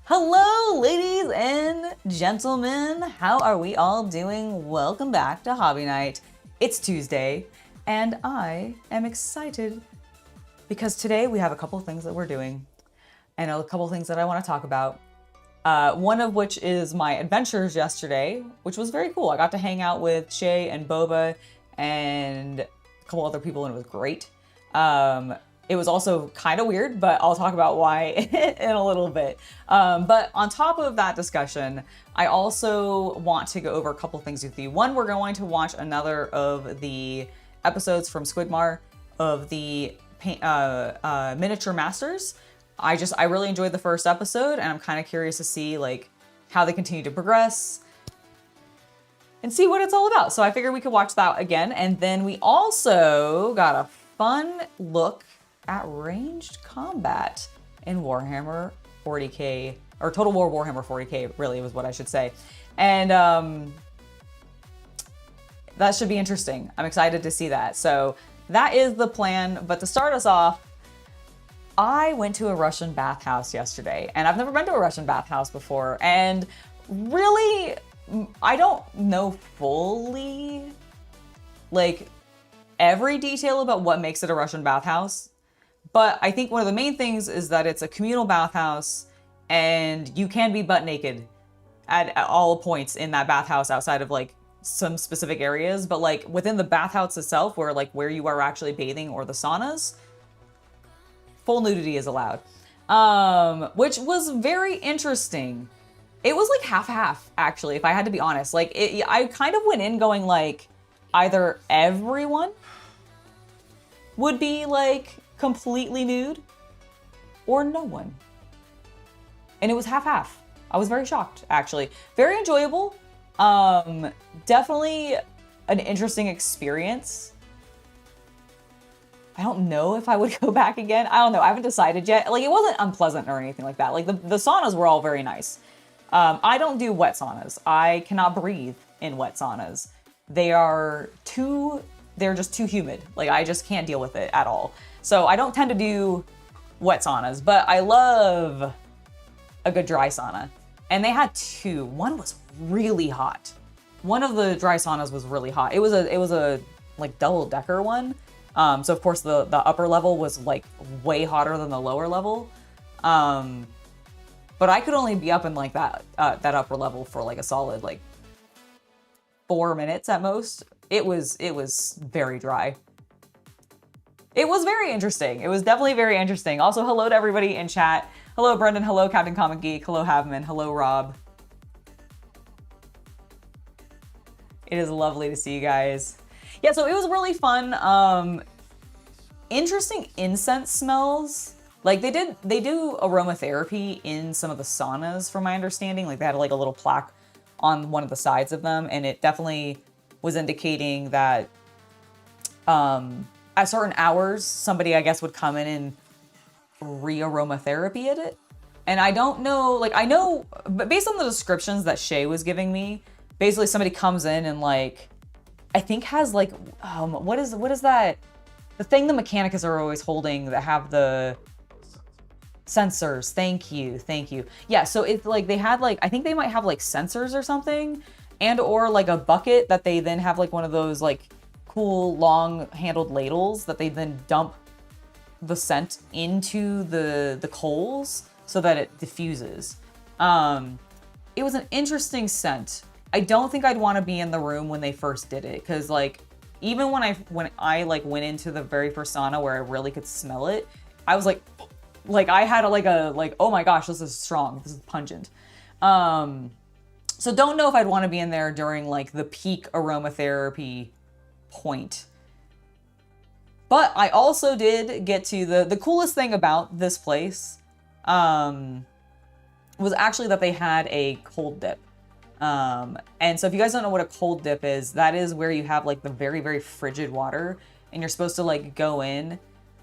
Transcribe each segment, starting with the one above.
Hello, ladies and gentlemen. How are we all doing? Welcome back to Hobby Night. It's Tuesday, and I am excited because today we have a couple of things that we're doing and a couple of things that I want to talk about. One of which is my adventures yesterday, which was very cool. I got to hang out with Shay and Boba and a couple other people, and it was great. It was also kind of weird, but I'll talk about why in a little bit. But on top of that discussion, I also want to go over a couple things with you. One, we're going to watch another of the episodes from Squidmar of the Miniature Masters. I really enjoyed the first episode, and I'm kind of curious to see like how they continue to progress and see what it's all about. So I figured we could watch that again. And then we also got a fun look at ranged combat in Warhammer 40k, or Total War Warhammer 40k, really was what I should say. And that should be interesting. I'm excited to see that. So that is the plan. But to start us off, I went to a Russian bathhouse yesterday, and I've never been to a Russian bathhouse before. And really, I don't know fully like every detail about what makes it a Russian bathhouse. But I think one of the main things is that it's a communal bathhouse, and you can be butt naked at all points in that bathhouse outside of like some specific areas. But like within the bathhouse itself, where you are actually bathing, or the saunas, full nudity is allowed, which was very interesting. It was like half-half, actually, if I had to be honest. Like I kind of went in going like either everyone would be like completely nude or no one. And it was half-half. I was very shocked, actually. Very enjoyable. Definitely an interesting experience. I don't know if I would go back again. I don't know. I haven't decided yet. Like, it wasn't unpleasant or anything like that. Like, the saunas were all very nice. I don't do wet saunas. I cannot breathe in wet saunas. They're just too humid. Like, I just can't deal with it at all. So I don't tend to do wet saunas, but I love a good dry sauna. And they had two. One was really hot. One of the dry saunas was really hot. It was a like double-decker one. So of course the upper level was like way hotter than the lower level. But I could only be up in like that upper level for like a solid like 4 minutes at most. It was very dry. It was very interesting. It was definitely very interesting. Also, hello to everybody in chat. Hello, Brendan. Hello, Captain Comic Geek. Hello, Havman. Hello, Rob. It is lovely to see you guys. Yeah, so it was really fun. Interesting incense smells. Like they do aromatherapy in some of the saunas, from my understanding. Like they had like a little plaque on one of the sides of them, and it definitely was indicating that at certain hours, somebody, I guess, would come in and re-aromatherapy it. And I don't know, like, I know, but based on the descriptions that Shay was giving me, basically somebody comes in and, like, I think has, like, what is that? The thing the Mechanicus are always holding that have the sensors. Thank you. Yeah, so it's, like, they had, like, I think they might have, like, sensors or something, and or, like, a bucket that they then have, like, one of those, like, cool long-handled ladles that they then dump the scent into the coals so that it diffuses. It was an interesting scent. I don't think I'd want to be in the room when they first did it, because like even when I like went into the very first sauna where I really could smell it, I was like I had a oh my gosh, this is strong, this is pungent. So don't know if I'd want to be in there during like the peak aromatherapy point. But I also did get to the coolest thing about this place was actually that they had a cold dip. And so if you guys don't know what a cold dip is, that is where you have like the very, very frigid water, and you're supposed to like go in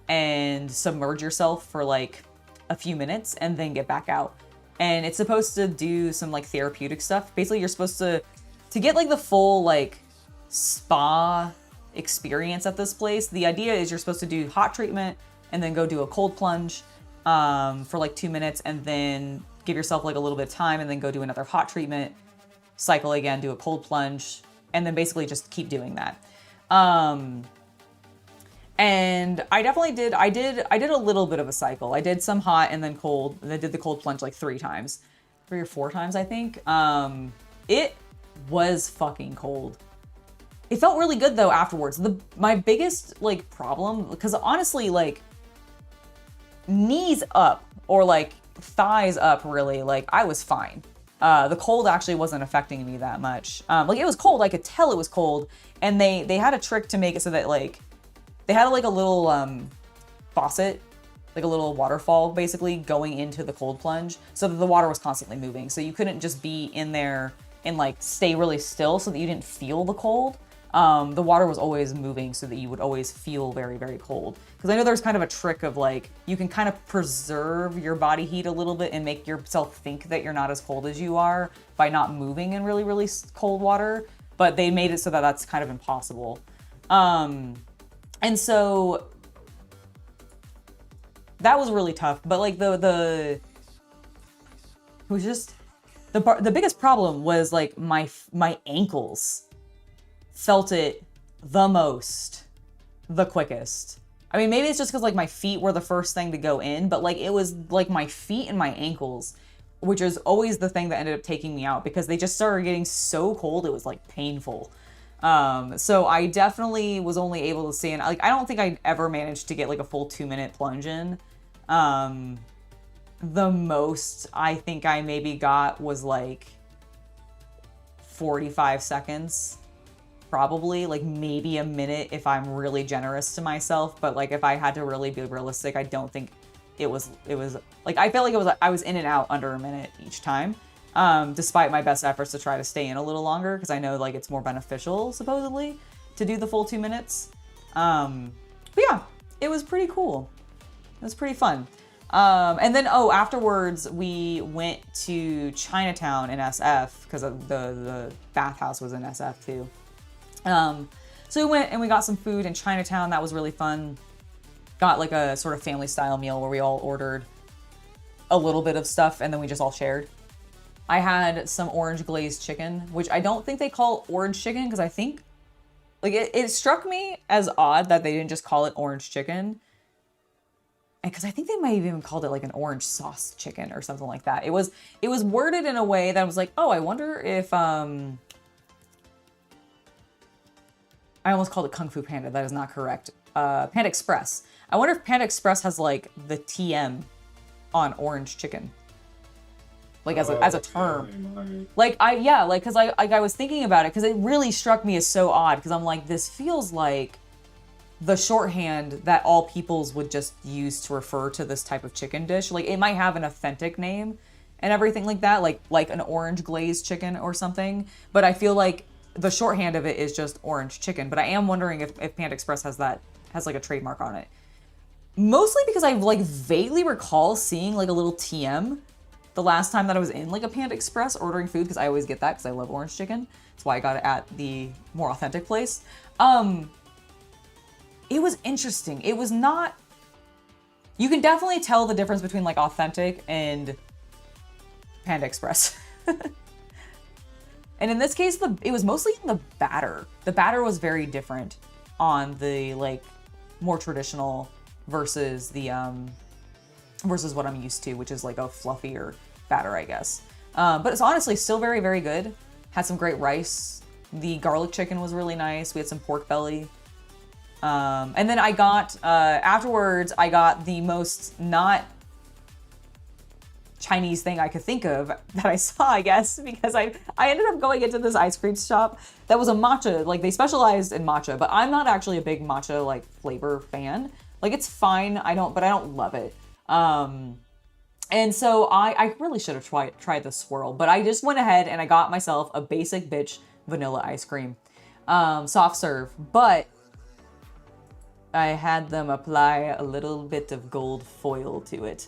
and submerge yourself for like a few minutes and then get back out. And it's supposed to do some like therapeutic stuff. Basically, you're supposed to get like the full like spa experience at this place. The idea is you're supposed to do hot treatment and then go do a cold plunge for like 2 minutes and then give yourself like a little bit of time and then go do another hot treatment, cycle again, do a cold plunge, and then basically just keep doing that. And I definitely did a little bit of a cycle. I did some hot and then cold, and I did the cold plunge like 3 or 4 times, I think. It was fucking cold. It felt really good though afterwards. My biggest like problem, because honestly, like knees up or like thighs up, really, like I was fine. The cold actually wasn't affecting me that much. Like it was cold, I could tell it was cold, and they had a trick to make it so that like they had like a little faucet, like a little waterfall basically going into the cold plunge, so that the water was constantly moving. So you couldn't just be in there and like stay really still so that you didn't feel the cold. The water was always moving so that you would always feel very, very cold. Because I know there's kind of a trick of like, you can kind of preserve your body heat a little bit and make yourself think that you're not as cold as you are by not moving in really, really cold water. But they made it so that that's kind of impossible. And so that was really tough. But like it was just, the biggest problem was like my ankles felt it the most, the quickest. I mean, maybe it's just because like my feet were the first thing to go in, but like it was like my feet and my ankles, which is always the thing that ended up taking me out, because they just started getting so cold it was like painful. So I definitely was only able to see, and like I don't think I ever managed to get like a full 2-minute plunge in. The most I think I maybe got was like 45 seconds. Probably like maybe a minute if I'm really generous to myself, but like if I had to really be realistic, I don't think it was like, I felt like I was in and out under a minute each time, despite my best efforts to try to stay in a little longer, because I know like it's more beneficial supposedly to do the full 2 minutes. But yeah, it was pretty cool. It was pretty fun. And then, afterwards we went to Chinatown in SF, because the bathhouse was in SF too. So we went and we got some food in Chinatown. That was really fun. Got like a sort of family style meal where we all ordered a little bit of stuff and then we just all shared. I had some orange glazed chicken, which I don't think they call orange chicken, because I think like it struck me as odd that they didn't just call it orange chicken. And because I think they might have even called it like an orange sauce chicken or something like that. It was worded in a way that was like, oh, I wonder if I almost called it Kung Fu Panda. That is not correct. Panda Express. I wonder if Panda Express has like the TM on orange chicken, like as a term. Like because I was thinking about it, because it really struck me as so odd, because I'm like, this feels like the shorthand that all peoples would just use to refer to this type of chicken dish. Like it might have an authentic name and everything like that, like an orange glazed chicken or something. But I feel like the shorthand of it is just orange chicken. But I am wondering if Panda Express has like a trademark on it. Mostly because I like vaguely recall seeing like a little TM the last time that I was in like a Panda Express ordering food, because I always get that because I love orange chicken. That's why I got it at the more authentic place. It was interesting. It was not, you can definitely tell the difference between like authentic and Panda Express. And in this case, it was mostly in the batter. The batter was very different on the like more traditional versus the versus what I'm used to, which is like a fluffier batter, I guess. But it's honestly still very, very good. Had some great rice. The garlic chicken was really nice. We had some pork belly. And then I got, afterwards, I got the most not Chinese thing I could think of that I saw, I guess, because I ended up going into this ice cream shop that was a matcha, like they specialized in matcha, but I'm not actually a big matcha like flavor fan. Like it's fine, I don't love it. And so I really should have tried the swirl, but I just went ahead and I got myself a basic bitch vanilla ice cream, soft serve, but I had them apply a little bit of gold foil to it.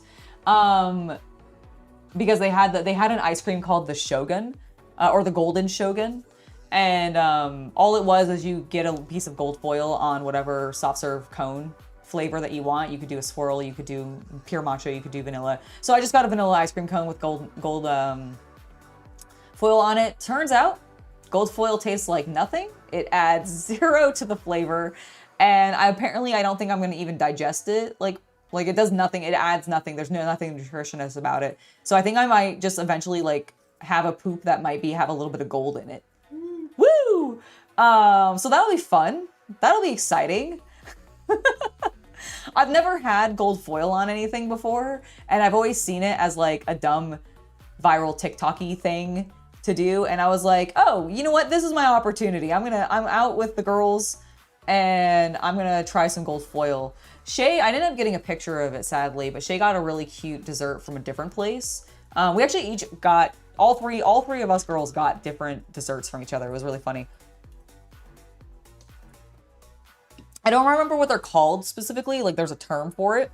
Because they had an ice cream called the Shogun, or the Golden Shogun. And all it was is you get a piece of gold foil on whatever soft serve cone flavor that you want. You could do a swirl, you could do pure matcha, you could do vanilla. So I just got a vanilla ice cream cone with gold foil on it. Turns out gold foil tastes like nothing. It adds 0 to the flavor. And I don't think I'm going to even digest it. Like it does nothing. It adds nothing. There's nothing nutritious about it. So I think I might just eventually like have a poop that might have a little bit of gold in it. Woo! So that'll be fun. That'll be exciting. I've never had gold foil on anything before, and I've always seen it as like a dumb viral TikTok-y thing to do. And I was like, oh, you know what? This is my opportunity. I'm out with the girls and I'm gonna try some gold foil. Shay, I ended up getting a picture of it sadly, but Shay got a really cute dessert from a different place. We actually each got, all three of us girls got different desserts from each other. It was really funny. I don't remember what they're called specifically. Like there's a term for it.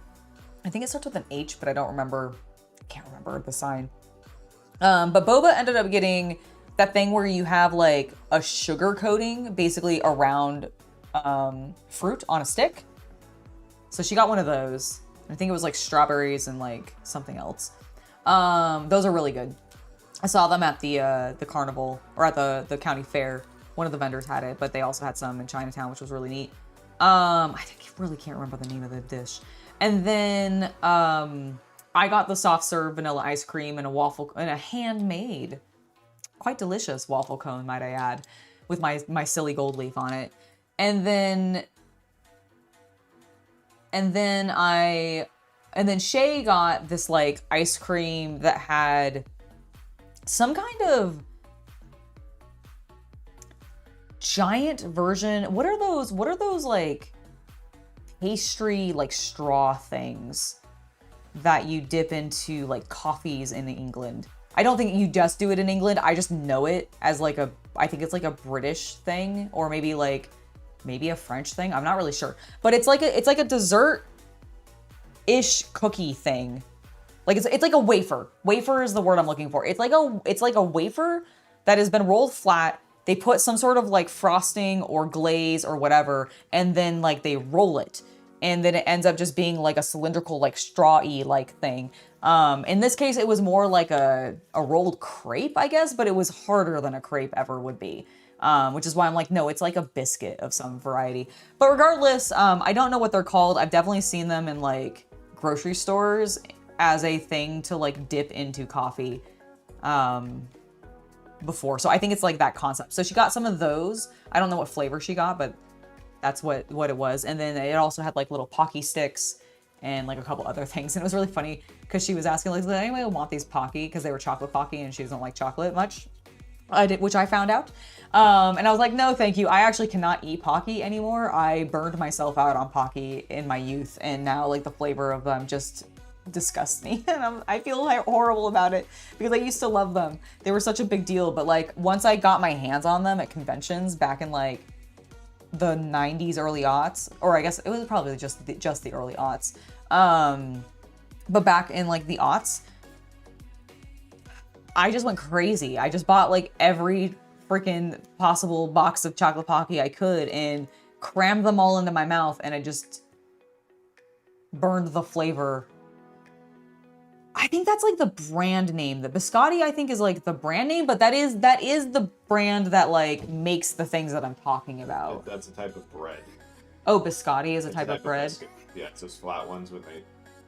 I think it starts with an H, but I can't remember the sign. But Boba ended up getting that thing where you have like a sugar coating basically around fruit on a stick. So she got one of those. I think it was like strawberries and like something else. Those are really good. I saw them at the carnival or at the county fair. One of the vendors had it, but they also had some in Chinatown, which was really neat. Really can't remember the name of the dish. And then I got the soft serve vanilla ice cream and a handmade, quite delicious waffle cone, might I add, with my silly gold leaf on it. And then Shay got this like ice cream that had some kind of giant version. What are those like pastry like straw things that you dip into like coffees in England? I don't think you just do it in England. I just know it as like I think it's like a British thing, or maybe a French thing. I'm not really sure, but it's like a dessert-ish cookie thing. Like it's like a wafer. Wafer is the word I'm looking for. It's like a wafer that has been rolled flat. They put some sort of like frosting or glaze or whatever, and then like they roll it. And then it ends up just being like a cylindrical, like straw-y like thing. In this case, it was more like a rolled crepe, I guess, but it was harder than a crepe ever would be. Which is why I'm like, no, it's like a biscuit of some variety. But regardless, I don't know what they're called. I've definitely seen them in like grocery stores as a thing to like dip into coffee before. So I think it's like that concept. So she got some of those. I don't know what flavor she got, but that's what it was. And then it also had like little Pocky sticks and like a couple other things. And it was really funny because she was asking like, does anybody want these Pocky? Because they were chocolate Pocky and she doesn't like chocolate much. Which I found out. And I was like, no, thank you. I actually cannot eat Pocky anymore. I burned myself out on Pocky in my youth, and now like the flavor of them just disgusts me. And I feel like horrible about it because I used to love them. They were such a big deal. But like once I got my hands on them at conventions back in like the 90s, early aughts, or I guess it was probably just the early aughts. But back in like the aughts, I just went crazy. I just bought like every freaking possible box of chocolate Pocky I could and crammed them all into my mouth, and it just burned the flavor. I think that's like the brand name. The Biscotti, I think, is like the brand name, but that is the brand that like makes the things that I'm talking about. That's a type of bread. Oh, Biscotti is a type of bread? Yeah, it's those flat ones with they...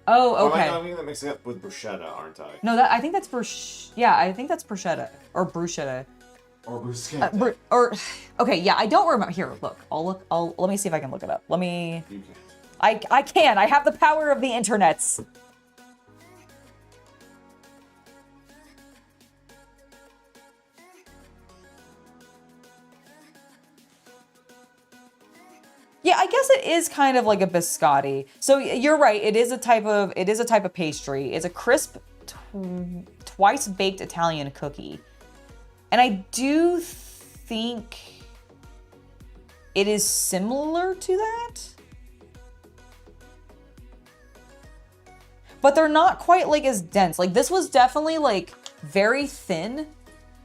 Oh, okay. I mean, that mixing up with bruschetta, aren't I? No, I think that's I think that's bruschetta or bruschetta. Or bruschetta. Okay, yeah, I don't remember. Here, look. Let me see if I can look it up. You can. I can. I have the power of the internets. Yeah, I guess it is kind of like a biscotti. So you're right. It is a type of pastry. It's a crisp, twice baked Italian cookie, and I do think it is similar to that, but they're not quite like as dense. Like this was definitely like very thin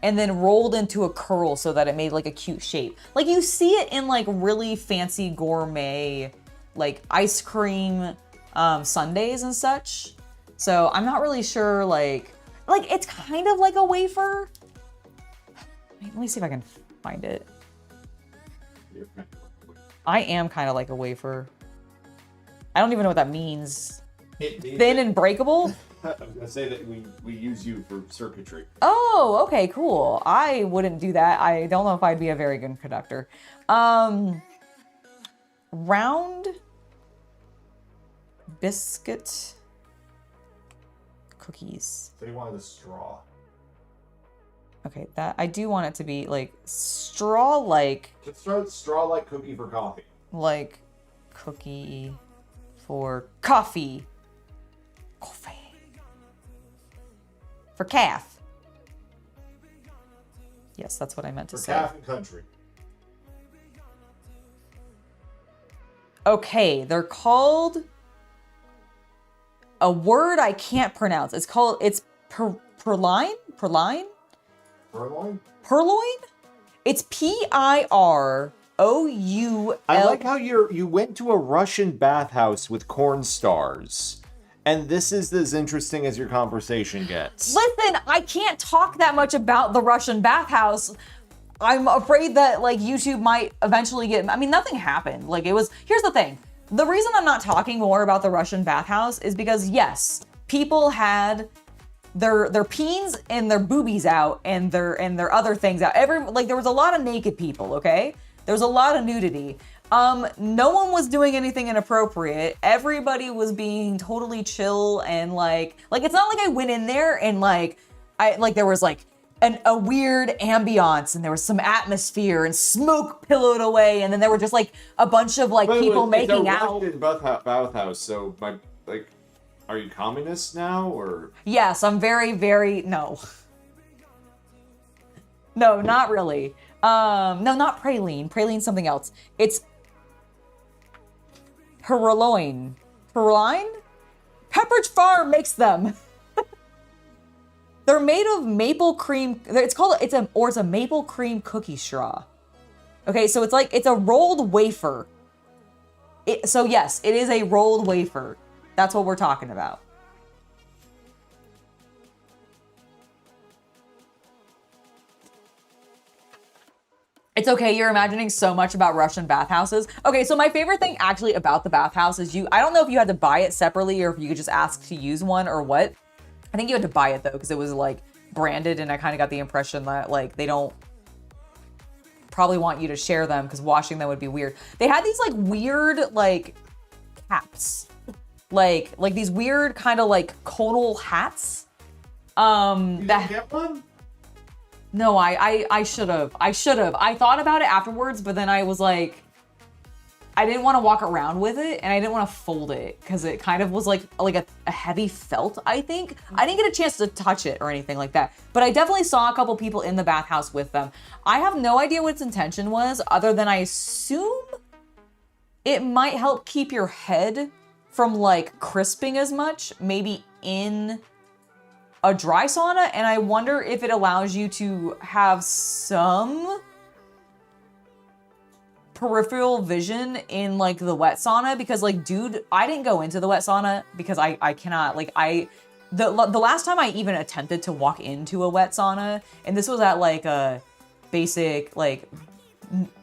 and then rolled into a curl so that it made like a cute shape. Like you see it in like really fancy gourmet like ice cream sundaes and such. So I'm not really sure, like it's kind of like a wafer. Let me see if I can find it. I am kind of like a wafer. I don't even know what that means. Thin and breakable? I was gonna say that we use you for circuitry. Oh, okay, cool. I wouldn't do that. I don't know if I'd be a very good conductor. Round biscuit cookies. So you wanted a straw. Okay, that I do want it to be like straw-like. Let's throw straw-like cookie for coffee. Like cookie for coffee. Coffee. For calf. Yes, that's what I meant to say. For calf and country. Okay, they're called a word I can't pronounce. It's purloin? Purloin? Purloin? Purloin? It's Piroul. I like how you went to a Russian bathhouse with corn stars. And this is as interesting as your conversation gets. Listen, I can't talk that much about the Russian bathhouse. I'm afraid that like YouTube might eventually get, I mean, nothing happened. Like here's the thing. The reason I'm not talking more about the Russian bathhouse is because yes, people had their peens and their boobies out and their other things out. There was a lot of naked people, okay? There was a lot of nudity. No one was doing anything inappropriate. Everybody was being totally chill and like it's not like I went in there and there was like a weird ambiance and there was some atmosphere and smoke pillowed away and then there were just like a bunch of like people making out. It's a Russian bathhouse, so are you communists now or? Yes, I'm very, very no. No, not really. No, not praline. Praline's something else. It's Purloin. Purloin? Pepperidge Farm makes them. They're made of maple cream. It's a maple cream cookie straw. Okay, so it's a rolled wafer. So yes, it is a rolled wafer. That's what we're talking about. It's okay, you're imagining so much about Russian bathhouses. Okay, so my favorite thing actually about the bathhouse is I don't know if you had to buy it separately or if you could just ask to use one or what. I think you had to buy it though, because it was like branded and I kind of got the impression that like they don't probably want you to share them because washing them would be weird. They had these like weird like caps. Like these weird kind of like conal hats. You didn't get one? No, I should have. I thought about it afterwards, but then I was like, I didn't want to walk around with it and I didn't want to fold it because it kind of was like a heavy felt, I think. I didn't get a chance to touch it or anything like that, but I definitely saw a couple people in the bathhouse with them. I have no idea what its intention was other than I assume it might help keep your head from like crisping as much, maybe in a dry sauna, and I wonder if it allows you to have some peripheral vision in like the wet sauna because like, dude, I didn't go into the wet sauna because I cannot, like the last time I even attempted to walk into a wet sauna, and this was at like a basic like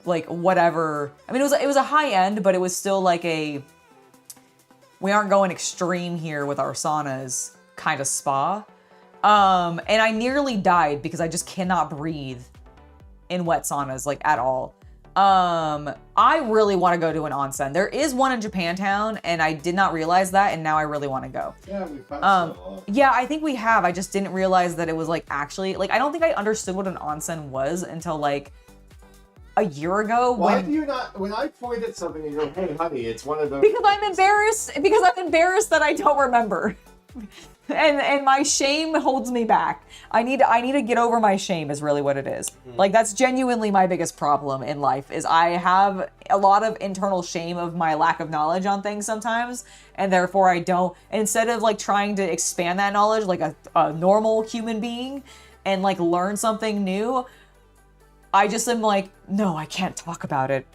whatever. I mean, it was a high end, but it was still like we aren't going extreme here with our saunas kind of spa. And I nearly died because I just cannot breathe in wet saunas, like at all. I really want to go to an onsen. There is one in Japantown and I did not realize that. And now I really want to go. Yeah, we found yeah, I think we have. I just didn't realize that it was like actually, like, I don't think I understood what an onsen was until like a year ago. Why do you not, when I point at something and you go, hey honey, it's one of those. Because I'm embarrassed that I don't remember. And my shame holds me back. I need to get over my shame is really what it is. Like that's genuinely my biggest problem in life is I have a lot of internal shame of my lack of knowledge on things sometimes, and therefore I don't, instead of like trying to expand that knowledge like a normal human being and like learn something new, I just am like, no, I can't talk about it.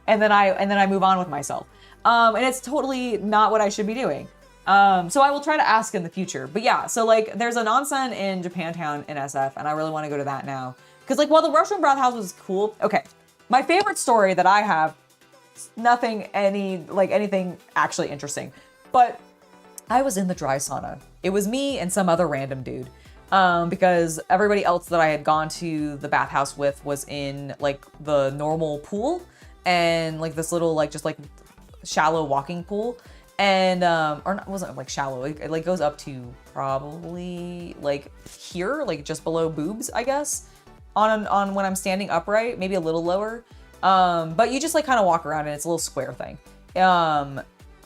and then I move on with myself. And it's totally not what I should be doing. So I will try to ask in the future. But yeah, so like there's an onsen in Japantown in SF, and I really want to go to that now. Because like while the Russian bathhouse was cool, okay, my favorite story that I have, anything actually interesting, but I was in the dry sauna. It was me and some other random dude. Because everybody else that I had gone to the bathhouse with was in like the normal pool and like this little like just like shallow walking pool. And or not, it wasn't like shallow. It like goes up to probably like here, like just below boobs, I guess. On when I'm standing upright, maybe a little lower. But you just like kind of walk around and it's a little square thing.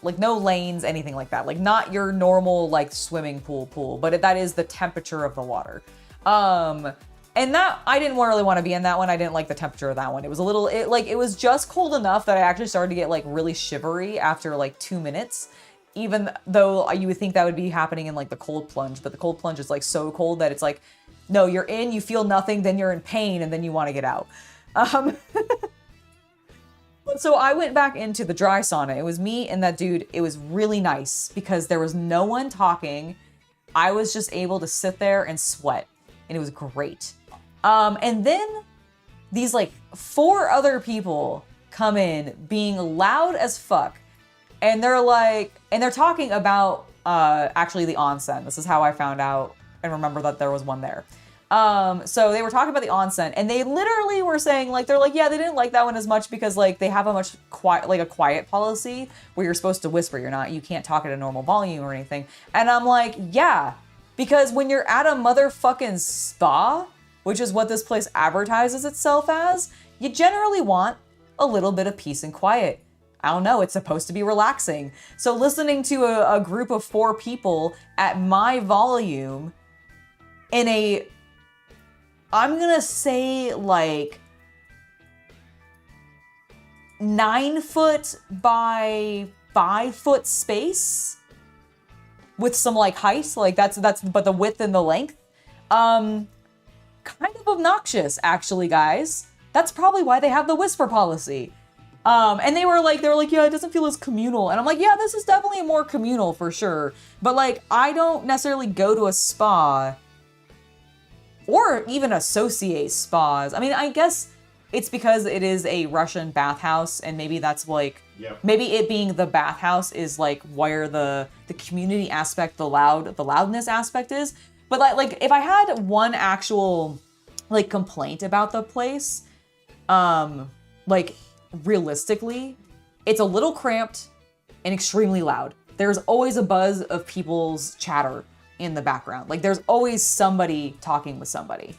Like no lanes, anything like that. Like not your normal like swimming pool, but that is the temperature of the water. And that I didn't really want to be in that one. I didn't like the temperature of that one. It was it was just cold enough that I actually started to get like really shivery after like 2 minutes, even though you would think that would be happening in like the cold plunge, but the cold plunge is like so cold that it's like, no, you're in, you feel nothing, then you're in pain, and then you want to get out. So I went back into the dry sauna. It was me and that dude. It was really nice because there was no one talking. I was just able to sit there and sweat, and it was great. And then these like 4 other people come in being loud as fuck, and they're talking about actually the onsen. This is how I found out and remember that there was one there. So they were talking about the onsen, and they literally were saying like, they're like, yeah, they didn't like that one as much because like they have a much quiet policy where you're supposed to whisper. You can't talk at a normal volume or anything. And I'm like, yeah, because when you're at a motherfucking spa, which is what this place advertises itself as, you generally want a little bit of peace and quiet. I don't know, it's supposed to be relaxing. So listening to a group of 4 people at my volume in a, I'm gonna say like 9 foot by 5 foot space with some like height, like that's but the width and the length, kind of obnoxious actually, guys. That's probably why they have the whisper policy. And they were like, yeah, it doesn't feel as communal. And I'm like, yeah, this is definitely more communal for sure. But like, I don't necessarily go to a spa or even associate spas. I mean, I guess it's because it is a Russian bathhouse, and maybe that's like, maybe it being the bathhouse is like where the community aspect, the loudness aspect is. But like if I had one actual like complaint about the place, like realistically, it's a little cramped and extremely loud. There's always a buzz of people's chatter in the background. Like there's always somebody talking with somebody.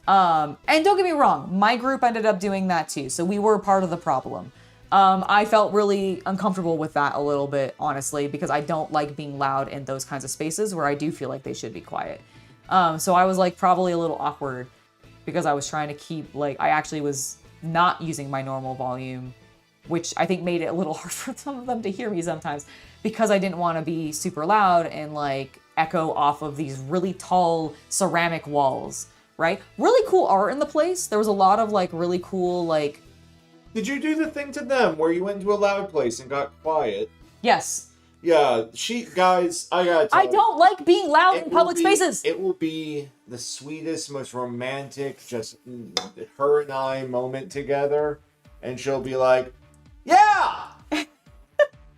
And don't get me wrong, my group ended up doing that too. So we were part of the problem. I felt really uncomfortable with that a little bit, honestly, because I don't like being loud in those kinds of spaces where I do feel like they should be quiet. So I was like probably a little awkward because I was trying to keep like, I actually was not using my normal volume, which I think made it a little hard for some of them to hear me sometimes because I didn't want to be super loud and like echo off of these really tall ceramic walls, right? Really cool art in the place. There was a lot of like really cool like... Did you do the thing to them where you went to a loud place and got quiet? Yes. Yeah, guys, I gotta tell I don't like being loud in public spaces. It will be the sweetest, most romantic, just her and I moment together. And she'll be like, yeah!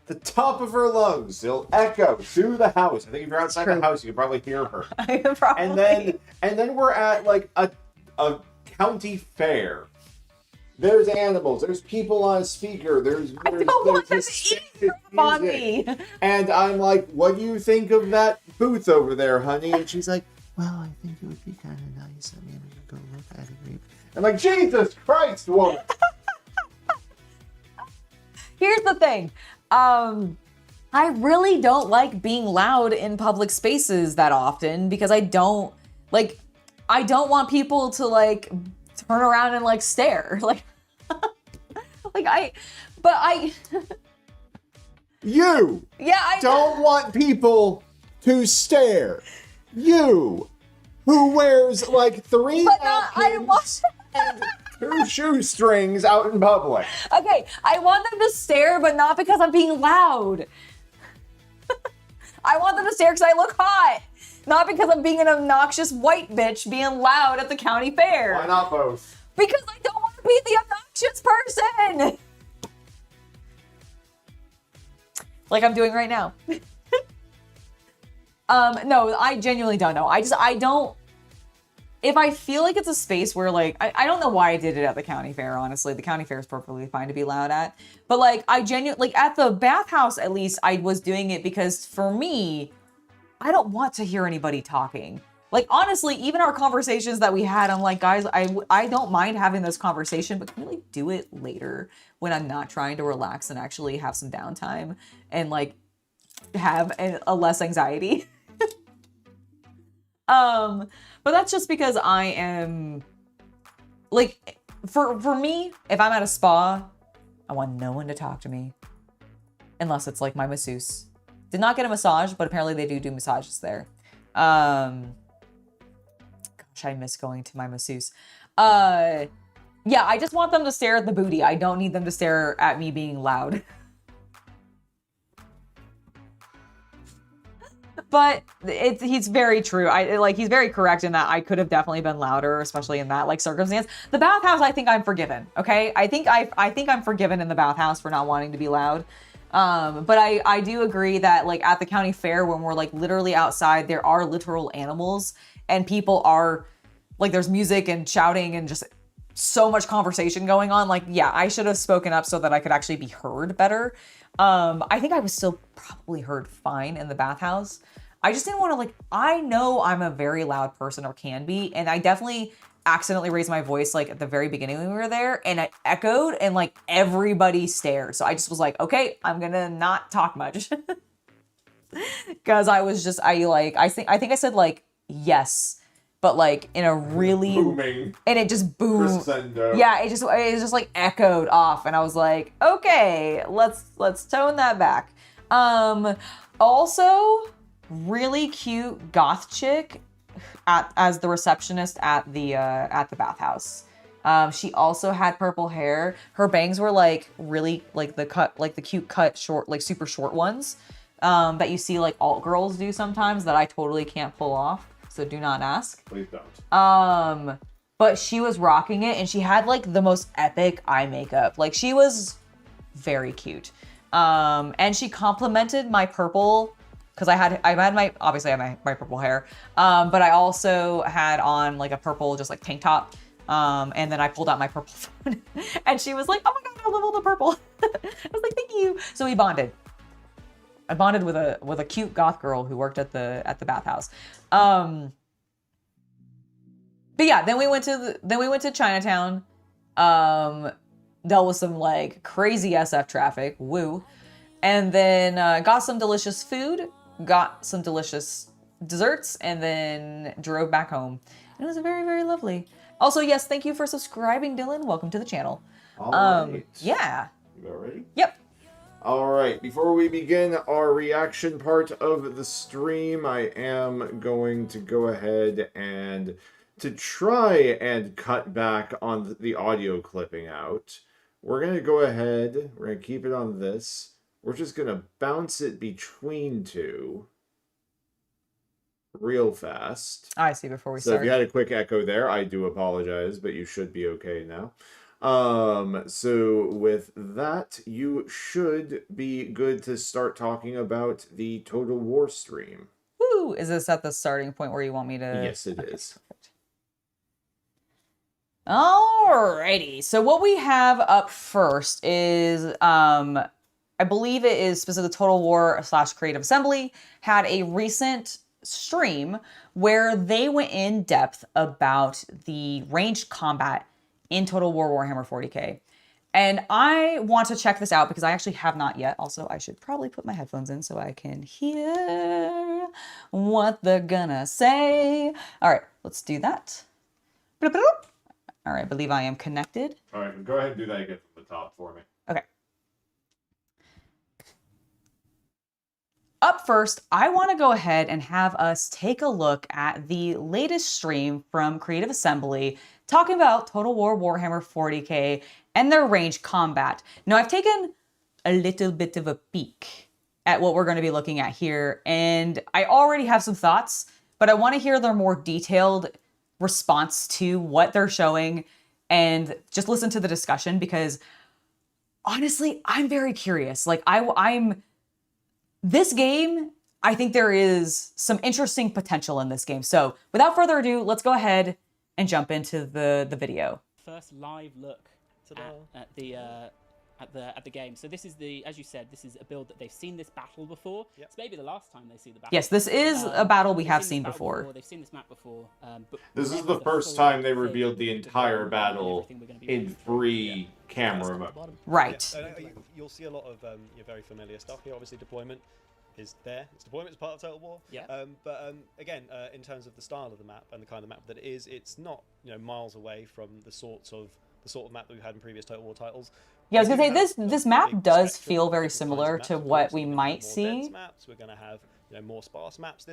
The top of her lungs, it'll echo through the house. I think if you're outside the house, you can probably hear her. Probably. And then we're at like a county fair. There's animals. There's people on a speaker. There's on me. And I'm like, what do you think of that booth over there, honey? And she's like, well, I think it would be kind of nice. I mean, we could go look at it. I'm like, Jesus Christ, woman. Here's the thing. I really don't like being loud in public spaces that often because I don't want people to like turn around and like stare. You don't want people to stare. You, who wears like 3 napkins and her shoestrings out in public. Okay, I want them to stare, but not because I'm being loud. I want them to stare because I look hot, not because I'm being an obnoxious white bitch being loud at the county fair. Why not both? Because I don't want to be the obnoxious person. Like I'm doing right now. No, I genuinely don't know. I don't, if I feel like it's a space where like, I don't know why I did it at the county fair, honestly. The county fair is perfectly fine to be loud at. But like, I genuinely, like at the bathhouse, at least I was doing it because for me, I don't want to hear anybody talking. Like, honestly, even our conversations that we had, I'm like, guys, I don't mind having this conversation, but can we like do it later when I'm not trying to relax and actually have some downtime and like have a less anxiety? But that's just because I am like, for me, if I'm at a spa, I want no one to talk to me unless it's like my masseuse. Did not get a massage, but apparently they do massages there. Gosh, I miss going to my masseuse. Yeah, I just want them to stare at the booty. I don't need them to stare at me being loud. But he's very true. He's very correct in that I could have definitely been louder, especially in that like circumstance. The bathhouse, I think I'm forgiven. Okay, I think I'm forgiven in the bathhouse for not wanting to be loud. But I do agree that like at the county fair, when we're like literally outside, there are literal animals and people are like, there's music and shouting and just so much conversation going on. Like, yeah, I should have spoken up so that I could actually be heard better. I think I was still probably heard fine in the bathhouse. I just didn't want to like, I know I'm a very loud person or can be, and I definitely accidentally raised my voice like at the very beginning when we were there, and I echoed and like everybody stared. So I just was like, okay, I'm gonna not talk much. Cause I was just, I think I said like, yes, but like in a really booming, and it just boomed. crescendo. Yeah, it just like echoed off, and I was like, okay, let's tone that back. Also, really cute goth chick as the receptionist at the bathhouse. She also had purple hair. Her bangs were like really like the cute cut short, like super short ones that you see like alt girls do sometimes that I totally can't pull off. So do not ask. Please don't. But she was rocking it, and she had like the most epic eye makeup. Like she was very cute. And she complimented my purple, because I had my purple hair. But I also had on like a purple just like tank top. And then I pulled out my purple phone and she was like, oh my God, I love all the purple. I was like, thank you. So we bonded. I bonded with a cute goth girl who worked at the bathhouse. But yeah, then we went to Chinatown. Dealt with some like crazy SF traffic, woo. And then got some delicious food, got some delicious desserts, and then drove back home. It was very, very lovely. Also, yes, thank you for subscribing, Dylan. Welcome to the channel. All right. Yeah. You all ready? Yep. All right, before we begin our reaction part of the stream, I am going to go ahead and to try and cut back on the audio clipping out. We're going to go ahead, we're going to keep it on this. We're just going to bounce it between two real fast. I see before we So start. if you had a quick echo there, I do apologize, but you should be okay now. So with that, you should be good to start talking about the Total War stream. Woo! Is this at the starting point where you want me to? Yes, it is. Perfect. Alrighty. So what we have up first is, I believe it is specifically Total War / Creative Assembly had a recent stream where they went in depth about the ranged combat in Total War Warhammer 40k. And I want to check this out because I actually have not yet. Also, I should probably put my headphones in so I can hear what they're gonna say. All right, let's do that. Bloop, bloop. All right, I believe I am connected. All right, go ahead and do that again from the top for me. Okay. up first, I want to go ahead and have us take a look at the latest stream from Creative Assembly talking about Total War Warhammer 40k and their range combat. Now, I've taken a little bit of a peek at what we're going to be looking at here, and I already have some thoughts, but I want to hear their more detailed response to what they're showing and just listen to the discussion, because honestly, I'm very curious. Like, I'm this game, I think there is some interesting potential in this game. So without further ado, let's go ahead and jump into the video. First live look at the game. So this is as you said, this is a build that they've seen this battle before. Yep. It's maybe the last time they see the battle. Yes, this is a battle we have seen before. They've seen this map before. But this is the first time they revealed the entire battle in 3 camera mode. Right. Yeah. You'll see a lot of your very familiar stuff here. Obviously, deployment is there. Its deployment is part of Total War. Yeah. Again, in terms of the style of the map and the kind of map that it is, it's not miles away from the sort of map that we've had in previous Total War titles. Yeah, I was gonna say this map does feel very similar to what we might see. Maps. We're gonna have more sparse maps.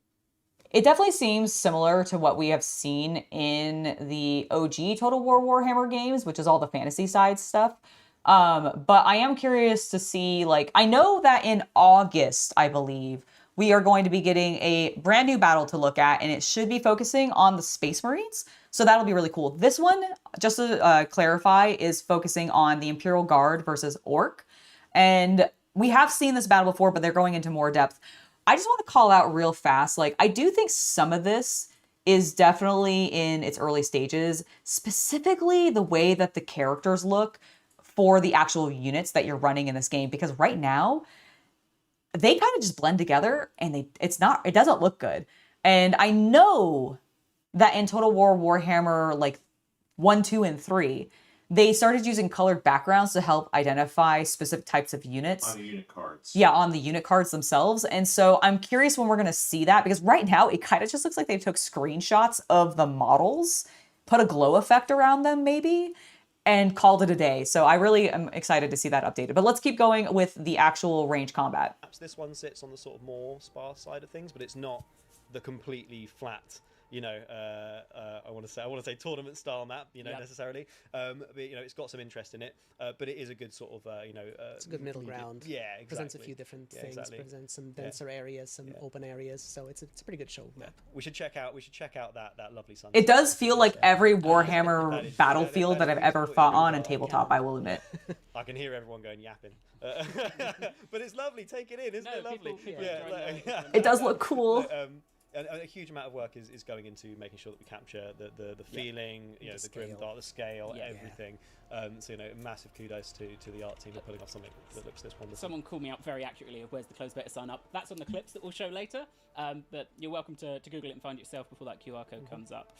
It definitely seems similar to what we have seen in the OG Total War Warhammer games, which is all the fantasy side stuff. But I am curious to see, like, I know that in August, I believe, we are going to be getting a brand new battle to look at, and it should be focusing on the Space Marines. So that'll be really cool. This one, just to clarify, is focusing on the Imperial Guard versus Orc. And we have seen this battle before, but they're going into more depth. I just want to call out real fast, like, I do think some of this is definitely in its early stages, specifically the way that the characters look for the actual units that you're running in this game, because right now they kind of just blend together and it doesn't look good. And I know that in Total War Warhammer, like 1, 2, and 3, they started using colored backgrounds to help identify specific types of units. On the unit cards. Yeah, on the unit cards themselves. And so I'm curious when we're going to see that, because right now it kind of just looks like they took screenshots of the models, put a glow effect around them maybe, and called it a day. So I really am excited to see that updated. But let's keep going with the actual range combat. This one sits on the sort of more sparse side of things, but it's not the completely flat, I want to say tournament style map, necessarily. But it's got some interest in it. But it is a good sort of, it's a good middle ground. Yeah, exactly. Presents a few different things. Exactly. Presents some denser areas, some open areas. So it's a pretty good show map. We should check out that lovely sunset. It does feel like every Warhammer battlefield that I've ever fought on in tabletop, I will admit. I can hear everyone going yapping. But it's lovely. Take it in, isn't it lovely? It does look cool. And a huge amount of work is going into making sure that we capture the feeling, the grim dark, the scale, everything. So massive kudos to the art team for putting off something that looks this wonderful. Someone called me out very accurately of where's the close beta sign up. That's on the clips that we'll show later. But you're welcome to Google it and find it yourself before that QR code comes up.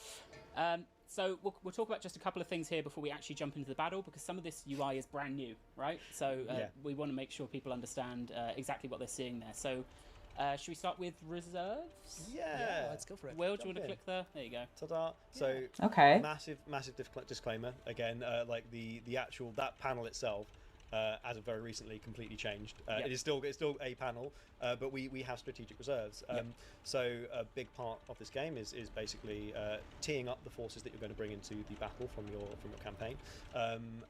So we'll talk about just a couple of things here before we actually jump into the battle, because some of this UI is brand new, right? So we want to make sure people understand exactly what they're seeing there. So should we start with reserves? Yeah, let's go for it. Will, do you want to click there? There you go. Ta-da. So okay. Massive disclaimer. Again, like the actual, that panel itself, as of very recently, completely changed. It is still a panel, but we have strategic reserves. So a big part of this game is basically teeing up the forces that you're going to bring into the battle from your campaign,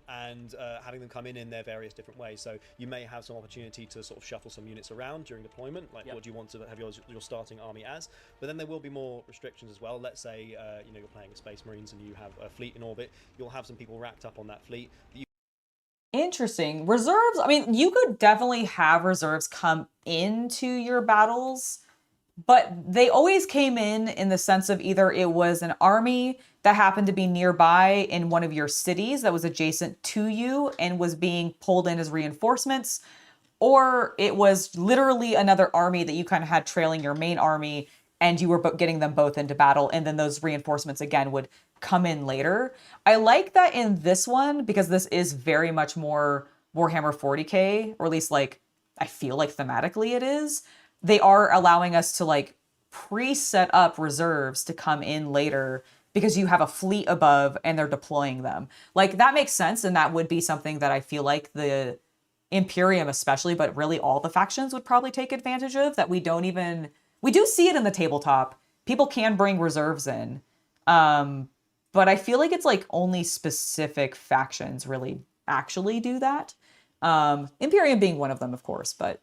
and having them come in their various different ways. So you may have some opportunity to sort of shuffle some units around during deployment, like what do you want to have your starting army as. But then there will be more restrictions as well. Let's say you're playing Space Marines and you have a fleet in orbit. You'll have some people racked up on that fleet. Interesting. Reserves, I mean, you could definitely have reserves come into your battles, but they always came in the sense of either it was an army that happened to be nearby in one of your cities that was adjacent to you and was being pulled in as reinforcements, or it was literally another army that you kind of had trailing your main army and you were getting them both into battle, and then those reinforcements again would come in later. I like that in this one, because this is very much more Warhammer 40k, or at least like I feel like thematically it is. They are allowing us to like pre-set up reserves to come in later because you have a fleet above and they're deploying them. Like that makes sense, and that would be something that I feel like the Imperium especially, but really all the factions would probably take advantage of, that we do see it in the tabletop. People can bring reserves in. But I feel like it's like only specific factions really actually do that. Imperium being one of them, of course, but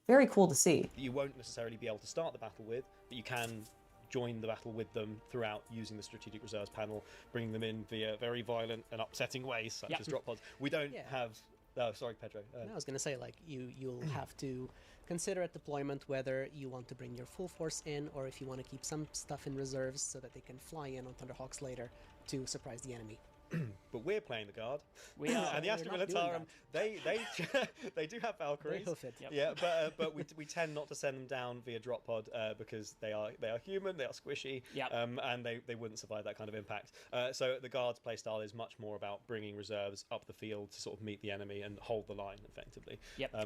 very cool to see. You won't necessarily be able to start the battle with, but you can join the battle with them throughout using the strategic reserves panel, bringing them in via very violent and upsetting ways, such as drop pods. We don't have... Oh, sorry, Pedro. No, I was going to say, like, you'll have to consider at deployment whether you want to bring your full force in, or if you want to keep some stuff in reserves so that they can fly in on Thunderhawks later to surprise the enemy. But we're playing the guard. We are. And the Astra Militarum, they do have Valkyries. They hoof it. Yeah, but we tend not to send them down via drop pod because they are human, they are squishy, and they wouldn't survive that kind of impact. So the guard's playstyle is much more about bringing reserves up the field to sort of meet the enemy and hold the line effectively.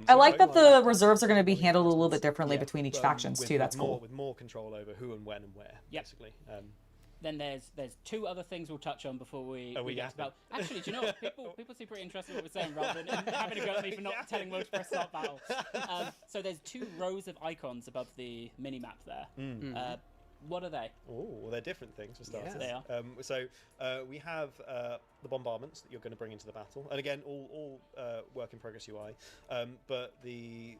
I like that the reserves are going to be handled a little bit differently between each factions too. That's cool. With more control over who and when and where, basically. Then there's two other things we'll touch on before we get about. Actually, do you know what? People seem pretty interested in what we're saying rather than having a go at me for not telling most for a start battle. So there's 2 rows of icons above the mini map there. What are they? Oh, well, they're different things for starters. They are. So we have the bombardments that you're going to bring into the battle, and again, all work in progress UI. But the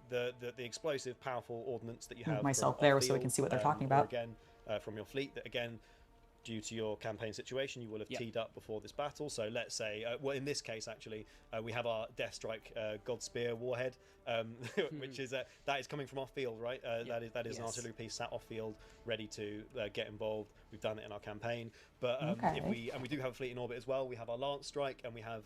explosive, powerful ordnance that you have. Move myself there so we can see what they're talking about. Again, from your fleet, that again, due to your campaign situation, you will have teed up before this battle. So let's say, well, in this case, actually, we have our Death Strike Godspear warhead, which is that is coming from off field, right? That is an artillery piece sat off field, ready to get involved. We've done it in our campaign, but if we do have a fleet in orbit as well. We have our Lance Strike, and we have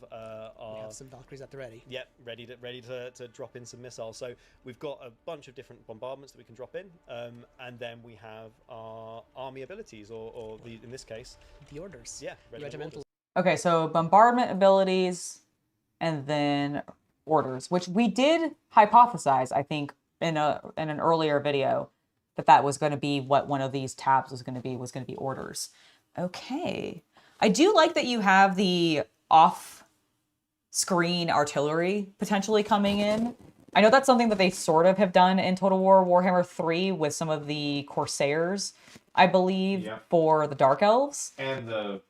some Valkyries at the ready. Yep, ready to drop in some missiles. So we've got a bunch of different bombardments that we can drop in, and then we have our army abilities, or in this case, the orders. Yeah, regimental. Okay, so bombardment abilities, and then orders, which we did hypothesize, I think, in an earlier video, that was going to be what one of these tabs was going to be orders. Okay. I do like that you have the off-screen artillery potentially coming in. I know that's something that they sort of have done in Total War Warhammer 3 with some of the Corsairs, I believe, for the Dark Elves. And the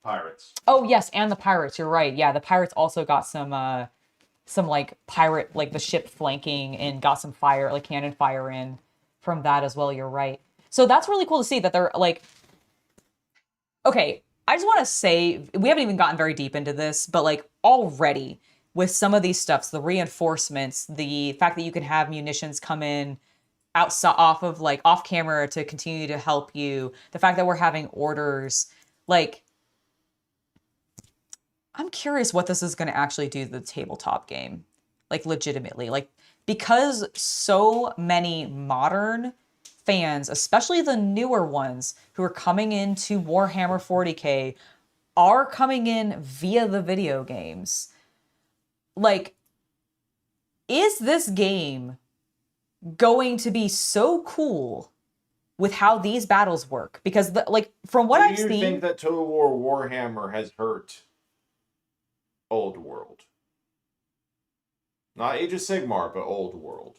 pirates. Oh, yes, and the pirates, you're right. Yeah, the pirates also got some like pirate, like the ship flanking, and got some fire, like cannon fire in from that as well, you're right. So that's really cool to see that they're like, okay, I just want to say, we haven't even gotten very deep into this, but like already with some of these stuffs, the reinforcements, the fact that you can have munitions come in off camera to continue to help you, the fact that we're having orders, like, I'm curious what this is going to actually do to the tabletop game, like legitimately, like, because so many modern fans, especially the newer ones who are coming into Warhammer 40k, are coming in via the video games. Like, is this game going to be so cool with how these battles work? Because from what I've seen, do you think that Total War Warhammer has hurt Old World? Not Age of Sigmar, but Old World.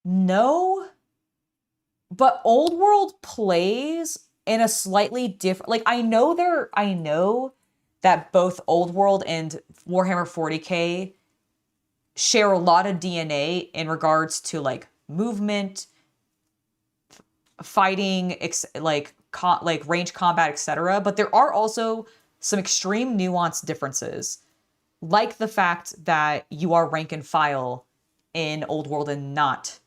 No, but Old World plays in a slightly different, like, I know that both Old World and Warhammer 40k share a lot of DNA in regards to like movement, fighting, like range combat, etc. But there are also some extreme nuanced differences, like the fact that you are rank and file in Old World and not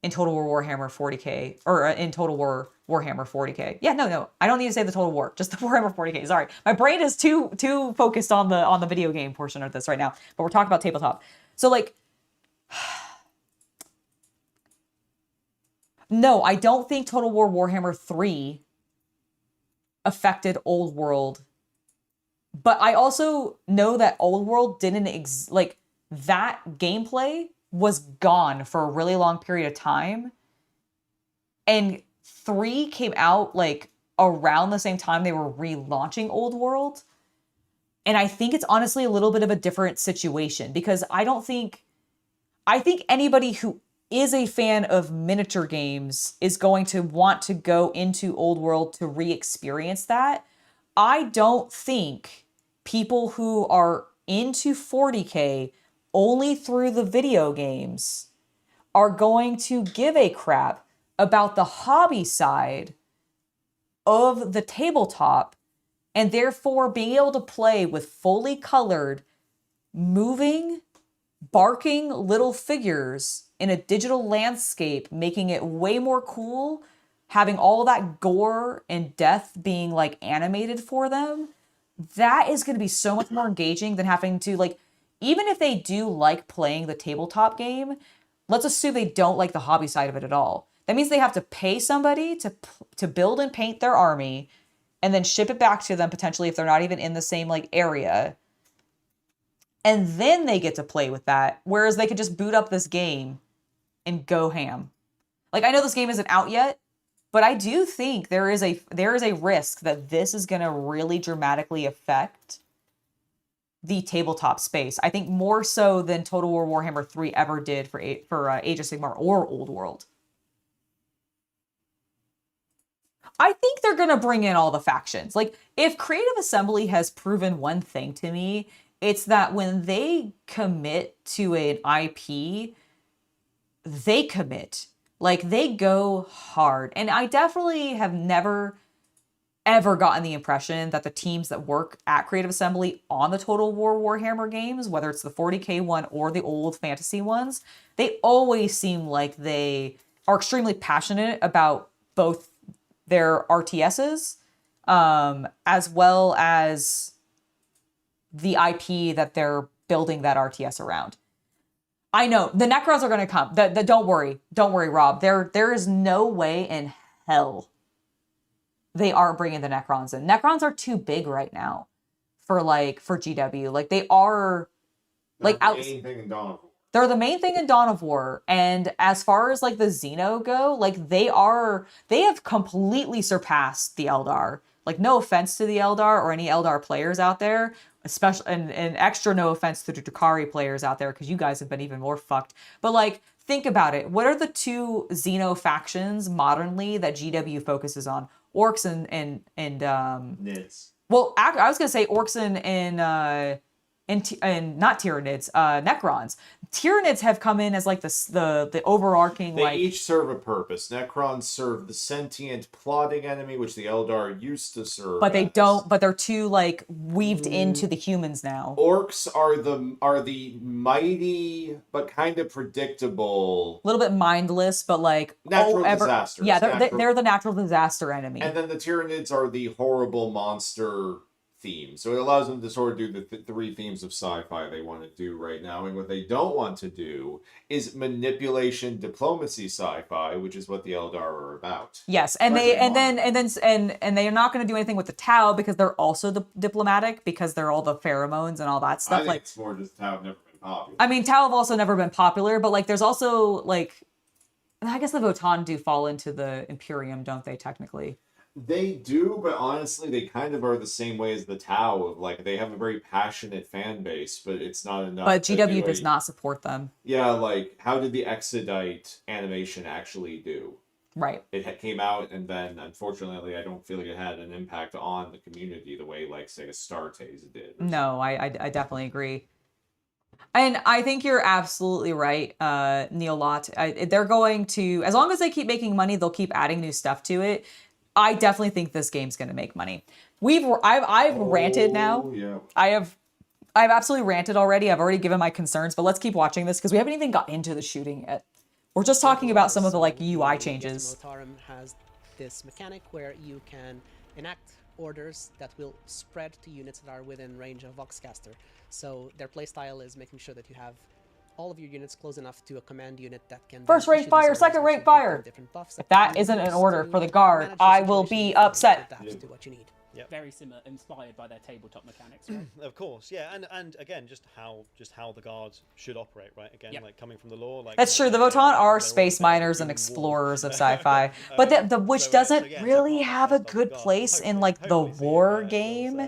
in Total War Warhammer 40k, or in Total War Warhammer 40k. Yeah, no, I don't need to say the Total War, just the Warhammer 40k. Sorry, my brain is too focused on the video game portion of this right now. But we're talking about tabletop. So like, no, I don't think Total War Warhammer 3 affected Old World. But I also know that Old World didn't that gameplay was gone for a really long period of time. And 3 came out like around the same time they were relaunching Old World. And I think it's honestly a little bit of a different situation because I think anybody who is a fan of miniature games is going to want to go into Old World to re-experience that. I don't think people who are into 40K only through the video games are going to give a crap about the hobby side of the tabletop, and therefore being able to play with fully colored, moving, barking little figures in a digital landscape, making it way more cool, having all that gore and death being like animated for them. That is going to be so much more engaging than having to, like, even if they do like playing the tabletop game, let's assume they don't like the hobby side of it at all. That means they have to pay somebody to build and paint their army and then ship it back to them potentially if they're not even in the same like area. And then they get to play with that. Whereas they could just boot up this game and go ham. Like, I know this game isn't out yet, but I do think there is a risk that this is going to really dramatically affect the tabletop space. I think more so than Total War Warhammer 3 ever did for Age of Sigmar or Old World. I think they're going to bring in all the factions. Like, if Creative Assembly has proven one thing to me, it's that when they commit to an IP, they commit. Like, they go hard. And I definitely have never, ever gotten the impression that the teams that work at Creative Assembly on the Total War Warhammer games, whether it's the 40K one or the old fantasy ones, they always seem like they are extremely passionate about both their RTSs, as well as the IP that they're building that RTS around. I know the Necrons are going to come. Don't worry, Rob. There is no way in hell they aren't bringing the Necrons in. Necrons are too big right now for GW. Like, they are like The main thing in Dawn of War. They're the main thing in Dawn of War. And as far as like the Xeno go, like they have completely surpassed the Eldar. Like, no offense to the Eldar or any Eldar players out there, especially, and extra no offense to the Drukhari players out there, because you guys have been even more fucked. But like, think about it. What are the two Xeno factions modernly that GW focuses on? Orcs and Nids. Well, I was gonna say orcs and not Tyranids, Necrons. Tyranids have come in as like the overarching. They each serve a purpose. Necrons serve the sentient plotting enemy, which the Eldar used to serve. But they don't. But they're too like weaved into the humans now. Orcs are the mighty but kind of predictable. A little bit mindless, but like Natural disasters. Yeah, they're the natural disaster enemy. And then the Tyranids are the horrible monster theme. So it allows them to sort of do the three themes of sci-fi they want to do right now. And what they don't want to do is manipulation, diplomacy sci-fi, which is what the Eldar are about. Yes, and they are not going to do anything with the Tau because they're also diplomatic, because they're all the pheromones and all that stuff. I think it's more just Tau have never been popular. I mean, Tau have also never been popular, but like there's also like, I guess the Votan do fall into the Imperium, don't they, technically? They do, but honestly, they kind of are the same way as the Tau. Of like, they have a very passionate fan base, but it's not enough. But GW does not support them. Yeah, like, how did the Exodite animation actually do? Right. It came out, and then, unfortunately, I don't feel like it had an impact on the community the way, like, say, Astartes did. No, I definitely agree. And I think you're absolutely right, Neil Lott. They're going to, as long as they keep making money, they'll keep adding new stuff to it. I definitely think this game's going to make money. I've ranted now. Yeah. I've absolutely ranted already. I've already given my concerns, but let's keep watching this because we haven't even got into the shooting yet. We're just talking about some of the like UI changes. Motarum has this mechanic where you can enact orders that will spread to units that are within range of Voxcaster. So their playstyle is making sure that you have all of your units close enough to a command unit that can First rate fire, second rate fire. If that isn't an order for the guard, I will be upset. Do what you need. Yep. Very similar, inspired by their tabletop mechanics, right? Of course, yeah, and again, just how the guards should operate, right? Again, Yep. like coming from the lore, like That's true. The Votan are space miners and explorers of sci-fi, but which doesn't really have a good place in like the war game.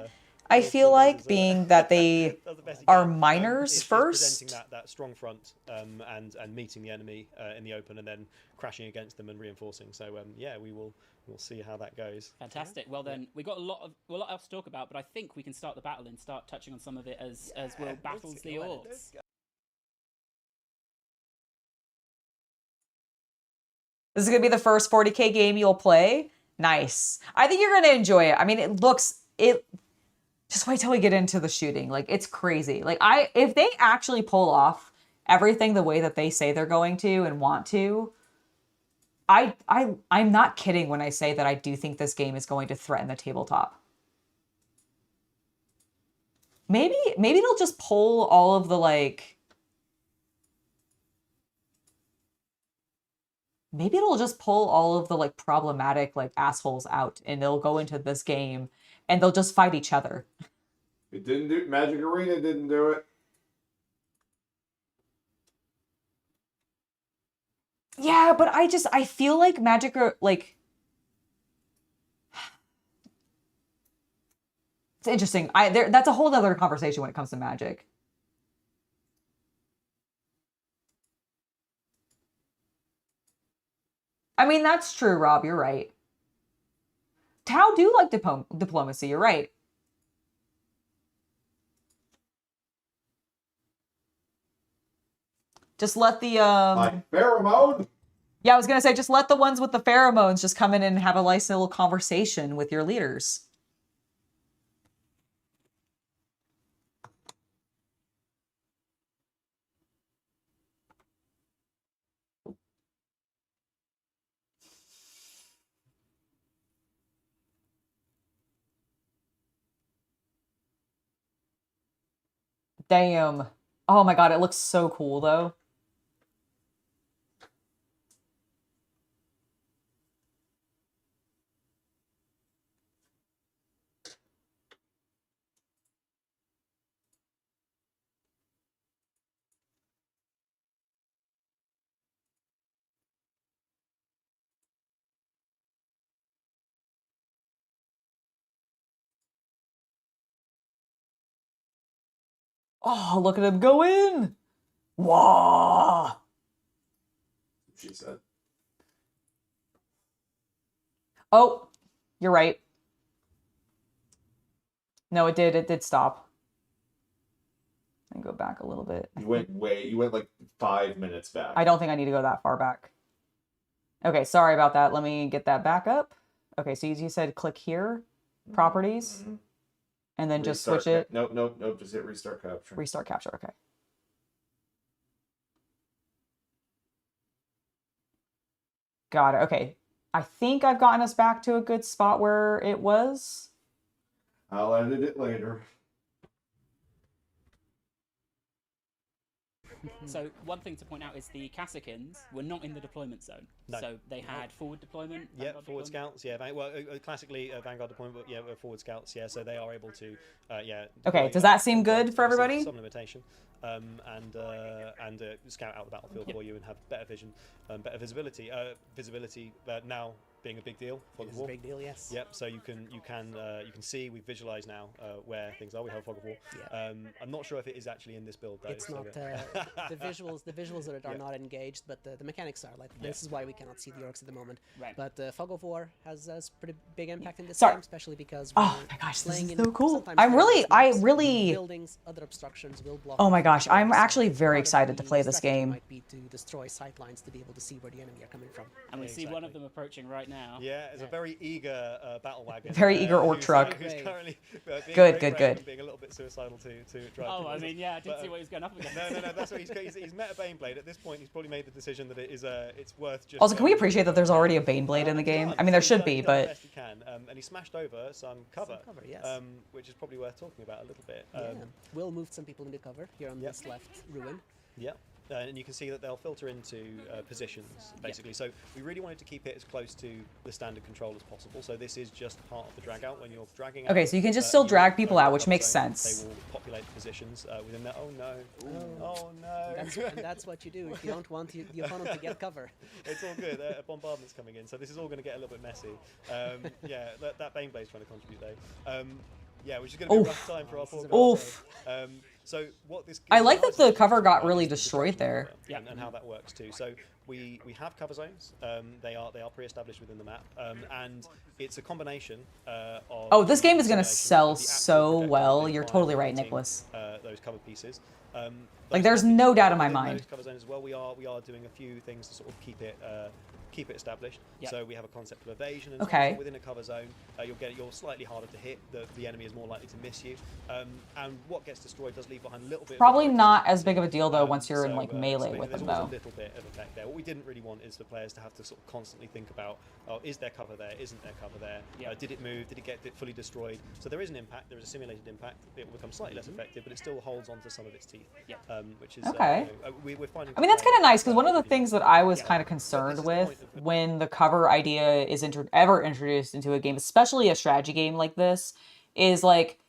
I Still feel does like, his, being that they does the best he are can. miners It's first. presenting that strong front and meeting the enemy in the open and then crashing against them and reinforcing. So yeah, we'll see how that goes. Fantastic. Well then, we got a lot else to talk about, but I think we can start the battle and start touching on some of it as Will battles the orcs. This is gonna be the first 40k game you'll play. Nice. I think you're gonna enjoy it. I mean, it. Just wait till we get into the shooting. Like, it's crazy. Like, if they actually pull off everything the way that they say they're going to and want to, I'm not kidding when I say that I do think this game is going to threaten the tabletop. Maybe it'll just pull all of the like. Maybe it'll just pull all of the like problematic like assholes out, and they'll go into this game and they'll just fight each other. It didn't do. Magic Arena didn't do it. Yeah, but I feel like Magic are like. It's interesting. That's a whole other conversation when it comes to Magic. I mean, that's true, Rob. You're right. Tau do like diplomacy. You're right. Just let the Like pheromone. yeah, I was gonna say just let the ones with the pheromones just come in and have a nice little conversation with your leaders. Damn. Oh my god, it looks so cool though. Oh, look at him go in. Whoa. She said. Oh, you're right. No, it did stop. And go back a little bit. You went like 5 minutes back. I don't think I need to go that far back. Okay, sorry about that. Let me get that back up. Okay, so you said click here, properties, Mm-hmm. and then just Restart switch it. Nope. Just hit restart capture. Restart capture, okay. Got it, okay. I think I've gotten us back to a good spot where it was. I'll edit it later. So one thing to point out is the Cassicans were not in the deployment zone. No. So they had forward deployment. Yeah, Vanguard forward deployment. scouts. Yeah, well, classically Vanguard deployment, but yeah, forward scouts. Yeah, so they are able to. Yeah. Okay, deploy, does that seem good obviously for everybody? Some limitation, and scout out the battlefield for you and have better vision, better visibility. Visibility now being a big deal for the It's a war. big deal, yes. Yep. So you can see we've visualized now where things are. We have fog of war. Yeah. I'm not sure if it is actually in this build though. It's so not the visuals that are Yeah. not engaged, but the mechanics are. Like this is why we cannot see the orcs at the moment. Right. But Fog of War has a pretty big impact in this Sorry. game, especially because Oh we're my gosh, this playing is in so cool. sometimes I dangerous really, maps. Buildings, other obstructions will block. oh my the gosh, I'm players, so actually very part of excited to the play this strategy game. Might be to destroy sight lines to be able to see where the enemy are coming from. And we see one of Exactly. them approaching right now. Yeah, it's a very eager battle wagon. Very eager orc who's- truck. Who's currently being Good, very good, brave good. and being a little bit suicidal to drive. Oh, I people. mean, yeah, I did But, see what he was going up against. No. That's what he's met a Baneblade. At this point, he's probably made the decision that it's worth just. Also, can we appreciate that there's already a Baneblade in the game? I mean, there should be, The but best he can, and he smashed over some cover, Yes. which is probably worth talking about a little bit. Yeah. Will moved some people into cover here on Yep. this left ruin. Yeah. And you can see that they'll filter into positions, basically. So we really wanted to keep it as close to the standard control as possible. So this is just part of the drag out when you're dragging out. Okay, so you can just still you drag will, people out, which cover makes zone. sense. They will populate positions within that. Oh no! Oh no! And that's what you do if you don't want the opponent to get cover. It's all good. A bombardment's coming in, so this is all going to get a little bit messy. Yeah, that Baneblade's trying to contribute though. Yeah, which is going to be a rough time for our poor guys. Oof. So what this I like that allows the us to cover do got is really the destroyed there. destruction and how that works too. So we have cover zones. They are pre-established within the map, and it's a combination of. Oh, this game is going to simulation sell of the actual so projectile well. being You're fired totally and right, hitting, Nicholas. those cover pieces. Like, Those there's cover no pieces doubt in my within mind. those cover zones as well. We are doing a few things to sort of keep it established. Yep. So we have a concept of evasion, and Okay. so within a cover zone, you're slightly harder to hit. The enemy is more likely to miss you, and what gets destroyed does leave behind a little bit. Probably of not as big of a deal though once you're in so, like melee so with there's them always though. a little bit of effect there. What we didn't really want is for players to have to sort of constantly think about, oh, is there cover there? Isn't there cover there? Yep. Did it move? Did it get fully destroyed? So there is an impact. There is a simulated impact. It will become slightly less effective, but it still holds on to some of its teeth. Yep. Which is Okay. we're finding. I mean, that's kind of nice because one of the things that I was Yeah. kind of But this concerned is the with point of- when the cover idea is ever introduced into a game, especially a strategy game like this, is like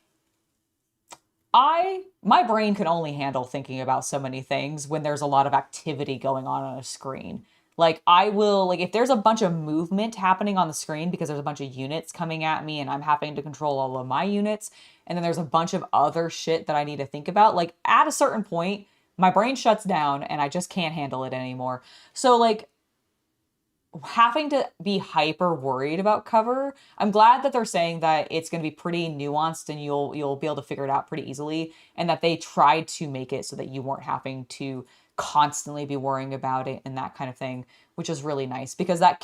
my brain can only handle thinking about so many things when there's a lot of activity going on a screen. Like I will like if there's a bunch of movement happening on the screen because there's a bunch of units coming at me and I'm having to control all of my units, and then there's a bunch of other shit that I need to think about, like at a certain point my brain shuts down and I just can't handle it anymore. So like having to be hyper worried about cover, I'm glad that they're saying that it's going to be pretty nuanced and you'll be able to figure it out pretty easily, and that they tried to make it so that you weren't having to constantly be worrying about it and that kind of thing, which is really nice because that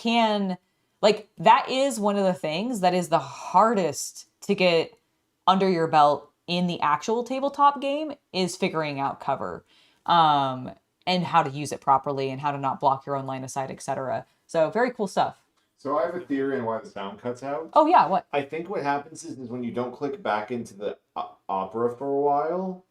is one of the things that is the hardest to get under your belt in the actual tabletop game, is figuring out cover and how to use it properly and how to not block your own line of sight, etc. So very cool stuff. So I have a theory on why the sound cuts out. Oh yeah, what? I think what happens is when you don't click back into the opera for a while,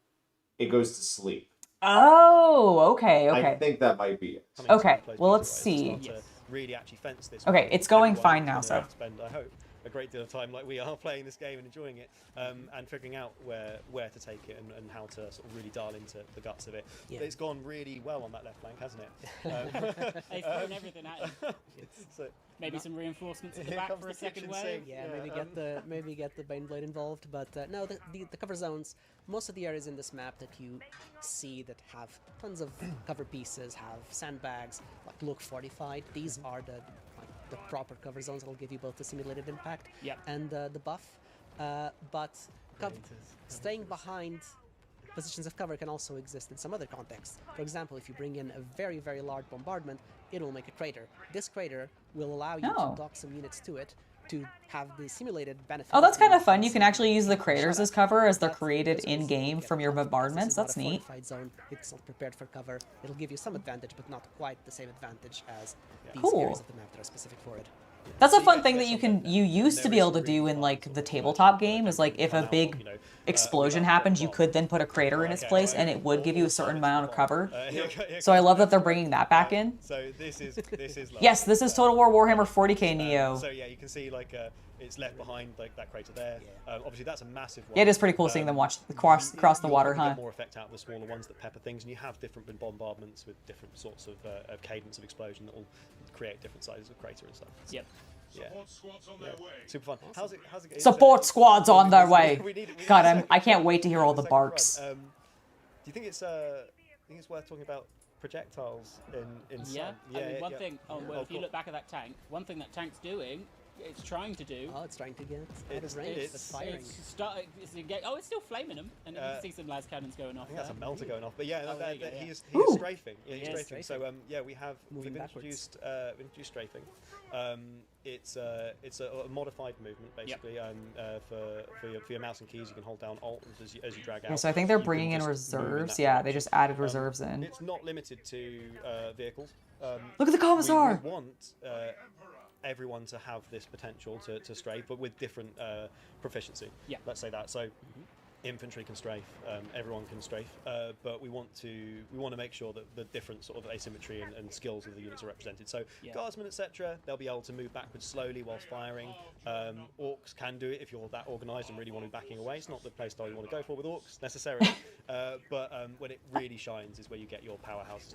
it goes to sleep. Oh, okay. I think that might be it. coming to Okay, a place well, where let's it's see. start to really actually fence this. Okay, one. it's going Everyone fine now, gonna so. spend, I hope, a great deal of time like we are playing this game and enjoying it, and figuring out where to take it and how to sort of really dial into the guts of it. Yeah. It's gone really well on that left flank, hasn't it? They've thrown everything at you. So, Maybe some reinforcements at the Here back comes for a the second kitchen wave. sink. Yeah, Yeah, maybe get the Baneblade involved, but no, the cover zones. Most of the areas in this map that you see that have tons of cover pieces, have sandbags, like look fortified. These are the proper cover zones that'll give you both the simulated impact Yep. and the buff. But staying behind positions of cover can also exist in some other contexts. For example, if you bring in a very, very large bombardment, it'll make a crater. This crater will allow you Oh. to dock some units to it to have the simulated benefit. Oh, that's kind of fun. You defense. can actually use the craters Shut as up. cover as they're But created this also in-game will get from your buffed because bombardments. this is not That's a neat. fortified zone. It's not prepared for cover. It'll give you some advantage, but not quite the same advantage as these Cool. areas of the map that are specific for it. That's a So you fun get thing that this you on can you used to be able to do in like the tabletop game, is like if a big explosion happens, you could then put a crater in its place and it would give you a certain amount of cover. So I love that they're bringing that back in. So this is lovely. Yes, this is Total War Warhammer 40k Neo. So yeah, you can see like it's left behind like that crater there. Obviously that's a massive one. Yeah, it is pretty cool seeing them watch cross the You'll water, probably huh? get more effect out of the smaller ones that pepper things, and you have different bombardments with different sorts of cadence of explosion that will create different sizes of crater and stuff. Yep. Yeah. Super fun. How's it? Support squads on their way. We need God, I can't wait to hear all the barks. Do you think it's worth talking about projectiles in Yeah. some? I mean, one yeah. thing. Oh, well, Oh, if you cool. look back at that tank, one thing that tank's doing, it's trying to do. Oh, it's trying to get out It's- of range, but it's- firing. It's still flaming them, and you can see some las cannons going off. I think that's a there. melter going off, but yeah, Oh, there you go, he yeah. is Ooh. strafing. Yeah, he's He is strafing. So yeah, we've Moving backwards. introduced strafing. It's a modified movement basically. For your mouse and keys, you can hold down Alt as you drag out. Yeah, so I think they're You can bringing in just move in reserves. that Yeah, they direction. just added reserves in. It's not limited to vehicles. Look at the Commissar! We want everyone to have this potential to strafe, but with different proficiency. Yeah. Let's say that. So infantry can strafe, everyone can strafe, but we want to make sure that the different sort of asymmetry and skills of the units are represented. So Yeah. guardsmen, etc., they'll be able to move backwards slowly whilst firing. Orcs can do it if you're that organised and really want to be backing away. It's not the playstyle you want to go for with orcs necessarily, but when it really shines is where you get your powerhouses.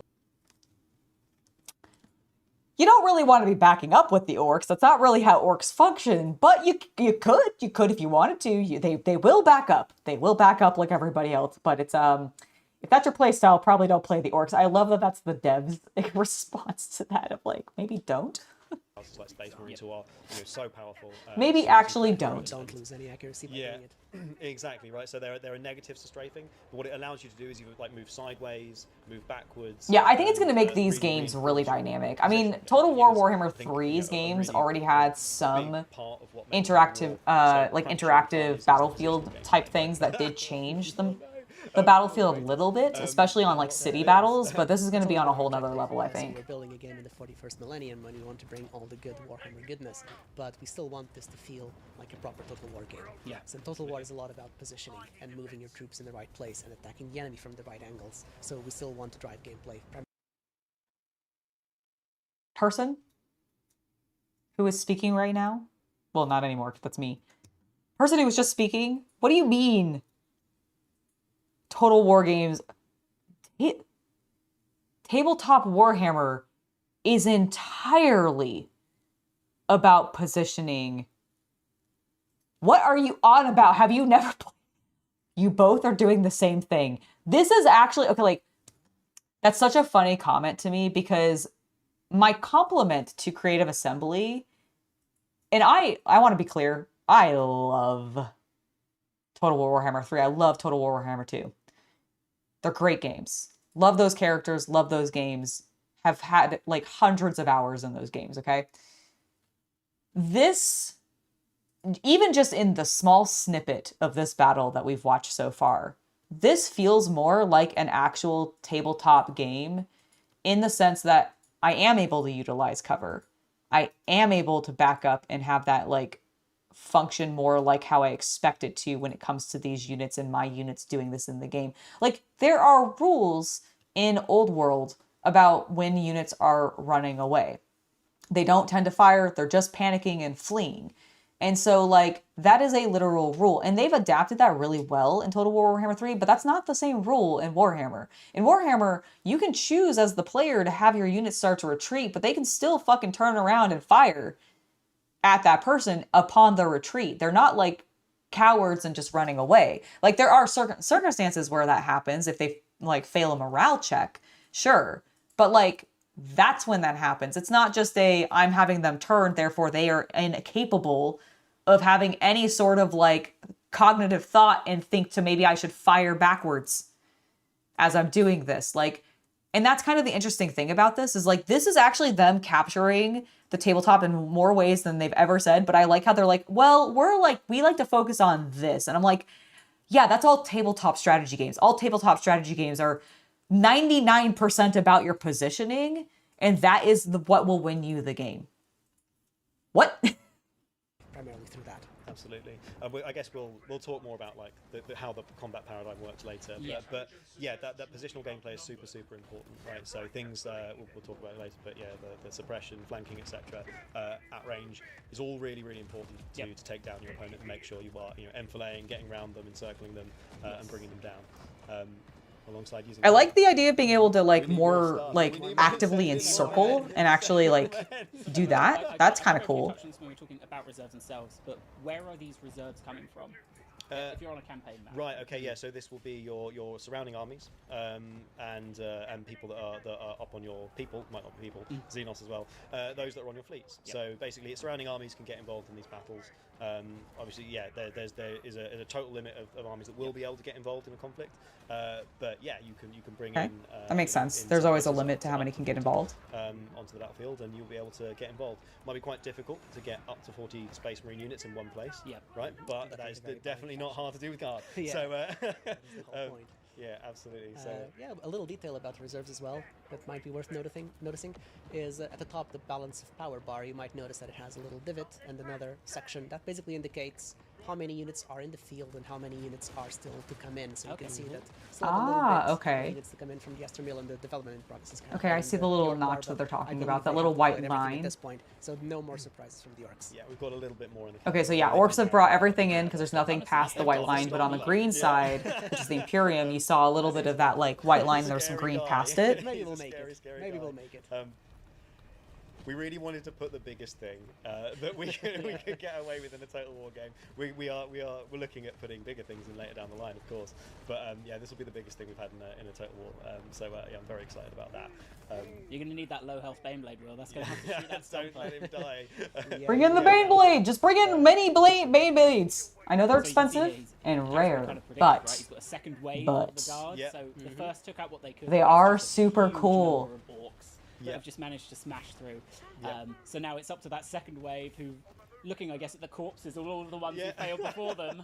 you don't really want to be backing up with the orcs. That's not really how orcs function. But you could if you wanted to. They will back up. They will back up like everybody else. But it's if that's your play style, probably don't play the orcs. I love that that's the devs' response to that of like, maybe don't. Like Space Marines who are so powerful. Maybe actually don't. Don't lose any accuracy by Yeah, doing it. exactly right. So there are negatives to strafing, but what it allows you to do is you like move sideways, move backwards. Yeah, I think it's going to make these really games reinforce really your dynamic. I mean, position. Total War Because Warhammer I think, 3's a games really already had big some part of what makes interactive, war so like crunchy interactive is battlefield the type things that did change the battlefield a little bit, especially on like city battles. But this is going to be on a whole nother level, I So think. we're building a game in the 41st millennium when we want to bring all the good Warhammer goodness, but we still want this to feel like a proper Total War game. Yeah. So Total War is a lot about positioning and moving your troops in the right place and attacking the enemy from the right angles. So we still want to drive gameplay. Person who is speaking right now, well, not anymore, 'cause that's me. Person who was just speaking, what do you mean? Total War games. Tabletop Warhammer is entirely about positioning. What are you on about? Have you never played? You both are doing the same thing. This is actually, okay, like, that's such a funny comment to me because my compliment to Creative Assembly, and I want to be clear, I love Total War Warhammer 3. I love Total War Warhammer 2. They're great games. Love those characters, love those games. Have had like hundreds of hours in those games, okay? This, even just in the small snippet of this battle that we've watched so far, this feels more like an actual tabletop game in the sense that I am able to utilize cover. I am able to back up and have that like function more like how I expect it to when it comes to these units and my units doing this in the game. Like, there are rules in Old World about when units are running away. They don't tend to fire, they're just panicking and fleeing. And so, like, that is a literal rule. And they've adapted that really well in Total War Warhammer 3, but that's not the same rule in Warhammer. In Warhammer, you can choose as the player to have your units start to retreat, but they can still fucking turn around and fire at that person upon the retreat. They're not like cowards and just running away. Like, there are certain circumstances where that happens if they like fail a morale check, sure, but like that's when that happens. It's not just I'm having them turn, therefore they are incapable of having any sort of like cognitive thought and think to maybe I should fire backwards as I'm doing this. Like, and that's kind of the interesting thing about this is like, this is actually them capturing the tabletop in more ways than they've ever said. But I like how they're like, well, we like to focus on this. And I'm like, yeah, that's all tabletop strategy games. All tabletop strategy games are 99% about your positioning. And that is what will win you the game. What? Primarily through that. Absolutely. I guess we'll talk more about like how the combat paradigm works later. Yeah. But yeah, that positional gameplay is super important, right? So things we'll talk about it later. But yeah, the suppression, flanking, etc. At range is all really important to take down your opponent and make sure you are enfilading, getting around them, encircling them, and bringing them down. Alongside using. I like the idea of being able to like more like actively encircle and actually like do that. That's kind of cool. When we're talking about reserves themselves, but where are these reserves coming from? If you're on a campaign map. Right. Okay. Yeah. So this will be your surrounding armies, and people that are up on your people, might not be people, Xenos as well. Those that are on your fleets. Yep. So basically, surrounding armies can get involved in these battles. Obviously, yeah, there is a total limit of armies that will be able to get involved in a conflict. But yeah, you can bring in. That makes sense. There's always a limit to how many can get involved. Onto the battlefield, and you'll be able to get involved. Might be quite difficult to get up to 40 Space Marine units in one place. Yeah. Right. But that is definitely not hard to do with guard. Yeah. So. That's the whole point. Yeah, absolutely. So yeah, a little detail about reserves as well that might be worth noticing is at the top, the balance of power bar. You might notice that it has a little divot and another section that basically indicates how many units are in the field and how many units are still to come in. So you can see that still have a little bit of units to come in from the Esther Mill and the development in progress. Okay, I see the little notch that they're talking about, that little white line. At this point, so no more surprises from the orcs. yeah, we've got a little bit more in the. Okay, so yeah, orcs have brought everything in because there's nothing past the white line, but on the green side, which is the Imperium, you saw a little bit of that like white line. There was some green past it. Maybe we'll make it. Maybe we'll make it. we really wanted to put the biggest thing that we could get away with in a Total War game. We're looking at putting bigger things in later down the line, of course. But yeah, this will be the biggest thing we've had in a Total War. So yeah, I'm very excited about that. You're going to need that low health Baneblade, Will. That's going to have to shoot that Don't let him die. Bring in the Baneblade! Just bring in many Baneblades! I know they're So you can see expensive he's- and as we rare, kind of predicted, but right, he's got a second wave of the guards. Yeah. So the first took out what they could. they but are it's just a super huge cool. number of orcs that have just managed to smash through. So now it's up to that second wave who, looking, I guess, at the corpses of all of the ones who failed before them,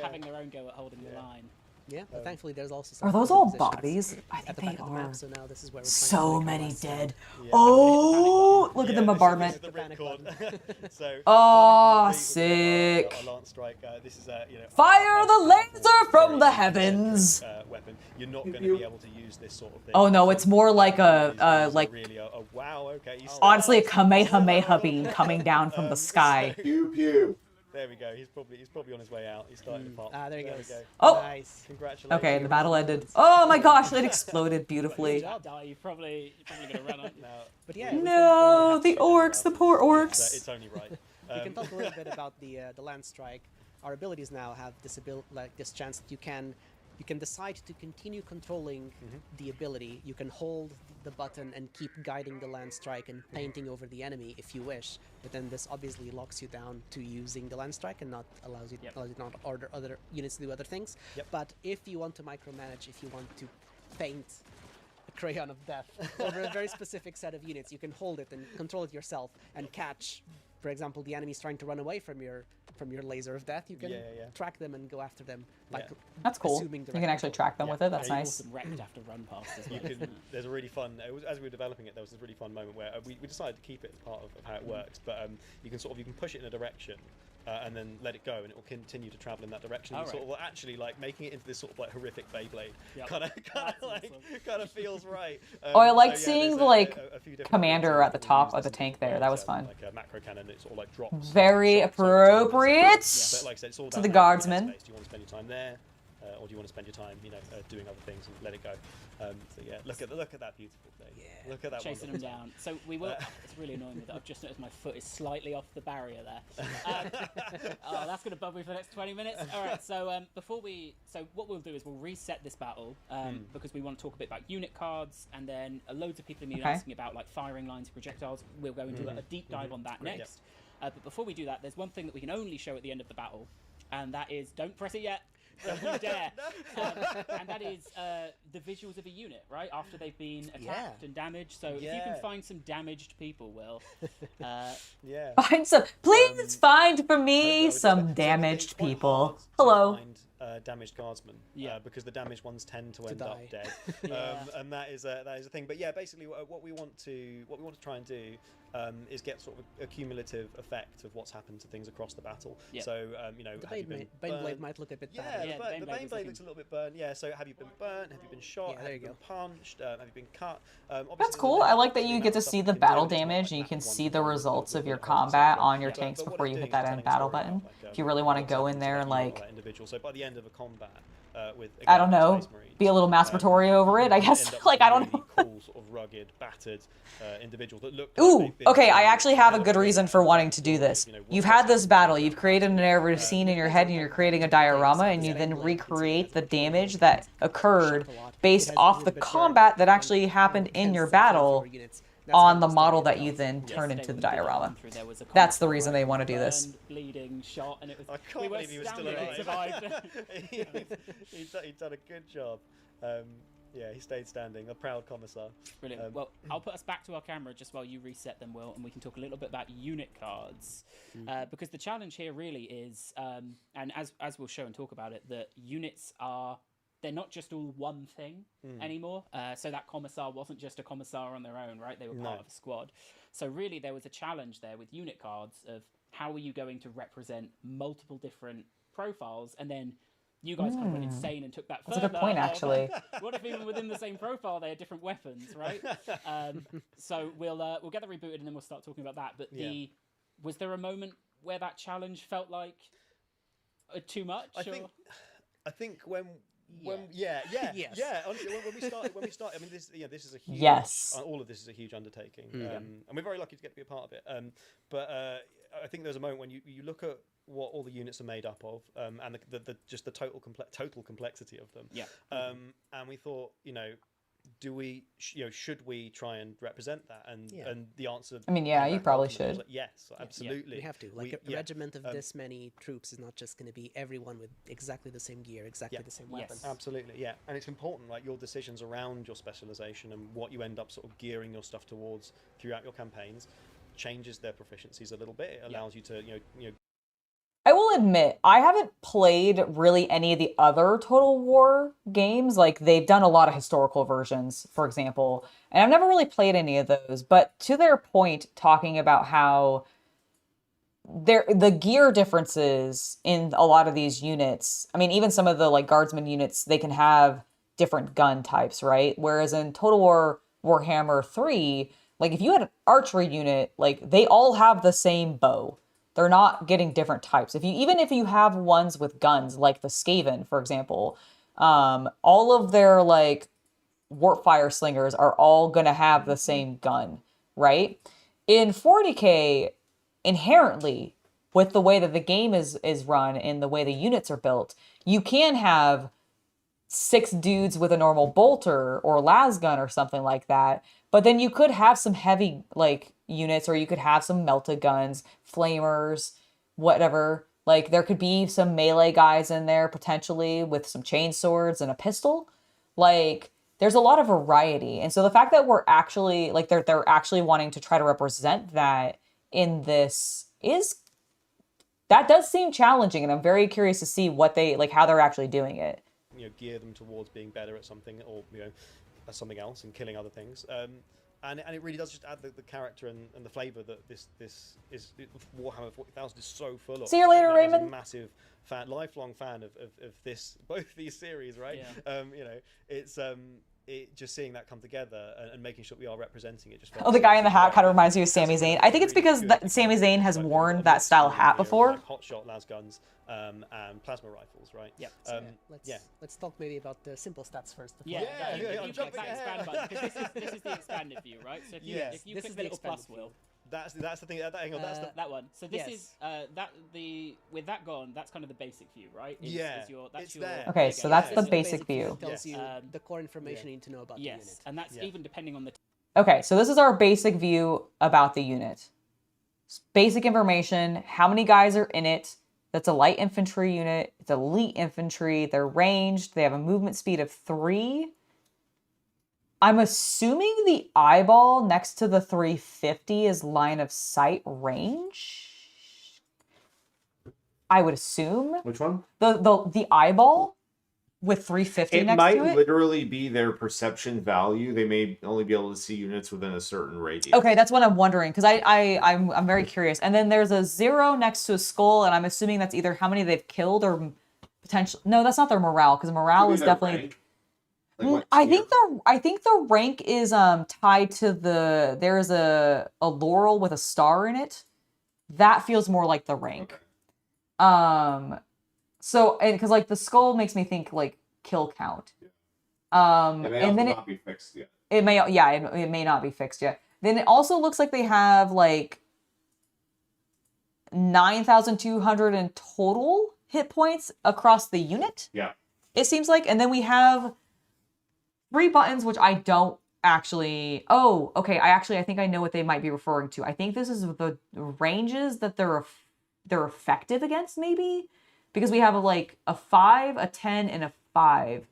having their own go at holding the line. Yeah, but thankfully there's also some Are those other all positions bodies? I at think the they back of the are. map, so now this is where we're trying So to make many us, dead. Yeah. Oh, look at the this is bombardment. the Panic ripcord. So, Oh, complete with sick. our Lance Strike. This is Fire the laser from the very heavens. weapon. You're not going to be able to use this sort of thing. Oh no, it's more like It's like really a wow. Okay. honestly a Kamehameha beam coming down from the sky. Pew pew. There we go. He's probably on his way out. He's starting to pop. Ah, there he we goes. go. Oh. Nice. Congratulations. Okay, the battle ended. Oh my gosh, it exploded beautifully. You're probably going to run up. Now, But yeah, we No, the orcs, the poor orcs. it's only right. we can talk a little bit about the land strike. Our abilities now have this chance that you can decide to continue controlling the ability. You can hold the button and keep guiding the land strike and painting over the enemy if you wish. But then this obviously locks you down to using the land strike and not allows you not to order other units to do other things. Yep. But if you want to micromanage, if you want to paint a crayon of death over a very specific set of units, you can hold it and control it yourself and catch. For example, the enemy's trying to run away from your laser of death. You can track them and go after them by That's cool. assuming You direct can actually control. track them with it. That's Yeah, nice. Awesome wrecked after run past as well. There's a really fun. As we were developing it, there was this really fun moment where we decided to keep it as part of how it works. But you can push it in a direction. And then let it go, and it will continue to travel in that direction. And sort of actually like making it into this sort of like horrific Beyblade, kind of feels right. Oh, I liked so, seeing there's the like a few different commander ways at the that top we'll of the use tank this there. different That was ways, fun. like a macro cannon that sort of like drops. Very shots appropriate But like I said, it's all to about the that guardsmen. space. Do you want to spend your time there, or do you want to spend your time, doing other things and let it go? So yeah, look at that beautiful thing. Yeah. Look at that. Chasing them down. So we will. It's really annoying that I've just noticed my foot is slightly off the barrier there. Oh, that's going to bug me for the next 20 minutes. All right. So what we'll do is we'll reset this battle because we want to talk a bit about unit cards, and then loads of people have been asking about like firing lines, projectiles. We'll go into a deep dive on that next. But before we do that, there's one thing that we can only show at the end of the battle, and that is don't press it yet. Don't you dare. And that is the visuals of a unit, right? After they've been attacked and damaged. So if you can find some damaged people, Will. Find some. Please find for me some damaged people. Hello. Damaged guardsmen, because the damaged ones tend to end up die. dead, and that is a thing. But yeah, basically, what we want to try and do is get sort of a cumulative effect of what's happened to things across the battle. So the Baneblade might look a bit bad. The Baneblade looks a little bit burnt. Yeah, so have you been burnt? Have you been shot? Have you been punched? Have you been cut? That's cool. I like that you get to see the battle damage and you can see the results of your combat on your tanks before you hit that end battle button. If you really want to go in there and like, so by the end of a combat with I don't know, be a little masturbatory over it, I guess. Like, I don't know. Cool, sort of rugged, battered individuals that look. Ooh, okay, I actually have a good reason for wanting to do this. You've had this battle, you've created an area scene in your head, and you're creating a diorama, and you then recreate the damage that occurred based off the combat that actually happened in your battle on the model that you then turn into the diorama. That's the reason they want to do this. Bleeding, shot, and it was. I can't believe he was still alive. He'd done a good job. Yeah, he stayed standing, a proud commissar. Brilliant. Well, I'll put us back to our camera just while you reset them, Will, and we can talk a little bit about unit cards. Because the challenge here really is, and as we'll show and talk about it, that units they're not just all one thing anymore. So that commissar wasn't just a commissar on their own, right? They were part of a squad. So really there was a challenge there with unit cards of how are you going to represent multiple different profiles, and then you guys kind of went insane and took that further. That's a good point, actually. What if even within the same profile they had different weapons, right? So we'll get that rebooted and then we'll start talking about that. But was there a moment where that challenge felt like too much? I think when Yes. Honestly, when we started, I mean, this is a huge. Yes. All of this is a huge undertaking, and we're very lucky to get to be a part of it. But I think there's a moment when you look at what all the units are made up of, and the just the total complexity of them. Yeah. And we thought, should we try and represent that? And the answer. I mean, yeah, you probably ultimately was should. like, yes, absolutely. We have to. Like a regiment of this many troops is not just going to be everyone with exactly the same gear, exactly the same weapon. Absolutely, yeah. And it's important, like your decisions around your specialization and what you end up sort of gearing your stuff towards throughout your campaigns changes their proficiencies a little bit. It allows you to, I will admit, I haven't played really any of the other Total War games. Like, they've done a lot of historical versions, for example, and I've never really played any of those. But to their point, talking about how the gear differences in a lot of these units, I mean, even some of the, like, guardsman units, they can have different gun types, right? Whereas in Total War Warhammer 3, like, if you had an archery unit, like, they all have the same bow. They're not getting different types. Even if you have ones with guns, like the Skaven, for example, all of their like warpfire slingers are all gonna have the same gun, right? In 40k, inherently, with the way that the game is run and the way the units are built, you can have 6 dudes with a normal bolter or las gun or something like that. But then you could have some heavy like units, or you could have some melta guns, flamers, whatever. Like there could be some melee guys in there potentially with some chain swords and a pistol. Like there's a lot of variety. And so the fact that we're actually like they're actually wanting to try to represent that in this that does seem challenging, and I'm very curious to see what they like how they're actually doing it. Gear them towards being better at something, or at something else, and killing other things. And it really does just add the character and the flavour that this is Warhammer 40,000 is so full of. See you later, As Raymond. a massive fan, lifelong fan of both these series, right? Yeah. It's just seeing that come together and making sure we are representing it. Just Oh, the guy in the hat kind of reminds me of Sami Zayn. I think it's because Sami Zayn has worn that style hat before. Like hotshot las guns and plasma rifles, right? Yep. Let's talk maybe about the simple stats first. Yeah, Yeah, you yeah, click jumping that expand ahead. button, because this is the expanded view, right? So if you This click is the the little plus expanded wheel, That's the thing. Hang on, that's the. that one. So this Yes. is with that gone, that's kind of the basic view, right? That's it's your there. Okay, so that's This the is basic view. It tells you Yes. the core information you need to know about the unit. Yes, and that's even depending on the Okay, so this is our basic view about the unit. Basic information, how many guys are in it. That's a light infantry unit. It's elite infantry. They're ranged. They have a movement speed of 3. I'm assuming the eyeball next to the 350 is line of sight range. I would assume. Which one? The eyeball with 350 It next might to it. literally be their perception value. They may only be able to see units within a certain radius. Okay, that's what I'm wondering, because I'm very curious. And then there's a 0 next to a skull, and I'm assuming that's either how many they've killed or potential. No, that's not their morale, because morale is definitely. I think the rank is tied to there is a laurel with a star in it. That feels more like the rank. Okay. So because like the skull makes me think like kill count. It may And then not be fixed yet. it may not be fixed yet. Then it also looks like they have like 9,200 in total hit points across the unit. Yeah. It seems like, and then we have 3 buttons, which I don't actually. Oh, okay. I think I know what they might be referring to. I think this is the ranges that they're effective against, maybe, because we have a 5, a 10, and a 5,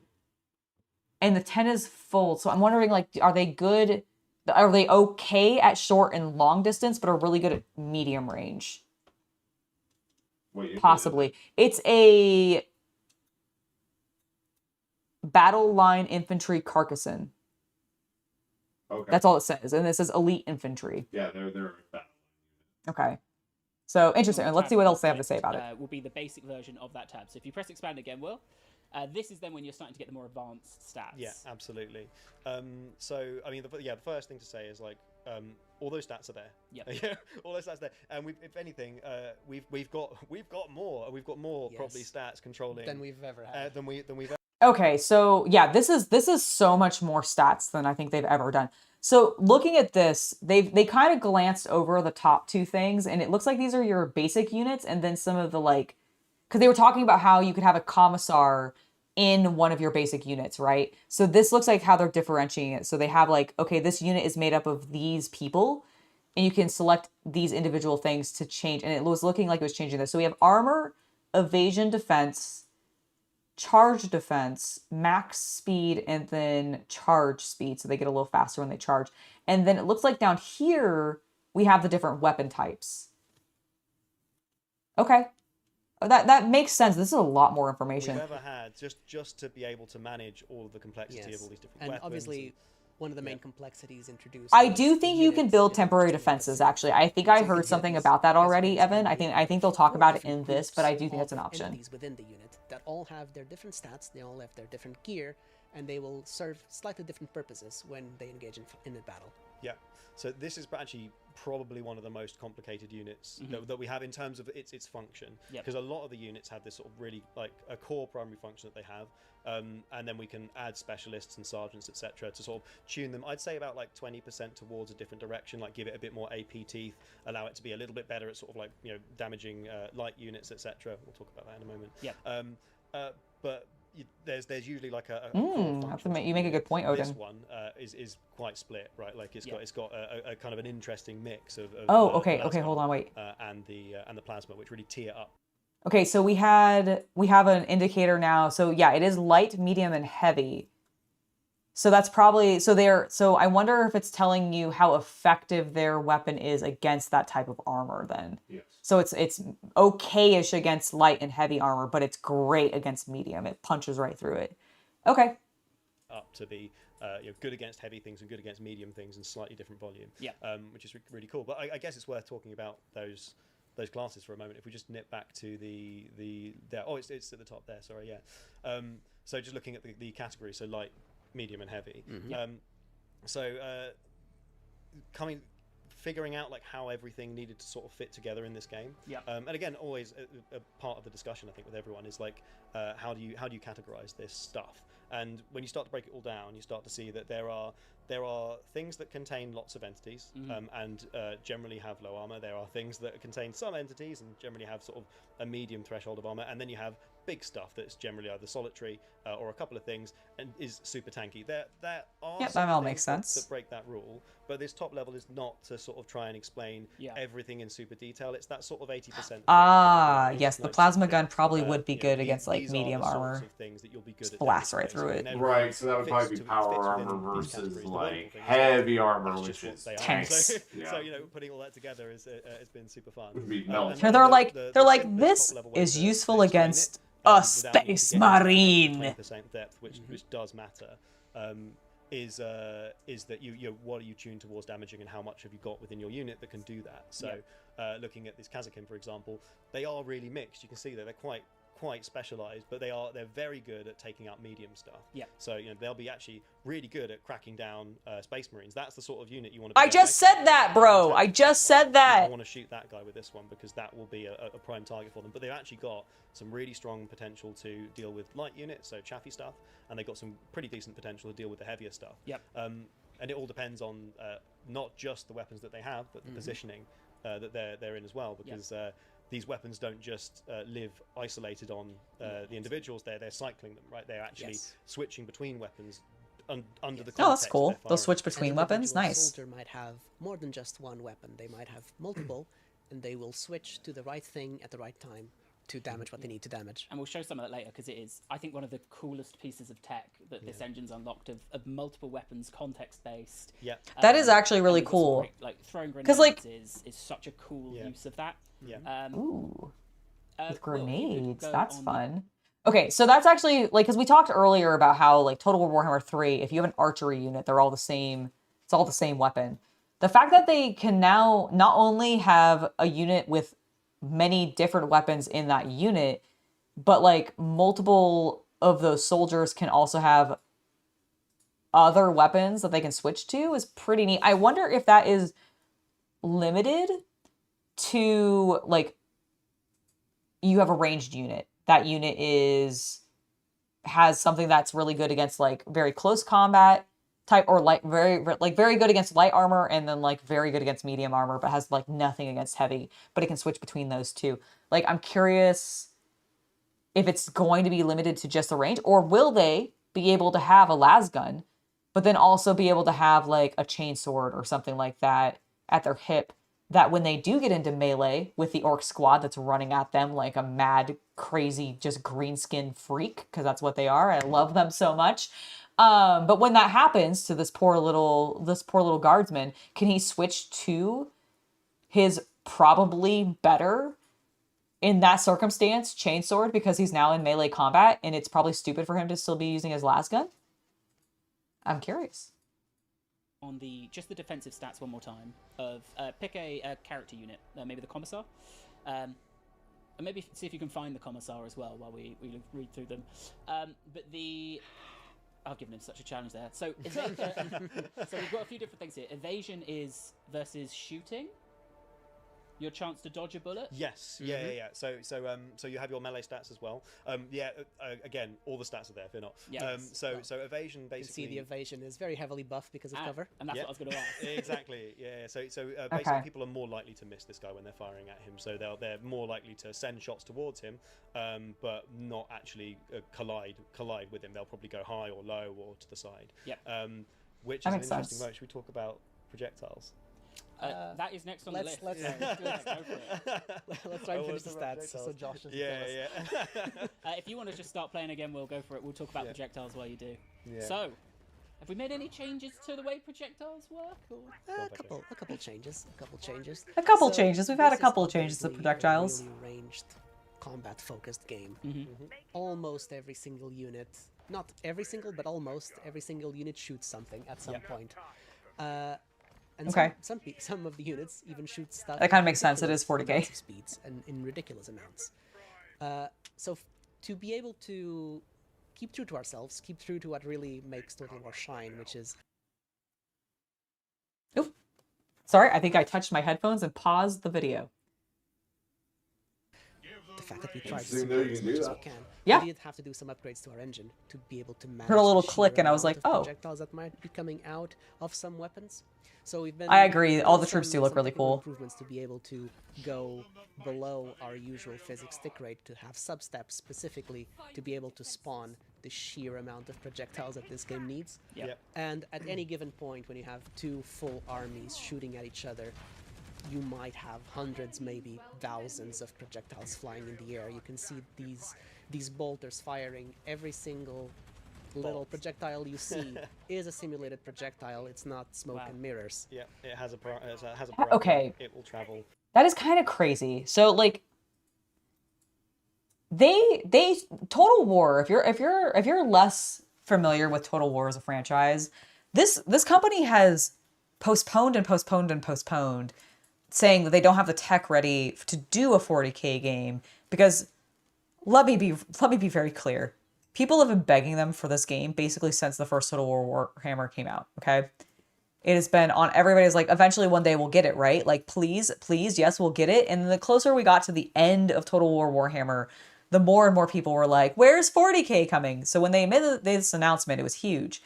and the 10 is full. So I'm wondering, like, are they good? Are they okay at short and long distance, but are really good at medium range? Possibly. It's a battle line infantry carcasson. Okay. That's all it says, and it says elite infantry. Yeah, they're bad. Okay. So interesting. Let's see what else they have to say about it. Will be the basic version of that tab. So if you press expand again, this is then when you're starting to get the more advanced stats. Yeah, absolutely. So I mean, the first thing to say is like all those stats are there. Yep. Yeah, all those stats are there. And if anything, we've got more. We've got more Yes. probably stats controlling Than we've ever had. than we've ever. Okay, so yeah, this is so much more stats than I think they've ever done. So looking at this, they kind of glanced over the top two things, and it looks like these are your basic units, and then some of the like, because they were talking about how you could have a commissar in one of your basic units, right? So this looks like how they're differentiating it. So they have like, okay, this unit is made up of these people, and you can select these individual things to change. And it was looking like it was changing this. So we have armor, evasion, defense, charge defense, max speed, and then charge speed. So they get a little faster when they charge. And then it looks like down here, we have the different weapon types. Okay. That makes sense. This is a lot more information. We've ever had just to be able to manage all of the complexity of all these different weapons. And obviously, one of the main complexities introduced. I do think you can build temporary defenses, actually. I think I heard something about that already, Evan. I think they'll talk about it in this, but I do think that's an option. Entities within the unit that all have their different stats, they all have their different gear, and they will serve slightly different purposes when they engage in a battle. Yeah. So this is actually probably one of the most complicated units that we have in terms of its function, because a lot of the units have this sort of really like a core primary function that they have, and then we can add specialists and sergeants, etc., to sort of tune them. I'd say about like 20% towards a different direction, like give it a bit more AP teeth, allow it to be a little bit better at sort of like damaging light units, etc. We'll talk about that in a moment. Yeah. But there's usually like a core function. You make a good point, Odin. This one is quite split, right? Like it's got a kind of an interesting mix of okay, plasma, hold on, wait. and the plasma, which really tee it up. Okay, so we have an indicator now. So yeah, it is light, medium, and heavy. So that's probably so I wonder if it's telling you how effective their weapon is against that type of armor then. Yes. So it's okay-ish against light and heavy armor, but it's great against medium. It punches right through it. Okay. Up to be good against heavy things and good against medium things and slightly different volume. Yeah. Which is really cool. But I guess it's worth talking about those classes for a moment. If we just nip back to it's at the top there. Sorry, yeah. So just looking at the categories, so light, medium, and heavy. Figuring out like how everything needed to sort of fit together in this game. Yeah. And again, always a part of the discussion I think with everyone is like how do you categorize this stuff? And when you start to break it all down, you start to see that there are things that contain lots of entities and generally have low armor. There are things that contain some entities and generally have sort of a medium threshold of armor, and then you have big stuff that's generally either solitary or a couple of things and is super tanky. There are that all makes sense. that break that rule, but this top level is not to sort of try and explain everything in super detail. It's that sort of 80%. Yes, the plasma gun probably would be good against like medium armor. Sorts of things that you'll be good Just at blast right through it. Right, so that would probably be power armor versus like heavy armor, which is tanks. So putting all that together has been super fun. They're like this is useful against a space marine. 20% depth, which does matter. Is that what are you tuned towards damaging and how much have you got within your unit that can do that? So looking at this Kazakin, for example, they are really mixed. You can see that they're quite specialized, but they're very good at taking out medium stuff. Yeah. So they'll be actually really good at cracking down Space Marines. That's the sort of unit you want to. I just said that, bro. I just said that. I want to shoot that guy with this one because that will be a prime target for them. But they've actually got some really strong potential to deal with light units, so chaffy stuff, and they've got some pretty decent potential to deal with the heavier stuff. Yep. And it all depends on not just the weapons that they have, but the positioning that they're in as well, because. These weapons don't just live isolated on the individuals. They're cycling them, right? They're actually switching between weapons under the context. Oh, that's cool. They'll switch between weapons. Nice. A soldier might have more than just one weapon. They might have multiple, and they will switch to the right thing at the right time to damage what they need to damage. And we'll show some of that later because it is, I think, one of the coolest pieces of tech that this engine's unlocked of multiple weapons, context-based. Yeah. That is actually really cool. Great, like throwing grenades is such a cool use of that. Yeah. Ooh. With grenades. That's fun. Okay, so that's actually like because we talked earlier about how like Total War Warhammer 3, if you have an archery unit, they're all the same. It's all the same weapon. The fact that they can now not only have a unit with many different weapons in that unit, but like multiple of those soldiers can also have other weapons that they can switch to is pretty neat. I wonder if that is limited to like you have a ranged unit. That unit is has something that's really good against like very close combat type, or like very good against light armor, and then like very good against medium armor, but has like nothing against heavy, but it can switch between those two. Like, I'm curious if it's going to be limited to just the range, or will they be able to have a las gun, but then also be able to have like a chainsword or something like that at their hip, that when they do get into melee with the orc squad that's running at them like a mad, crazy, just green skin freak, because that's what they are. I love them so much. But when that happens to this poor little guardsman, can he switch to his probably better, in that circumstance, chainsword, because he's now in melee combat and it's probably stupid for him to still be using his las gun? I'm curious. On just the defensive stats one more time of pick a character unit, maybe the commissar, and maybe see if you can find the commissar as well while we read through them. But I've given him such a challenge there. So we've got a few different things here. Evasion is versus shooting. Your chance to dodge a bullet. Yes, yeah. So you have your melee stats as well. Again, all the stats are there if you're not. Yeah. So evasion You basically. can see the evasion is very heavily buffed because of cover. And that's what I was going to ask. Exactly. Yeah. So basically, people are more likely to miss this guy when they're firing at him. So they're more likely to send shots towards him, but not actually collide with him. They'll probably go high or low or to the side. Yep. Which That is an makes interesting sense. moment. Should we talk about projectiles? That is next on the list. let's- Yeah, go for it. Let's try and Oh, finish the what's the stats projectiles? so Josh doesn't tell us. Yeah. If you want to just start playing again, we'll go for it. We'll talk about projectiles while you do. Yeah. So, have we made any changes to the way projectiles work? Or? A couple changes. A couple So changes. We've had a this is couple of changes to obviously projectiles. A really ranged, combat-focused game. Mm-hmm. Almost every single unit, not every single, but almost every single unit shoots something at some point. And Okay. some of the units even shoot stuff. That kinda at makes sense. It is ridiculous 40K. amounts of speeds and in ridiculous amounts. To be able to keep true to ourselves, keep true to what really makes Total War shine, which is Oop. Sorry, I think I touched my headphones and paused the video. the fact that we tried to Didn't know support you as could much do as we that. can. Yeah. We did have to do some upgrades to our engine to be able to manage Heard a little the sheer click and I was amount like, of oh. projectiles that might be coming out of some weapons. So we've been. I agree. All the some- troops do look some really technical cool. Improvements to be able to go below our usual physics tick rate, to have sub-steps specifically to be able to spawn the sheer amount of projectiles that this game needs. Yep. And at any given point, when you have two full armies shooting at each other, you might have hundreds, maybe thousands of projectiles flying in the air. You can see these bolters firing. Every single little projectile you see is a simulated projectile. It's not smoke Wow. and mirrors. Yeah, it has a Okay. It will travel. That is kind of crazy. So like they Total War, if you're less familiar with Total War as a franchise, this company has postponed and postponed and postponed, saying that they don't have the tech ready to do a 40K game, because let me be very clear. People have been begging them for this game basically since the first Total War Warhammer came out, okay? It has been on everybody's like, eventually one day we'll get it, right? Like, please, yes, we'll get it. And the closer we got to the end of Total War Warhammer, the more and more people were like, where's 40K coming? So when they made this announcement, it was huge.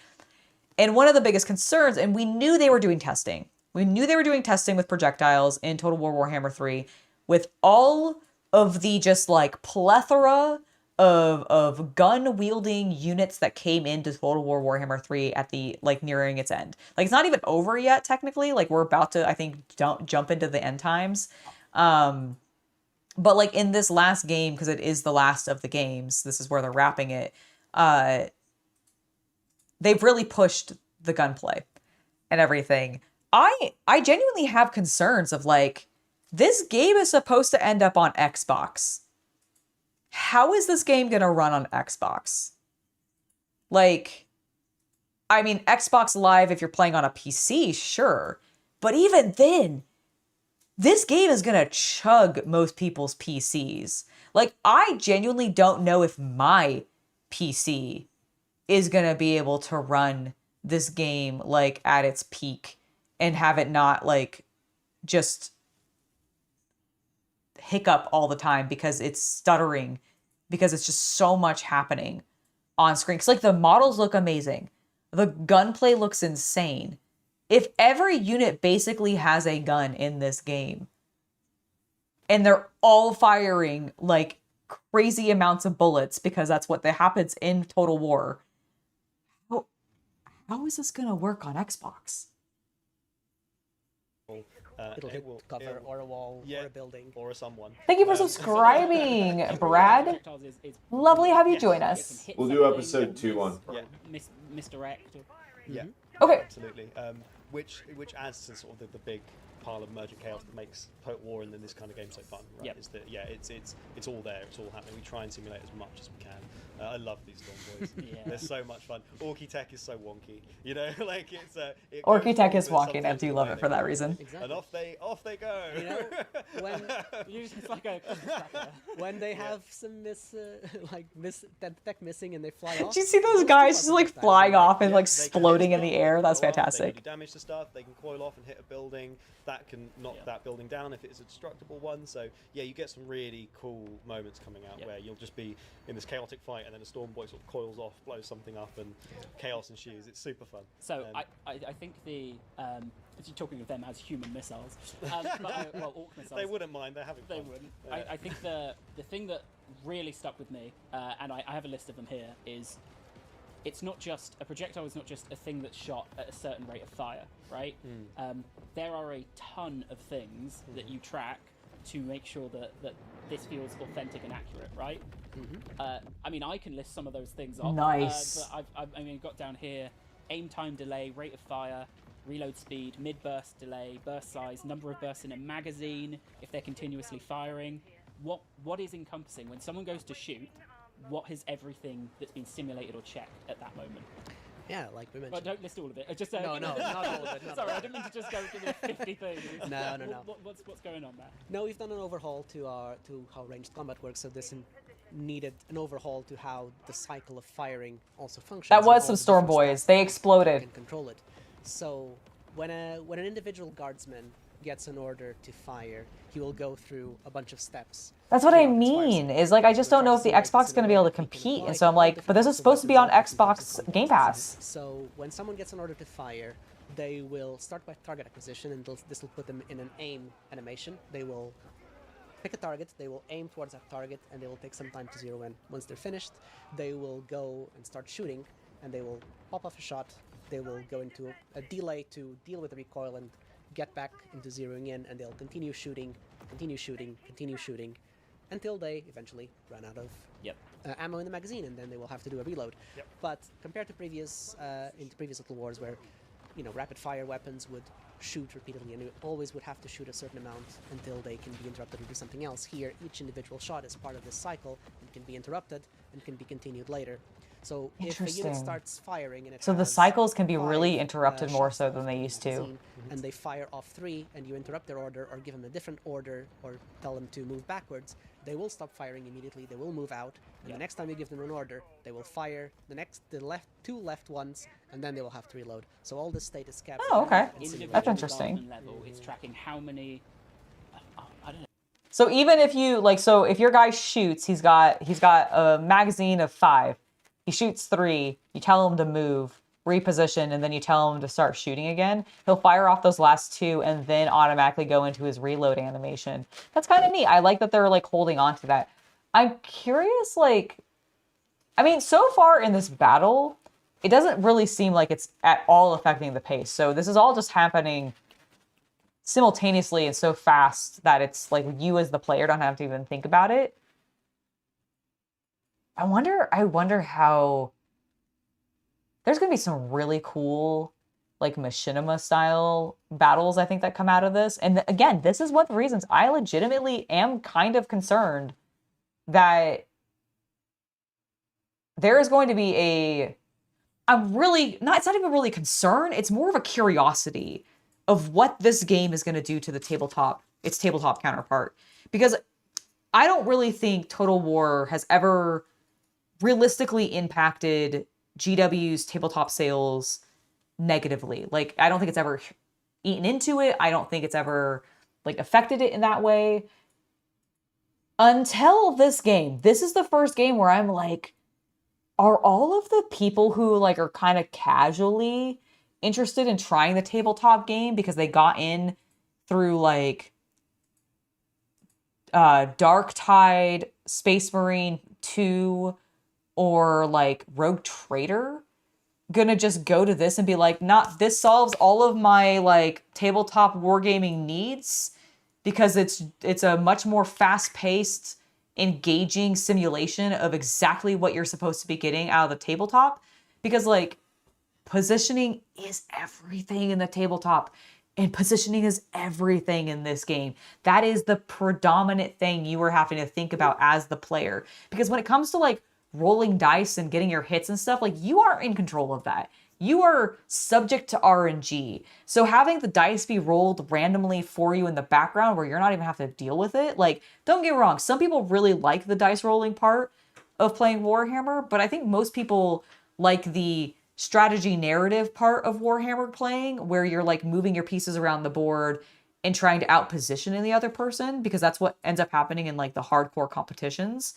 And one of the biggest concerns, and we knew they were doing testing. We knew they were doing testing with projectiles in Total War Warhammer 3 with all of the just like plethora of gun-wielding units that came into Total War Warhammer 3 at the, like, nearing its end. Like, it's not even over yet, technically. Like, we're about to, I think, jump into the end times. But, like, in this last game, because it is the last of the games, this is where they're wrapping it, they've really pushed the gunplay and everything. I genuinely have concerns of, like, this game is supposed to end up on Xbox. How is this game going to run on Xbox? Like, I mean, Xbox Live, if you're playing on a PC, sure. But even then, this game is going to chug most people's PCs. Like, I genuinely don't know if my PC is going to be able to run this game, like, at its peak and have it not, like, just hiccup all the time because it's stuttering, because it's just so much happening on screen. Because like the models look amazing. The gunplay looks insane. If every unit basically has a gun in this game and they're all firing like crazy amounts of bullets because that's what happens in Total War, how is this going to work on Xbox? It'll hit cover or a wall or a building. or a someone. Thank you for subscribing, Brad. Lovely to have you join us. We'll do episode 2 on. Yeah. Misdirect. Yeah. Okay. Absolutely. Which adds to sort of the big pile of emergent chaos that makes Total War and then this kind of game so fun, right? Yep. Is that it's all there, it's all happening. We try and simulate as much as we can. I love these Storm Boys. Yeah. They're so much fun. Orky tech is so wonky, you know, like it's Orky tech is wonky, and I do love it for that reason. Exactly. And off they go. You know, when Usually it's like a when they have some tech missing and they fly off. Did you see those guys just like flying off and like exploding in the air? That's They fantastic. can do damage to stuff. They can coil off and hit a building. That can knock that building down if it's a destructible one. So yeah, you get some really cool moments coming out where you'll just be in this chaotic fight and then a Storm Boy sort of coils off, blows something up, and chaos ensues. It's super fun. So I think the if you're talking of them as human missiles, well, orc missiles. They wouldn't mind. They're having fun. They wouldn't. Yeah. I think the thing that really stuck with me, and I have a list of them here, is it's not just a projectile. Is not just a thing that's shot at a certain rate of fire, right? There are a ton of things that you track to make sure that this feels authentic and accurate, right? I mean, I can list some of those things off. Nice. But I've got down here aim time delay, rate of fire, reload speed, mid-burst delay, burst size, number of bursts in a magazine, if they're continuously firing. What is encompassing when someone goes to shoot? What has everything that's been simulated or checked at that moment? Yeah, like we But mentioned. don't list all of it. Just No, not all of it. Sorry, I didn't mean to just go through the 50 things. No. What's going on there? No, we've done an overhaul to how ranged combat works. So this needed an overhaul to how the cycle of firing also functions. That and was all some the Storm different Boys. stats They you exploded. can control it. So when an individual guardsman gets an order to fire, he will go through a bunch of steps. That's what I throughout its fire mean, cycle. is like I just We'll don't try know if the simulate this Xbox is in going to a be way able to that we can compete. apply And so I'm all like, different but this is types of supposed to be on weapons and Xbox different Game combat Pass. So when someone gets an order to fire, they will start by target acquisition, and this will put them in an aim animation. They will pick a target, they will aim towards that target, and they will take some time to zero in. Once they're finished, they will go and start shooting, and they will pop off a shot. They will go into a delay to deal with the recoil and get back into zeroing in, and they'll continue shooting, until they eventually run out of ammo in the magazine, and then they will have to do a reload. But compared to previous Little Wars, where rapid fire weapons would shoot repeatedly, and you always would have to shoot a certain amount until they can be interrupted or do something else. Here, each individual shot is part of this cycle and can be interrupted and can be continued later. So if a unit Interesting. starts firing and it So the has cycles can be 5, really interrupted more shots so left than they in the used to. magazine, and they fire off 3, and you interrupt their order or give them a different order or tell them to move backwards, they will stop firing immediately. They will move out, and the next time you give them an order, they will fire the two left ones, and then they will have to reload. So all this state is kept. Oh, okay. and simulated. That's interesting. Guardsman level, it's tracking how many. I don't know. So even if you so if your guy shoots, he's got a magazine of 5. He shoots 3. You tell him to move, reposition, and then you tell him to start shooting again. He'll fire off those last 2 and then automatically go into his reload animation. That's kind of neat. I like that they're like holding on to that. I'm curious, I mean, so far in this battle, it doesn't really seem like it's at all affecting the pace. So this is all just happening simultaneously and so fast that it's like you as the player don't have to even think about it. I wonder how there's going to be some really cool like machinima style battles I think that come out of this. And again, this is one of the reasons I legitimately am kind of concerned that there is going to be it's not even really concern. It's more of a curiosity of what this game is going to do to its tabletop counterpart. Because I don't really think Total War has ever realistically impacted GW's tabletop sales negatively. Like, I don't think it's ever eaten into it. I don't think it's ever like affected it in that way. Until this game. This is the first game where I'm like, are all of the people who like are kind of casually interested in trying the tabletop game because they got in through like Dark Tide, Space Marine 2, or like Rogue Trader, gonna just go to this and be like, not this solves all of my like tabletop wargaming needs because it's a much more fast-paced, engaging simulation of exactly what you're supposed to be getting out of the tabletop. Because like positioning is everything in the tabletop, and positioning is everything in this game. That is the predominant thing you are having to think about as the player. Because when it comes to like rolling dice and getting your hits and stuff, like you are in control of that. You are subject to RNG. So having the dice be rolled randomly for you in the background where you're not even have to deal with it, like, don't get me wrong, some people really like the dice rolling part of playing Warhammer, but I think most people like the strategy narrative part of Warhammer playing, where you're like moving your pieces around the board and trying to outposition in the other person, because that's what ends up happening in like the hardcore competitions.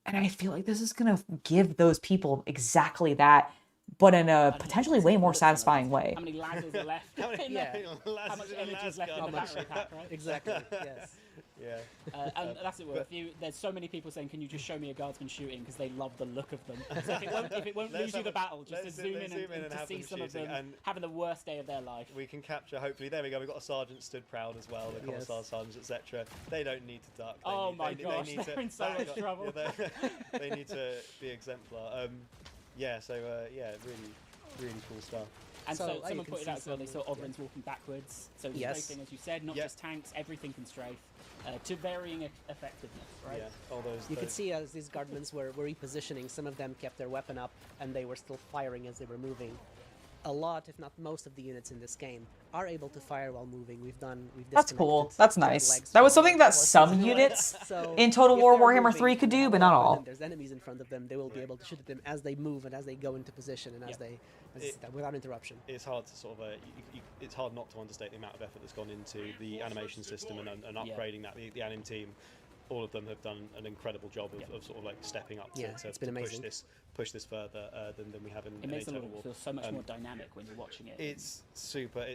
And I feel like this is going to give those people exactly that, but in a potentially way more satisfying way. How many ladders are left? How much energy is left in the battery pack, right? Exactly. Yes. Yeah. And that's it. There's so many people saying, "Can you just show me a guardsman shooting?" Because they love the look of them. So if it won't lose you the battle, just to zoom in and to see some of them having the worst day of their life. We can capture. Hopefully, there we go. We've got a sergeant stood proud as well. The commissar sergeants, etc. They don't need to duck. They're in so much trouble. They need to be exemplar. Really cool stuff. And So, so you someone can pointed see out as well, they some- saw Oberyn's walking backwards. So Yes. strafing, as you said, not just tanks, everything can strafe to varying effectiveness, right? Yeah, all those. You could see as these guardmen were repositioning, some of them kept their weapon up and they were still firing as they were moving. A lot, if not most, of the units in this game are able to fire while moving. We've That's cool. disconnected That's their nice. legs That was from something the that horses some and units so in Total if War they're Warhammer moving 3 could and they do, have but a not weapon all. and there's enemies in front of them, they will be able to shoot at them as they move and as they go into position and without interruption. It's hard to sort of it's hard not to understate the amount of effort that's gone into the animation system and upgrading that. The anim team, all of them have done an incredible job of sort of like stepping up to It's been amazing. push this further than we have in It makes the Total level War. feel so much more dynamic when you're watching it. It's super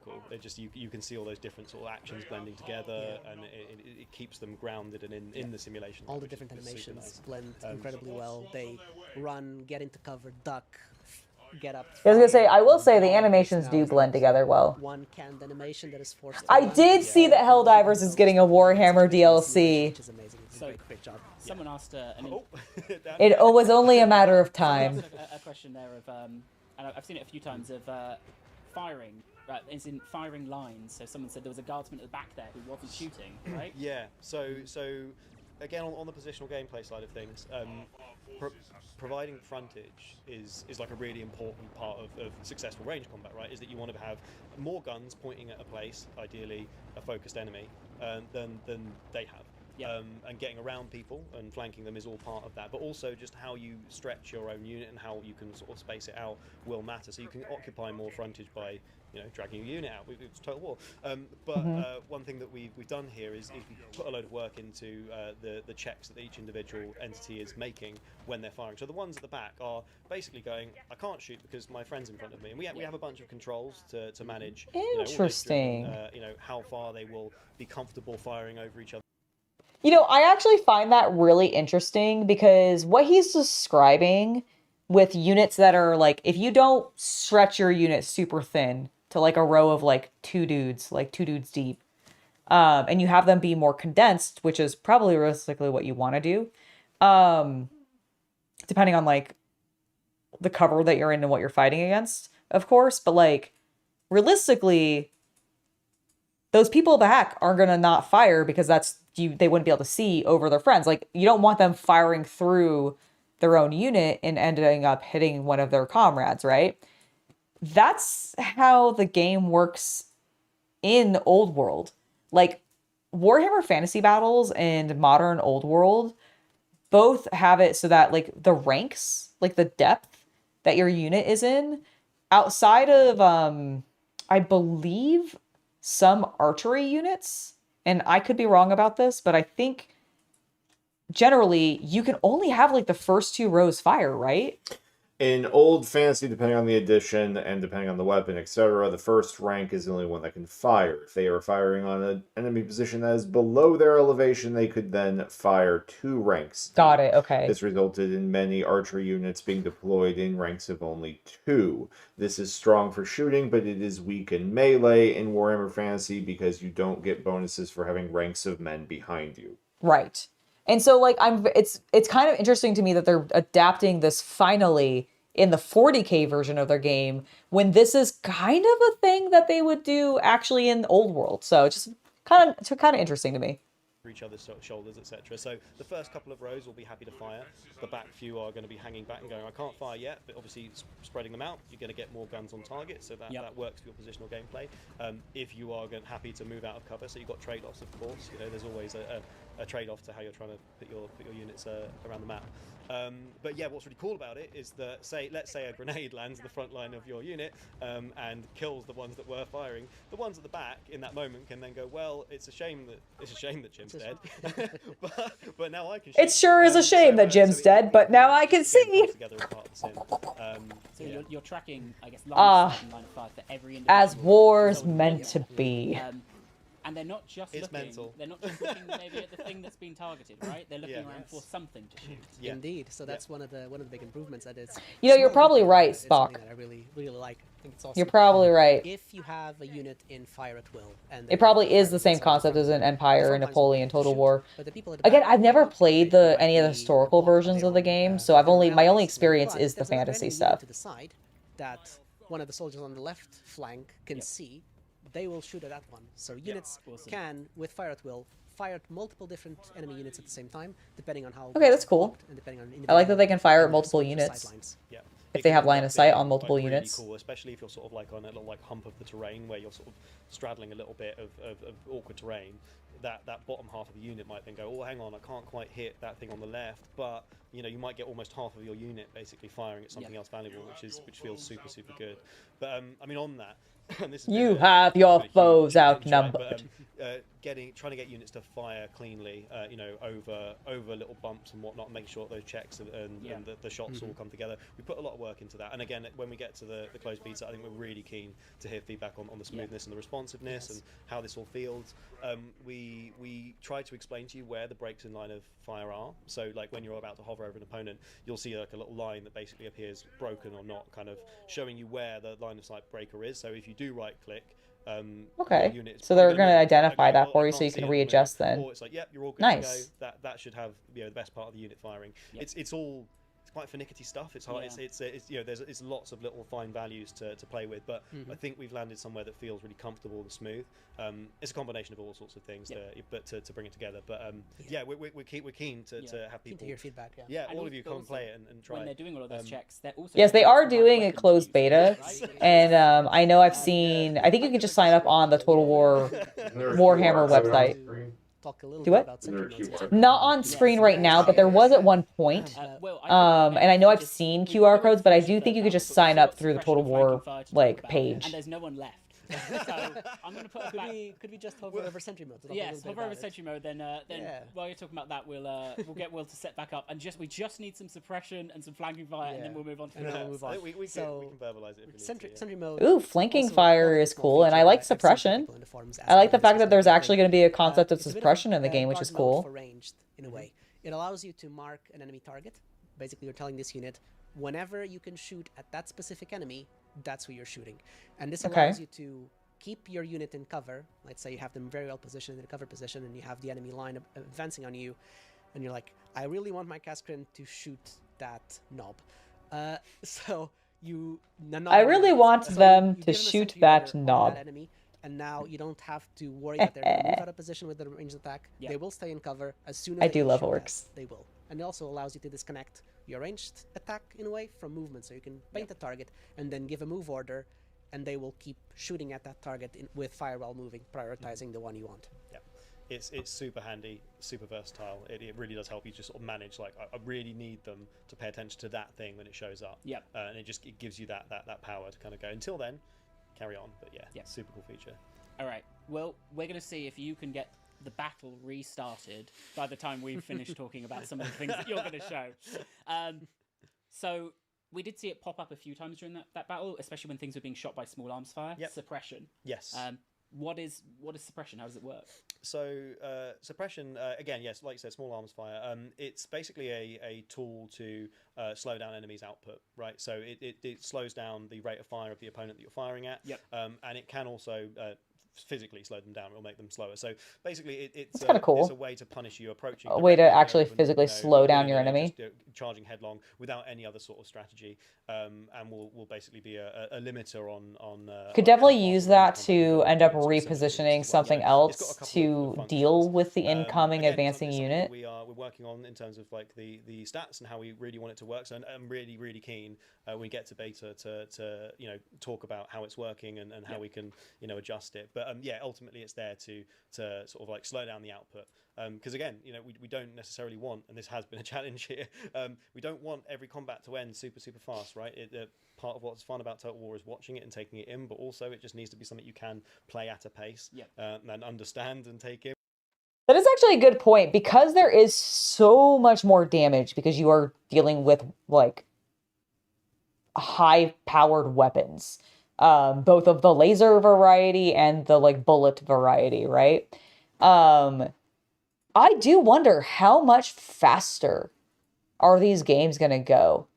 cool. It just you can see all those different sort of actions blending together, and it keeps them grounded and in the simulation. All the which different is super animations nice. blend incredibly well. They run, get into cover, duck, get up. I was gonna say, fire, I will say the all of this animations now do is blend not together well. One canned animation that is forced to I run. did see that Helldivers is getting a Warhammer DLC. Which is amazing. It's a great job. Someone asked It was only a matter of time. a question there of, and I've seen it a few times, of firing. Right, it's in firing lines. So someone said there was a guardsman at the back there who wasn't shooting, right? Yeah. So again, on the positional gameplay side of things, providing frontage is like a really important part of successful range combat, right? Is that you want to have more guns pointing at a place, ideally a focused enemy, than they have. Yeah. And getting around people and flanking them is all part of that. But also just how you stretch your own unit and how you can sort of space it out will matter. So you can occupy more frontage by dragging your unit out. It's Total War. One thing that we've done here is we put a load of work into the checks that each individual entity is making when they're firing. So the ones at the back are basically going, I can't shoot because my friend's in front of me. And we have a bunch of controls to manage. Interesting. How far they will be comfortable firing over each other. I actually find that really interesting because what he's describing with units that are like, if you don't stretch your unit super thin to like a row of like two dudes deep, and you have them be more condensed, which is probably realistically what you want to do, depending on like the cover that you're in and what you're fighting against, of course, but like realistically, those people back are gonna not fire because they wouldn't be able to see over their friends. Like, you don't want them firing through their own unit and ending up hitting one of their comrades, right? That's how the game works in Old World. Like, Warhammer Fantasy Battles and Modern Old World both have it so that like the ranks, like the depth that your unit is in, outside of I believe some archery units, and I could be wrong about this, but I think generally you can only have like the first 2 rows fire, right? In old fantasy, depending on the edition and depending on the weapon, etc., the first rank is the only one that can fire. If they are firing on an enemy position that is below their elevation, they could then fire 2 ranks. Got it. Okay. This resulted in many archery units being deployed in ranks of only 2. This is strong for shooting, but it is weak in melee in Warhammer Fantasy because you don't get bonuses for having ranks of men behind you. Right. And so like it's kind of interesting to me that they're adapting this finally in the 40k version of their game when this is kind of a thing that they would do actually in Old World. So it's just kind of interesting to me. Each other's shoulders, etc. So the first couple of rows will be happy to fire. The back few are going to be hanging back and going, I can't fire yet, but obviously spreading them out, you're going to get more guns on target, so that works for your positional gameplay. If you are happy to move out of cover, so you've got trade-offs, of course. There's always a trade-off to how you're trying to put your units around the map. But yeah, what's really cool about it is that, let's say a grenade lands in the front line of your unit and kills the ones that were firing. The ones at the back in that moment can then go, well, it's a shame that Jim's dead, but now I can. It sure is a shame that Jim's dead, but now I can see. So you're tracking, I guess, line of fire for every individual. As war's meant to be. And they're not just it's looking. mental. They're not just looking maybe at the thing that's been targeted, right? They're looking around for something to shoot. Yeah. Indeed. So that's one of the big improvements. That it's. You're probably right, it's something Spock. that I really like. I think it's awesome. You're probably right. If you have a unit in fire at will, and It probably is the same concept as an Empire and Napoleon Total War. But the people at the Again, back, I've never played any of the might be historical blocked by versions their of the own, game, so my only allies, experience but is the there's an fantasy enemy stuff. to the side that one of the soldiers on the left flank can see. They will shoot at that one. So units can, with fire at will, fire at multiple different enemy units at the same time, depending on how. Okay, that's cool. And depending on I like that they can fire at individual multiple soldier units. sidelines. Yeah. If they have line of sight on multiple really units. Cool, especially if you're sort of like on a little hump of the terrain where you're sort of straddling a little bit of awkward terrain. That bottom half of the unit might then go, oh, hang on, I can't quite hit that thing on the left, but you might get almost half of your unit basically firing at something else valuable, which feels super good. But I mean, on that, and this You have your foes outnumbered. Trying to get units to fire cleanly, over little bumps and whatnot, and make sure that those checks and the shots all come together. We put a lot of work into that, and again, when we get to the closed beta, I think we're really keen to hear feedback on the smoothness and the responsiveness and how this all feels. We try to explain to you where the breaks in line of fire are. So, like when you're about to hover over an opponent, you'll see like a little line that basically appears broken or not, kind of showing you where the line of sight breaker is. So if you do right click. Okay, so they're going to identify that for you so you can readjust then. Or it's like, yep, you're all good Nice. to go. That should have the best part of the unit firing. Yep. It's quite finicky stuff. It's hard. Yeah. There's lots of little fine values to play with, but I think we've landed somewhere that feels really comfortable and smooth. It's a combination of all sorts of things, to bring it together. But we're keen to have people to hear feedback. all And of you come and play it and try. When they're doing all of those checks, they're also Yes, they are doing a weapons closed use, beta, right? and I know I think you can just sign up on the Total War Warhammer website. Talk a little Do bit what? about sentry modes. Not on screen right now, but there was at one point. And I know I've seen QR codes, but I do think you could just sign up through the Total War page. And there's no one left. So I'm going to put Could we just hover over sentry mode? Yes, hover over sentry mode. Then while you're talking about that, we'll get Will to set back up, and we just need some suppression and some flanking fire, and then we'll move on to the next. I think we can verbalize it. If we need Sentry, to, sentry mode. Ooh, flanking also fire a is small cool, and I feature like that I've seen suppression. people in the forums I like the asking fact that there's about actually going to be a concept of it's a bit suppression in the game, which guard is mode cool. for ranged, in a way. It allows you to mark an enemy target. Basically, you're telling this unit, whenever you can shoot at that specific enemy, that's who you're shooting. And this allows you to keep your unit in cover. Let's say you have them very well positioned in a cover position, and you have the enemy line advancing on you, and you're like, I really want my Kaskrin to shoot that knob. So you... I really want them to shoot that on knob. that enemy, and now you don't have to worry that they're going to move out of position with the ranged attack. Yeah. They will stay in cover as soon as I they do can love shoot orcs. that, they will. And it also allows you to disconnect your ranged attack in a way from movement, so you can paint a target and then give a move order, and they will keep shooting at that target with fire while moving, prioritizing the one you want. Yeah, it's super handy, super versatile. It really does help you just sort of manage. Like, I really need them to pay attention to that thing when it shows up. Yep. And it gives you that power to kind of go. Until then, carry on. But yeah, super cool feature. All right. Well, we're going to see if you can get the battle restarted by the time we finished talking about some of the things that you're going to show. So we did see it pop up a few times during that battle, especially when things were being shot by small arms fire. Yep. Suppression. Yes. What is suppression? How does it work? So suppression, again, yes, like you said, small arms fire. It's basically a tool to slow down enemies' output, right? So it slows down the rate of fire of the opponent that you're firing at. Yep. And it can also physically slow them down. It will make them slower. So basically, it's kind of cool. It's a way to punish you approaching. A way to directly, actually physically slow down your enemy. Just, charging headlong without any other sort of strategy, and will basically be a limiter on. Could definitely use that to end up repositioning something else to deal with the incoming again, advancing something unit. We're working on in terms of like the stats and how we really want it to work. So I'm really keen when we get to beta to talk about how it's working and how we can adjust it. But ultimately it's there to sort of like slow down the output. Because again, we don't necessarily want, and this has been a challenge here, we don't want every combat to end super fast, right? Part of what's fun about Total War is watching it and taking it in, but also it just needs to be something you can play at a pace and understand and take in. That is actually a good point, because there is so much more damage because you are dealing with like high-powered weapons, both of the laser variety and the like bullet variety, right? I do wonder how much faster are these games gonna go.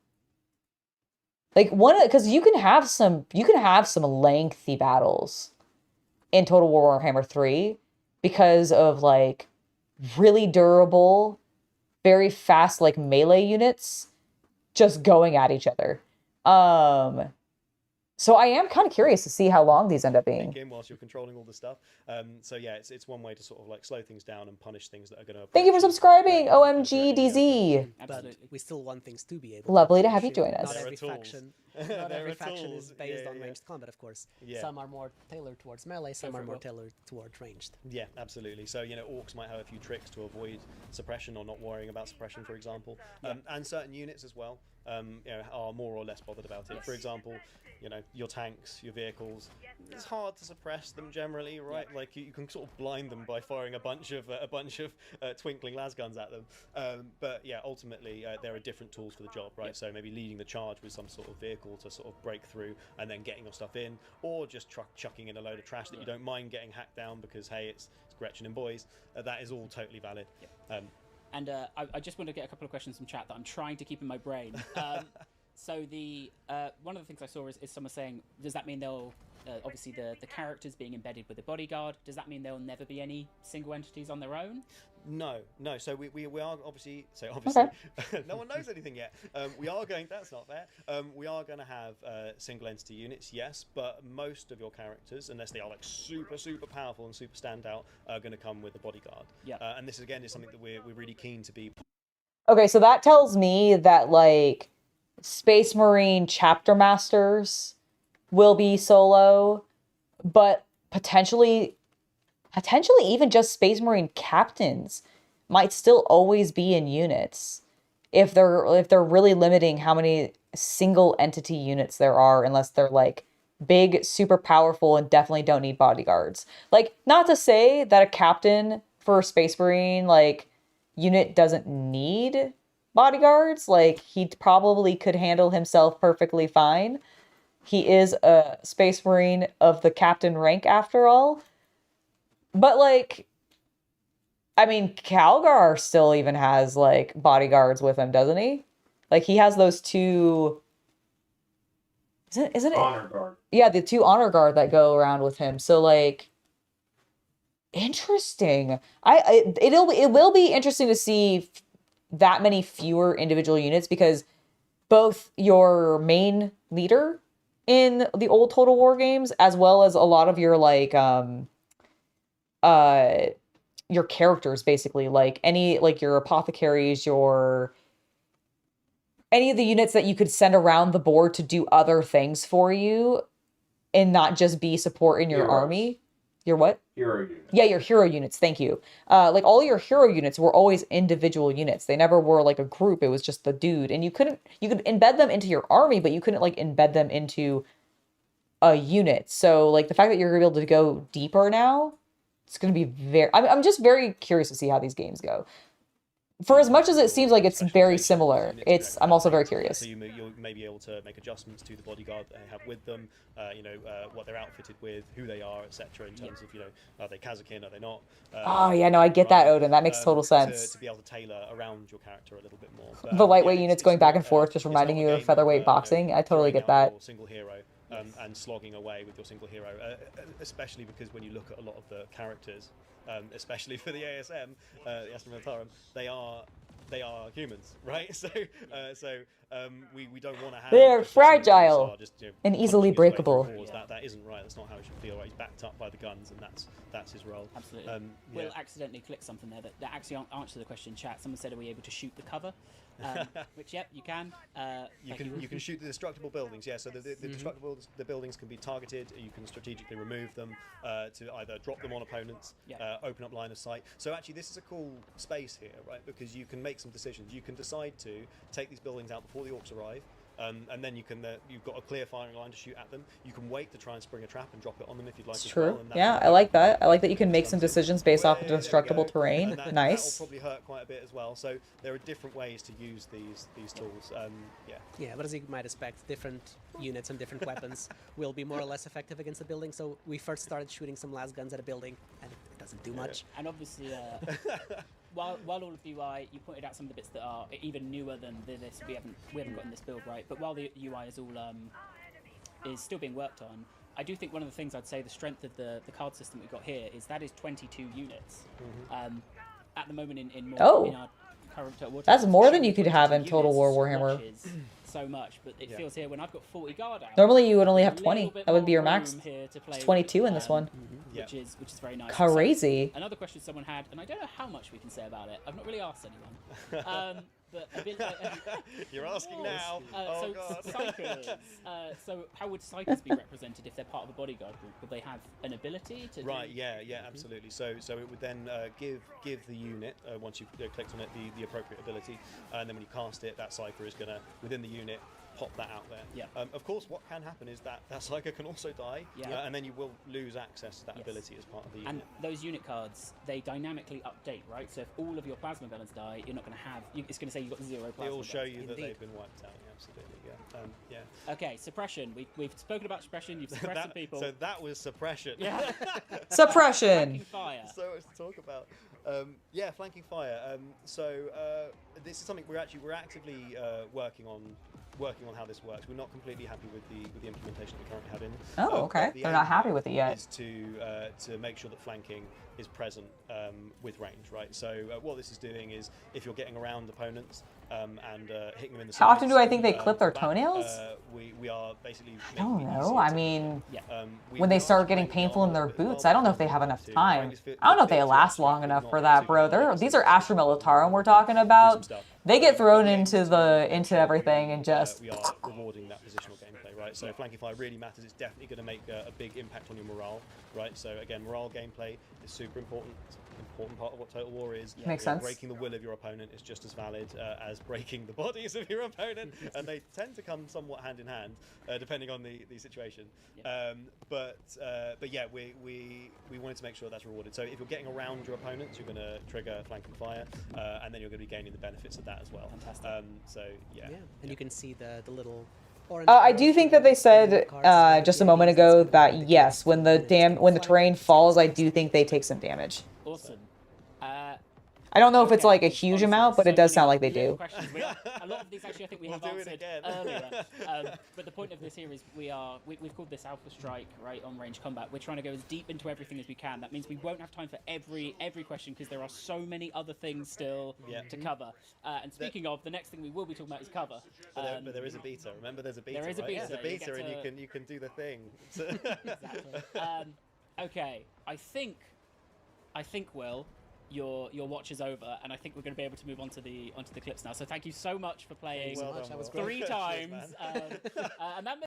Like because you can have some lengthy battles in Total War Warhammer 3 because of like really durable, very fast like melee units just going at each other. So I am kind of curious to see how long these end up being. Whilst you're controlling all the stuff. So yeah, it's one way to sort of like slow things down and punish things that are going to. Thank you for subscribing, OMG DZ. Absolutely. But we still want things to be able. Lovely to to have you shoot. join us. Not There are every tools. faction. There Not every are faction tools. is based on Yeah. ranged combat, of course. Yeah. Some are more tailored towards melee. Some are more tailored towards ranged. Yeah, absolutely. So orcs might have a few tricks to avoid suppression or not worrying about suppression, for example. And certain units as well are more or less bothered about it. For example, your tanks, your vehicles. It's hard to suppress them generally, right? Like you can sort of blind them by firing a bunch of twinkling las guns at them. But yeah, ultimately there are different tools for the job, right? So maybe leading the charge with some sort of vehicle to sort of break through and then getting your stuff in, or just chucking in a load of trash that you don't mind getting hacked down because hey, it's Gretchen and boys. That is all totally valid. And I just want to get a couple of questions from chat that I'm trying to keep in my brain. So the one of the things I saw is someone saying, does that mean they'll obviously the characters being embedded with the bodyguard? Does that mean there'll never be any single entities on their own? No. So we are obviously Okay. no one knows anything yet. We are going. That's not fair. We are going to have single entity units, yes, but most of your characters, unless they are like super powerful and super standout, are going to come with a bodyguard. Yeah. And this again is something that we're really keen to be. Okay, so that tells me that like Space Marine chapter masters will be solo, but potentially even just Space Marine captains might still always be in units if they're really limiting how many single entity units there are, unless they're like big, super powerful, and definitely don't need bodyguards. Like, not to say that a captain for a Space Marine like unit doesn't need bodyguards. Like, he probably could handle himself perfectly fine. He is a Space Marine of the captain rank after all. But like, I mean, Calgar still even has like bodyguards with him, doesn't he? Like, he has those two. Isn't it? Honor guard. Yeah, the two honor guard that go around with him. So like, interesting. It will be interesting to see that many fewer individual units, because both your main leader in the old Total War games, as well as a lot of your like your characters, basically, like any like your apothecaries, any of the units that you could send around the board to do other things for you and not just be support in your Heroes. army. Your what? Hero unit. Yeah, your hero units. Thank you. Like, all your hero units were always individual units. They never were like a group. It was just the dude. And you could embed them into your army, but you couldn't like embed them into a unit. So like, the fact that you're able to go deeper now it's going to be very... I'm just very curious to see how these games go. For as much as it seems like it's very similar, I'm also very curious. So you'll may be able to make adjustments to the bodyguard that they have with them, what they're outfitted with, who they are, etc. In terms of, are they Kazakin, are they not? Oh, yeah, no, I get that, Odin. That makes total sense. To be able to tailor around your character a little bit more. The lightweight units going back and forth, just reminding you of featherweight boxing. I totally get that. Single hero. And slogging away with your single hero, especially because when you look at a lot of the characters, especially for the ASM, the Astra Militarum, they are humans, right? So we don't want to have... They're fragile just, and easily breakable. That isn't right. That's not how it should feel. Right? He's backed up by the guns, and that's his role. Absolutely. Will accidentally click something there that actually answered the question in chat. Someone said, "Are we able to shoot the cover?" Which, yep, you can. You can shoot the destructible buildings. Yeah. So the destructible buildings can be targeted. You can strategically remove them to either drop them on opponents, open up line of sight. So actually, this is a cool space here, right? Because you can make some decisions. You can decide to take these buildings out before the orcs arrive. And then you've got a clear firing line to shoot at them. You can wait to try and spring a trap and drop it on them if you'd like. It's true. Yeah, I like that. I like that you can make some decisions based off of destructible terrain. Nice. That'll probably hurt quite a bit as well. So there are different ways to use these tools. Yeah, but as you might expect, different units and different weapons will be more or less effective against the building. So we first started shooting some las guns at a building, and it doesn't do much. And obviously, while all of the UI, you pointed out some of the bits that are even newer than this. We haven't gotten this build right, but while the UI is all is still being worked on, I do think one of the things I'd say the strength of the card system we've got here is that is 22 units. At the moment in our current Total War. That's more than you could have in Total War Warhammer. So much, but it feels here when I've got 40 guard out. Normally you would only have 20. That would be your max. It's 22 in this one. Which is very nice. Crazy. So, another question someone had, and I don't know how much we can say about it. I've not really asked anyone. But a bit, you're asking now. So God. psychers. So how would psychers be represented if they're part of the bodyguard group? Would they have an ability to? Right. Yeah. Absolutely. So it would then give the unit once you've clicked on it the appropriate ability, and then when you cast it, that psyker is gonna within the unit pop that out there. Yeah. Of course, what can happen is that psyker can also die, and then you will lose access to that ability as part of the unit. And those unit cards, they dynamically update, right? So if all of your plasma gunners die, you're not going to have... It's going to say you've got 0 plasma They all guns. show you that they've been wiped out, absolutely, yeah. Okay, suppression. We've spoken about suppression, you've suppressed the people. So that was suppression. Yeah. Suppression. Fire. So much to talk about. Flanking fire. This is something we're actively working on how this works. We're not completely happy with the implementation we currently have in. Oh, okay. They're not happy with it yet. Is to make sure that flanking is present with range, right? So what this is doing is if you're getting around opponents and hitting them in the How often do I think they clip their toenails? We are basically... I don't know. I mean, when they start getting painful in their boots, I don't know if they have enough time. I don't know if they last long enough for that, bro. These are Astra Militarum we're talking about. They get thrown into everything and just... We are rewarding that positional gameplay, right? So flanking fire really matters. It's definitely going to make a big impact on your morale, right? So again, morale gameplay is super important. It's an important part of what Total War is. Makes sense. Breaking the will of your opponent is just as valid as breaking the bodies of your opponent, and they tend to come somewhat hand in hand, depending on the situation. But yeah, we wanted to make sure that's rewarded. So if you're getting around your opponents, you're going to trigger flanking fire, and then you're going to be gaining the benefits of that as well. Fantastic. And you can see the little orange. I do think that they said just a moment ago that yes, when the terrain falls, I do think they take some damage. Awesome. I don't know if it's like a huge amount, but it does sound like they do. A lot of these actually I think we have answered earlier. But the point of this here is we've called this Alpha Strike, right, on range combat. We're trying to go as deep into everything as we can. That means we won't have time for every question because there are so many other things still to cover. And speaking of, the next thing we will be talking about is cover. But there is a beta. Remember, there's a beta. There is a beta. There's a beta, and you can do the thing. Exactly. Okay, I think Will, your watch is over, and I think we're going to be able to move on to the clips now. So thank you so much for playing 3 times. And that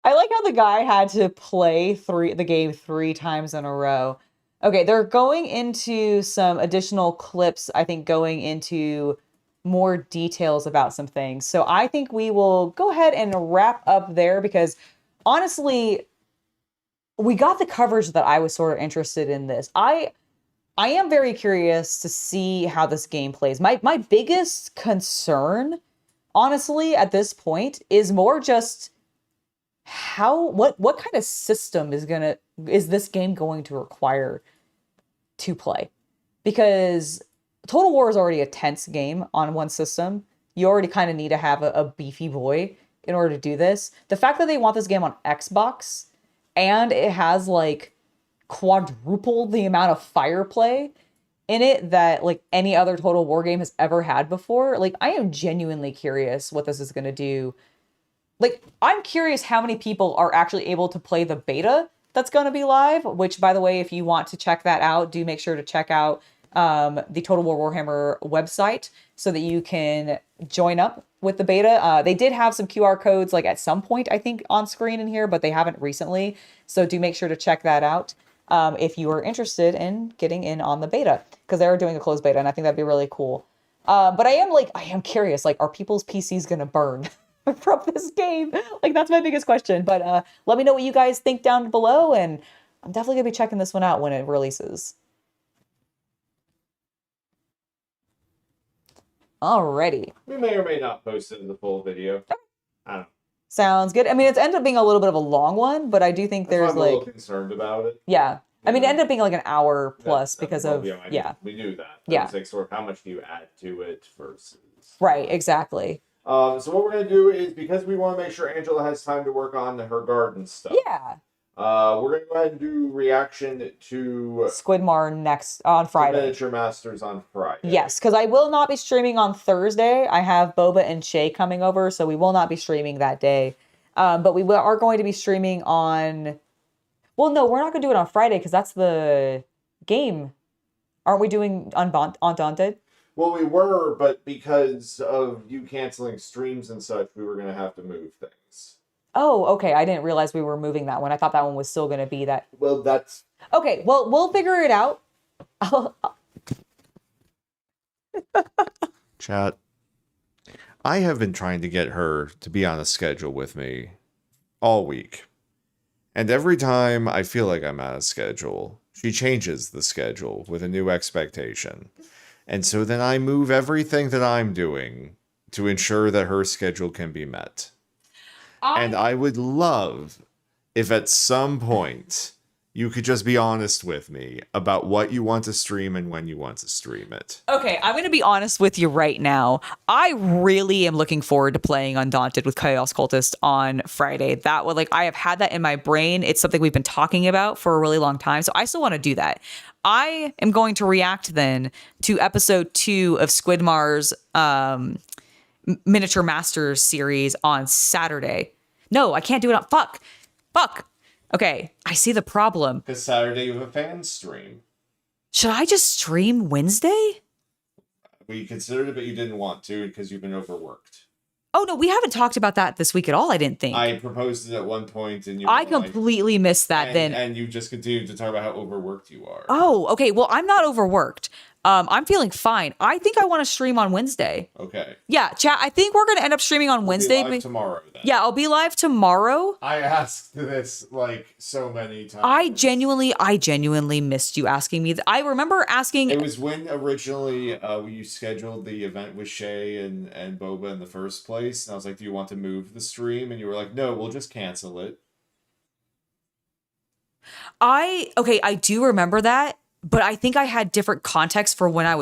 I like how the guy had to play the game 3 times in a row. Okay, they're going into some additional clips, I think, going into more details about some things. So I think we will go ahead and wrap up there because honestly, we got the coverage that I was sort of interested in this. I am very curious to see how this game plays. My biggest concern, honestly, at this point is more just what kind of system is this game going to require to play? Because Total War is already a tense game on one system. You already kind of need to have a beefy boy in order to do this. The fact that they want this game on Xbox and it has like quadruple the amount of fire play in it that like any other Total War game has ever had before. Like, I am genuinely curious what this is going to do. Like, I'm curious how many people are actually able to play the beta that's going to be live, which, by the way, if you want to check that out, do make sure to check out the Total War Warhammer website so that you can join up with the beta. They did have some QR codes like at some point, I think, on screen in here, but they haven't recently. So do make sure to check that out if you are interested in getting in on the beta, because they are doing a closed beta, and I think that'd be really cool. But I am curious, like, are people's PCs going to burn from this game? Like, that's my biggest question. But let me know what you guys think down below, and I'm definitely going to be checking this one out when it releases. Alrighty. We may or may not post it in the full video. I don't know. Sounds good. I mean, it's ended up being a little bit of a long one, but I do think That's why there's I'm a little concerned about it. yeah. I mean, it Yeah. ended up being like an hour plus because well, of, I mean, yeah. we knew that. Yeah. It's like, sort of, how much do you add to it versus... Right, exactly. So what we're going to do is, because we want to make sure Angela has time to work on her garden stuff, Yeah. we're going to go ahead and do reaction to Squidmar next on Friday. Miniature Masters on Friday. Yes, because I will not be streaming on Thursday. I have Boba and Shay coming over, so we will not be streaming that day. But are going to be streaming on... Well, no, we're not going to do it on Friday because that's the game. Aren't we doing Undaunted? Well, we were, but because of you canceling streams and such, we were going to have to move things. Oh, okay. I didn't realize we were moving that one. I thought that one was still going to be that. Well, that's... Okay, well, we'll figure it out. Chat. I have been trying to get her to be on a schedule with me all week. And every time I feel like I'm out of schedule, she changes the schedule with a new expectation. And so then I move everything that I'm doing to ensure that her schedule can be met. And I would love if at some point you could just be honest with me about what you want to stream and when you want to stream it. Okay, I'm going to be honest with you right now. I really am looking forward to playing Undaunted with Chaos Cultist on Friday. That would, like, I have had that in my brain. It's something we've been talking about for a really long time, so I still want to do that. I am going to react then to episode 2 of Squidmar's Miniature Masters series on Saturday. No, I can't do it on... Fuck. Okay, I see the problem. Because Saturday you have a fan stream. Should I just stream Wednesday? Well, you considered it, but you didn't want to because you've been overworked. Oh, no, we haven't talked about that this week at all, I didn't think. I proposed it at one point, and you I were like- completely missed that then. And you just continued to talk about how overworked you are. Oh, okay. Well, I'm not overworked. I'm feeling fine. I think I want to stream on Wednesday. Okay. Yeah, chat. I think we're going to end up streaming on Wednesday. Be live tomorrow, then. Yeah, I'll be live tomorrow. I asked this like so many times. I genuinely missed you asking me. I remember asking. It was when originally you scheduled the event with Shay and Boba in the first place. And I was like, do you want to move the stream? And you were like, no, we'll just cancel it. I do remember that. But I think I had different context for when I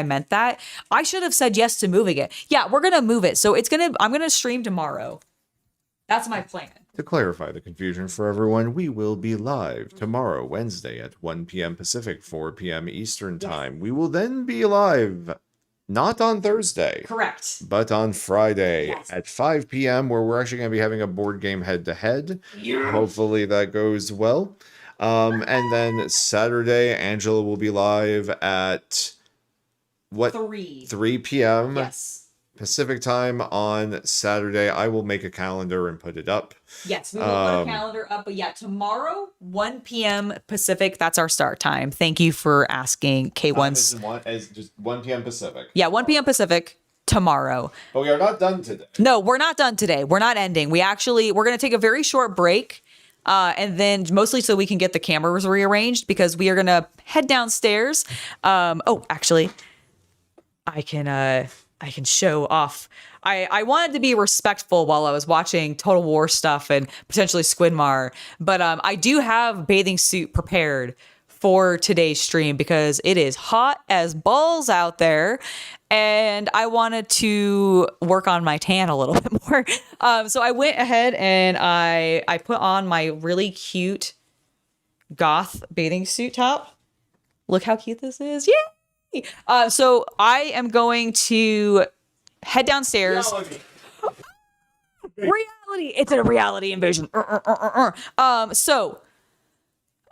meant that. I should have said yes to moving it. Yeah, we're going to move it. So I'm going to stream tomorrow. That's my plan. To clarify the confusion for everyone, we will be live tomorrow, Wednesday at 1 p.m. Pacific, 4 p.m. Eastern Time. We will then be live, not on Thursday. Correct. But on Friday Yes. at 5 p.m., where we're actually going to be having a board game head-to-head. Hopefully that goes well. And then Saturday, Angela will be live at 3 p.m. Yes. Pacific time on Saturday. I will make a calendar and put it up. Yes, we will put a calendar up. But yeah, tomorrow, 1 p.m. Pacific. That's our start time. Thank you for asking, K1. As just 1 p.m. Pacific. Yeah, 1 p.m. Pacific tomorrow. But we are not done today. No, we're not done today. We're not ending. We're going to take a very short break. And then mostly so we can get the cameras rearranged because we are going to head downstairs. Oh, actually, I can show off. I wanted to be respectful while I was watching Total War stuff and potentially Squidmar, but I do have bathing suit prepared for today's stream because it is hot as balls out there, and I wanted to work on my tan a little bit more. So I went ahead and I put on my really cute goth bathing suit top. Look how cute this is! Yay! So I am going to head downstairs. Reality. It's a reality invasion.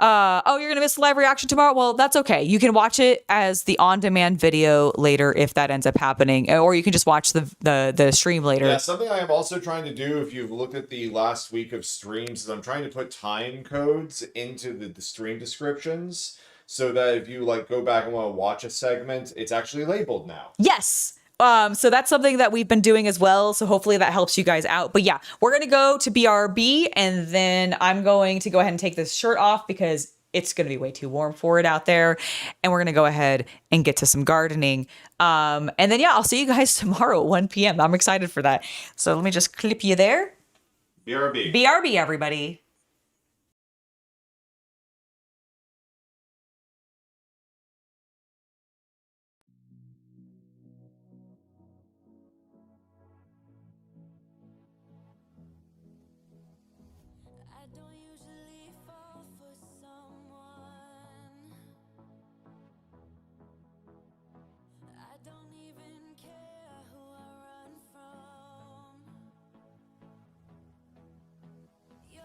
Oh, you're gonna miss the live reaction tomorrow? Well, that's okay. You can watch it as the on-demand video later if that ends up happening, or you can just watch the stream later. Yeah, something I am also trying to do, if you've looked at the last week of streams, is I'm trying to put time codes into the stream descriptions so that if you like go back and want to watch a segment, it's actually labeled now. Yes. So that's something that we've been doing as well. So hopefully that helps you guys out. But yeah, we're going to go to BRB and then I'm going to go ahead and take this shirt off because it's going to be way too warm for it out there. And we're going to go ahead and get to some gardening. And then, yeah, I'll see you guys tomorrow at 1 p.m. I'm excited for that. So let me just clip you there. BRB. BRB, everybody. I don't usually fall for someone. I don't even care who I run from. You're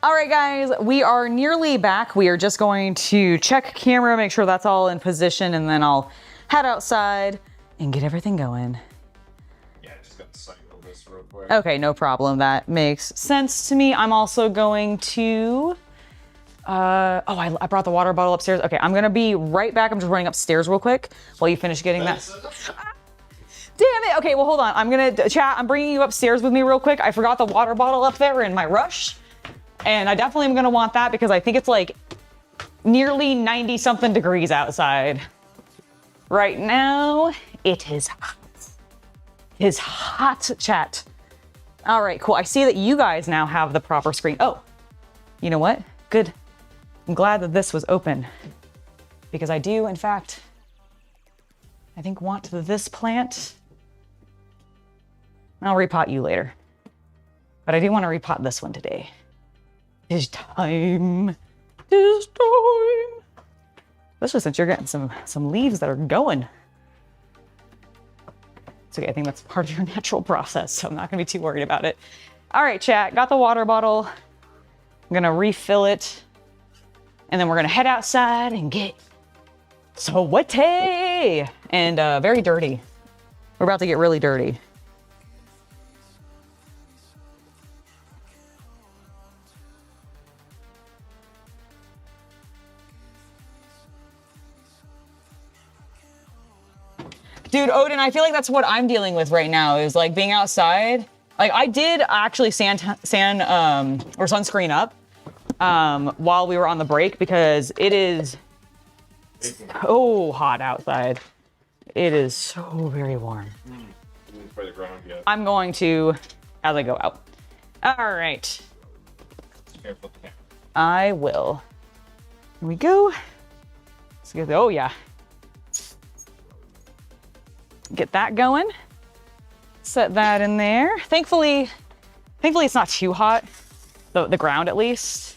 All right, guys, we are nearly back. We are just going to check camera, make sure that's all in position, and then I'll head outside and get everything going. Yeah, I just got to cycle this real quick. Okay, no problem. That makes sense to me. I'm also going to... I brought the water bottle upstairs. Okay, I'm gonna be right back. I'm just running upstairs real quick while you finish getting that. Damn it. Okay, well, hold on. I'm bringing you upstairs with me real quick. I forgot the water bottle up there in my rush. And I definitely am gonna want that because I think it's like nearly 90 something degrees outside. Right now, it is hot. It is hot, chat. All right, cool. I see that you guys now have the proper screen. Oh, you know what? Good. I'm glad that this was open because I do, in fact, I think want this plant. I'll repot you later, but I do want to repot this one today. It's time. It's time. Especially since you're getting some leaves that are going. It's okay. I think that's part of your natural process, so I'm not gonna be too worried about it. All right, chat. Got the water bottle. I'm gonna refill it. And then we're gonna head outside and get sweaty and very dirty. We're about to get really dirty. Dude, Odin, I feel like that's what I'm dealing with right now is like being outside. Like I did actually sunscreen up while we were on the break because it is so hot outside. It is so very warm. I'm going to, as I go out. All right. I will. Here we go. Let's get, oh yeah. Get that going. Set that in there. Thankfully it's not too hot. The ground at least.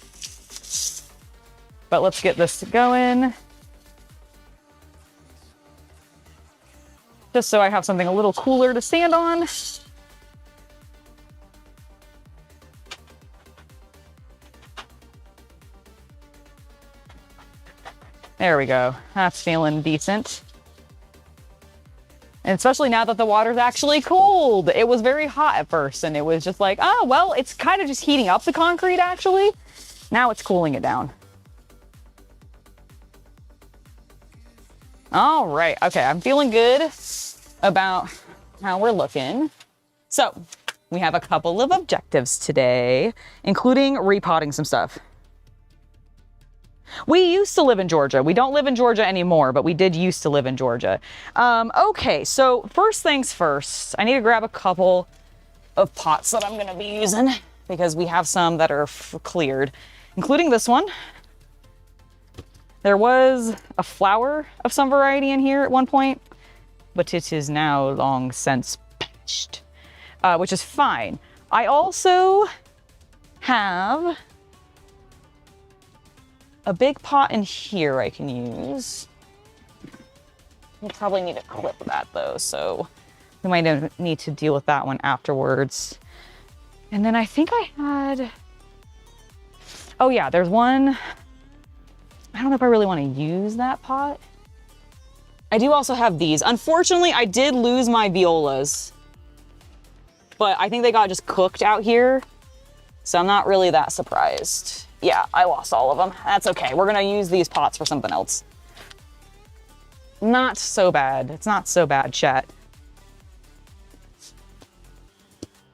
But let's get this going. Just so I have something a little cooler to stand on. There we go. That's feeling decent. And especially now that the water's actually cold. It was very hot at first and it was just like, oh, well, it's kind of just heating up the concrete actually. Now it's cooling it down. All right, okay, I'm feeling good about how we're looking. So we have a couple of objectives today, including repotting some stuff. We used to live in Georgia. We don't live in Georgia anymore, but we did used to live in Georgia. Okay, so first things first, I need to grab a couple of pots that I'm gonna be using because we have some that are cleared, including this one. There was a flower of some variety in here at one point, but it is now long since perished, which is fine. I also have a big pot in here I can use. We'll probably need to clip that though, so we might need to deal with that one afterwards. And then I think I had, oh yeah, there's one. I don't know if I really want to use that pot. I do also have these. Unfortunately, I did lose my violas, but I think they got just cooked out here. So I'm not really that surprised. Yeah, I lost all of them. That's okay. We're gonna use these pots for something else. Not so bad. It's not so bad, chat.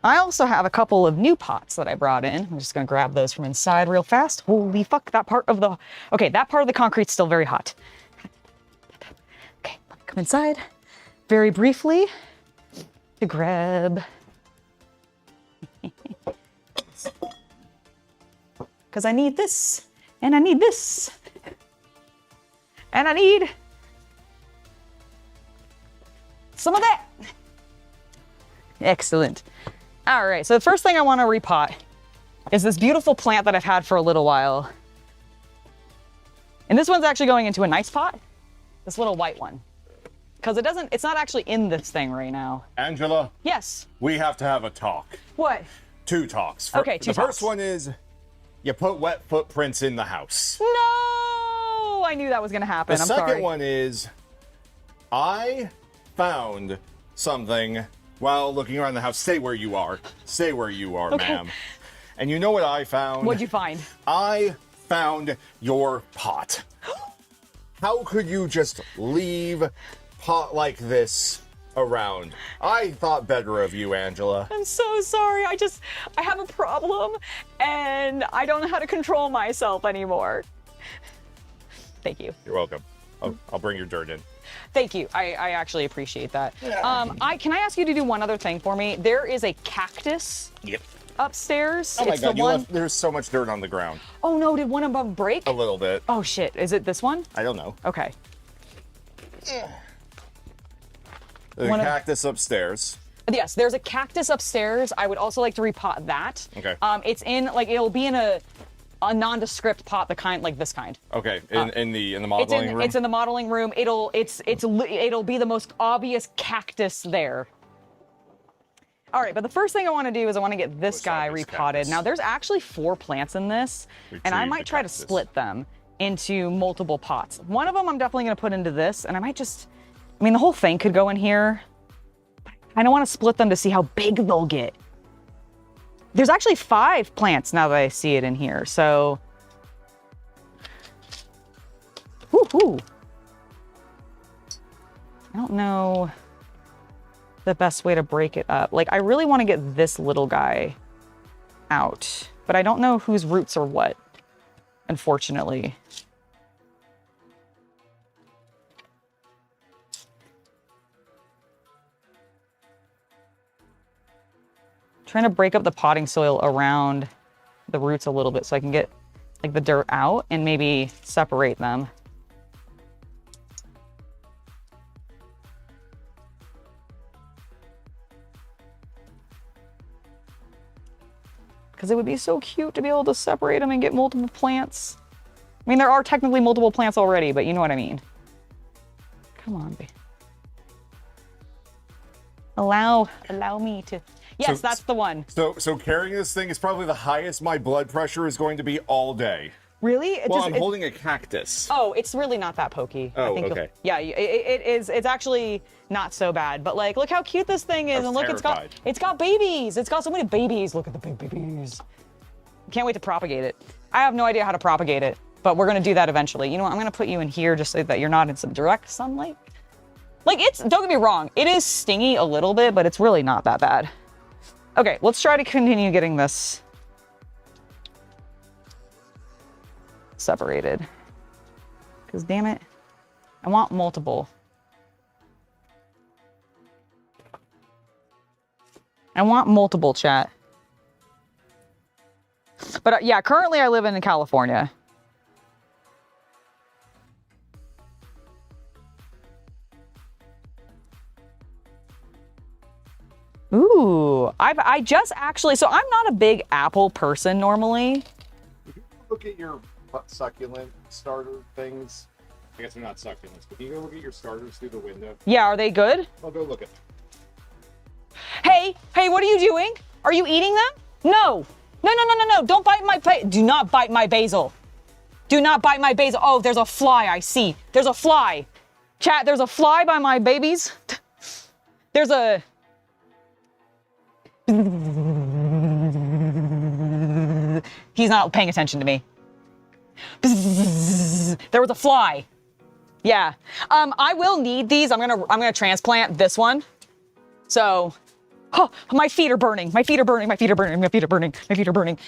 I also have a couple of new pots that I brought in. I'm just gonna grab those from inside real fast. Holy fuck, that part of the, okay, that part of the concrete's still very hot. Okay, let me come inside very briefly to grab. Because I need this, and I need this, and I need some of that. Excellent. All right, so the first thing I want to repot is this beautiful plant that I've had for a little while. And this one's actually going into a nice pot, this little white one. Because it's not actually in this thing right now. Angela? Yes. We have to have a talk. What? 2 talks. Okay, 2 The talks. first one is, you put wet footprints in the house. No! I knew that was going to happen. The I'm second sorry. one is I found something while looking around the house. Stay where you are. Stay where you are, Okay. ma'am. And you know what I found? What'd you find? I found your pot. How could you just leave pot like this around? I thought better of you, Angela. I'm so sorry. I have a problem and I don't know how to control myself anymore. Thank you. You're welcome. I'll bring your dirt in. Thank you. I actually appreciate that. Can I ask you to do one other thing for me? There is a cactus Yep. upstairs. Oh my It's god, the one... there's so much dirt on the ground. Oh no, did one of them break? A little bit. Oh shit, is it this one? I don't know. Okay. The One of- cactus upstairs. Yes, there's a cactus upstairs. I would also like to repot that. Okay. It's in, like, it'll be in a nondescript pot, the kind, like this kind. Okay, in the modeling room. It's in the modeling room. It'll be the most obvious cactus there. All right, but the first thing I want to do is I want to get this Most guy obvious repotted. cactus. Now there's actually 4 plants in this, and I Retrieve might the try to cactus. split them into multiple pots. One of them I'm definitely going to put into this, and I might just, I mean, the whole thing could go in here. I don't want to split them to see how big they'll get. There's actually 5 plants now that I see it in here, so. Woo-hoo. I don't know the best way to break it up. Like, I really want to get this little guy out, but I don't know whose roots are what, unfortunately. Trying to break up the potting soil around the roots a little bit so I can get like the dirt out and maybe separate them. Because it would be so cute to be able to separate them and get multiple plants. I mean, there are technically multiple plants already, but you know what I mean. Come on, babe. Allow me to. Yes, So- that's the one. So carrying this thing is probably the highest my blood pressure is going to be all day. Really? Well, I'm holding a cactus. Oh, it's really not that pokey. Oh, you'll- okay. Yeah, it is. It's actually not so bad. But like, look how cute this thing is, I'm and look, terrified. it's got babies. It's got so many babies. Look at the big babies. Can't wait to propagate it. I have no idea how to propagate it, but we're gonna do that eventually. You know what? I'm gonna put you in here just so that you're not in some direct sunlight. Like, don't get me wrong, it is stingy a little bit, but it's really not that bad. Okay, let's try to continue getting this separated. Because damn it, I want multiple. I want multiple, chat. But yeah, currently I live in California. Ooh, I just actually, so I'm not a big apple person normally. Look at your succulent starter things. I guess they're not succulents, but can you go look at your starters through the window? Yeah, are they good? I'll go look at them. Hey, what are you doing? Are you eating them? No, don't bite my, do not bite my basil. Do not bite my basil. Oh, there's a fly, I see. There's a fly. Chat, there's a fly by my babies. There's a... He's not paying attention to me. There was a fly. Yeah. I will need these. I'm gonna transplant this one. So, oh, my feet are burning. My feet are burning. My feet are burning. My feet are burning. My feet are burning.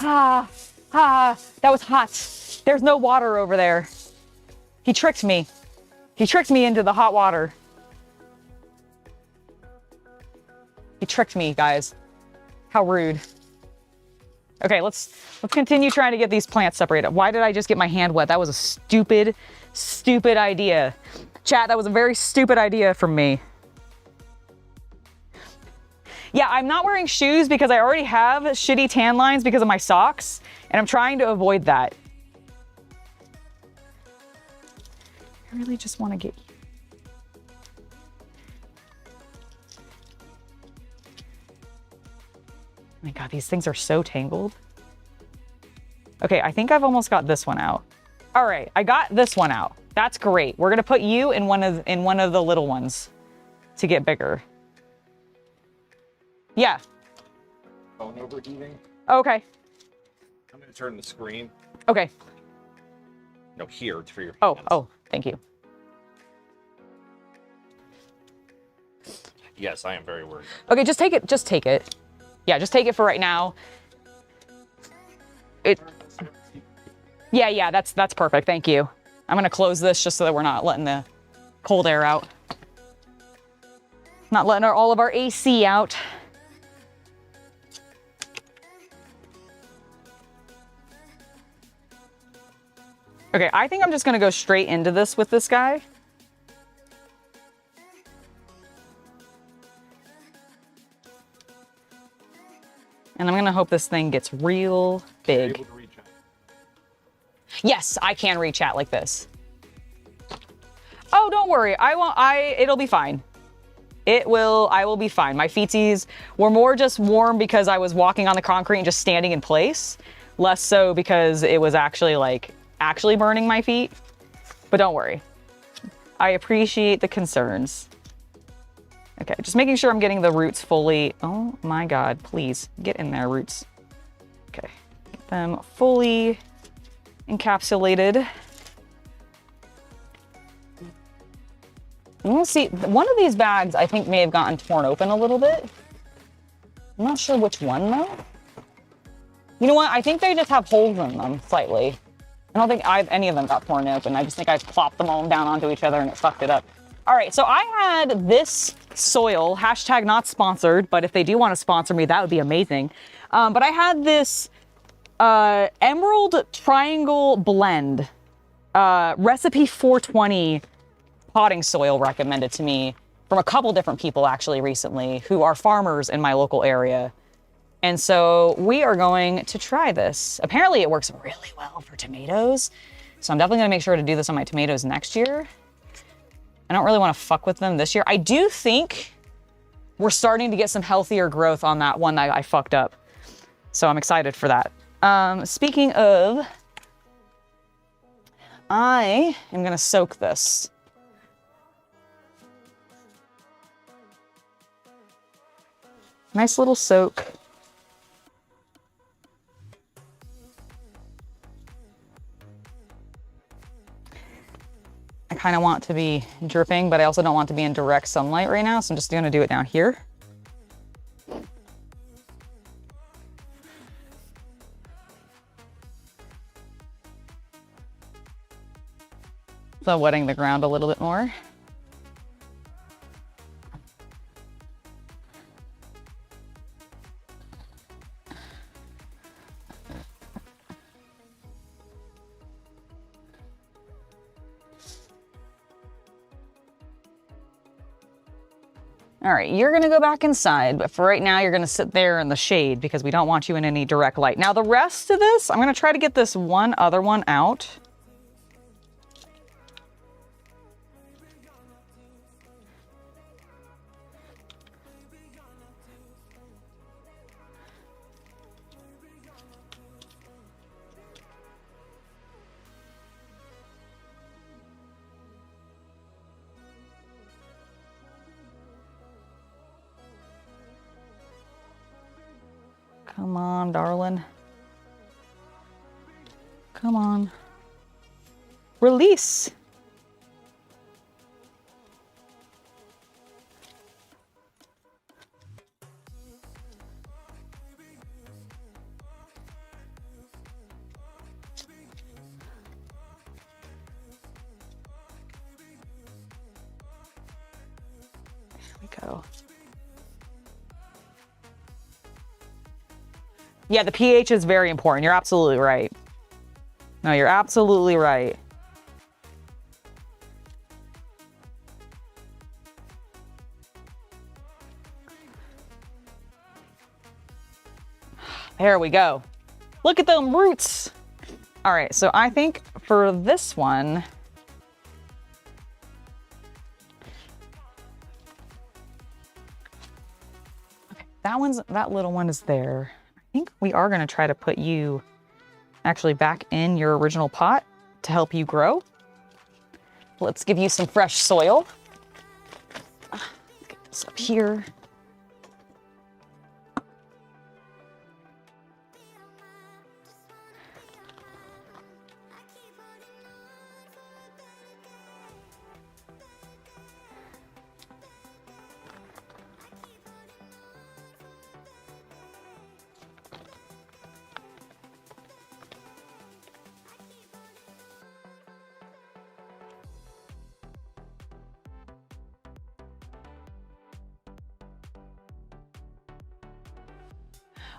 That was hot. There's no water over there. He tricked me. He tricked me into the hot water. He tricked me, guys. How rude. Okay, let's continue trying to get these plants separated. Why did I just get my hand wet? That was a stupid idea. Chat, that was a very stupid idea from me. Yeah, I'm not wearing shoes because I already have shitty tan lines because of my socks, and I'm trying to avoid that. I really just want to get you. Oh my God, these things are so tangled. Okay, I think I've almost got this one out. All right, I got this one out. That's great. We're gonna put you in one of the little ones to get bigger. Yeah. Phone overheating. Okay. I'm gonna turn the screen. Okay. No, here it's for your. Oh, hands. oh, thank you. Yes, I am very worried. Okay, just take it. Just take it. Yeah, just take it for right now. Yeah, that's perfect. Thank you. I'm gonna close this just so that we're not letting the cold air out. Not letting all of our AC out. Okay, I think I'm just gonna go straight into this with this guy. And I'm gonna hope this thing gets real big. Able to reach out. Yes, I can reach out like this. Oh, don't worry. It'll be fine. I will be fine. My feetsies were more just warm because I was walking on the concrete and just standing in place. Less so because it was actually burning my feet. But don't worry. I appreciate the concerns. Okay, just making sure I'm getting the roots fully. Oh my God, please get in there, roots. Okay, get them fully encapsulated. Let's see, one of these bags I think may have gotten torn open a little bit. I'm not sure which one though. You know what, I think they just have holes in them slightly. I don't think any of them got torn open. I just think I plopped them all down onto each other and it fucked it up. All right, so I had this soil, hashtag not sponsored, but if they do want to sponsor me, that would be amazing. But I had this Emerald Triangle Blend, recipe 420 potting soil recommended to me from a couple different people actually recently who are farmers in my local area. And so we are going to try this. Apparently it works really well for tomatoes. So I'm definitely gonna make sure to do this on my tomatoes next year. I don't really want to fuck with them this year. I do think we're starting to get some healthier growth on that one that I fucked up. So I'm excited for that. Speaking of, I am gonna soak this. Nice little soak. I kind of want to be dripping, but I also don't want to be in direct sunlight right now, so I'm just gonna do it down here. So wetting the ground a little bit more. All right, you're gonna go back inside, but for right now, you're gonna sit there in the shade because we don't want you in any direct light. Now the rest of this, I'm gonna try to get this one other one out. Come on, darling. Come on. Release. There we go. Yeah, the pH is very important. You're absolutely right. No, you're absolutely right. There we go. Look at them roots. All right, so I think for this one, okay, that little one is there. we are going to try to put you actually back in your original pot to help you grow. Let's give you some fresh soil. Get this up here.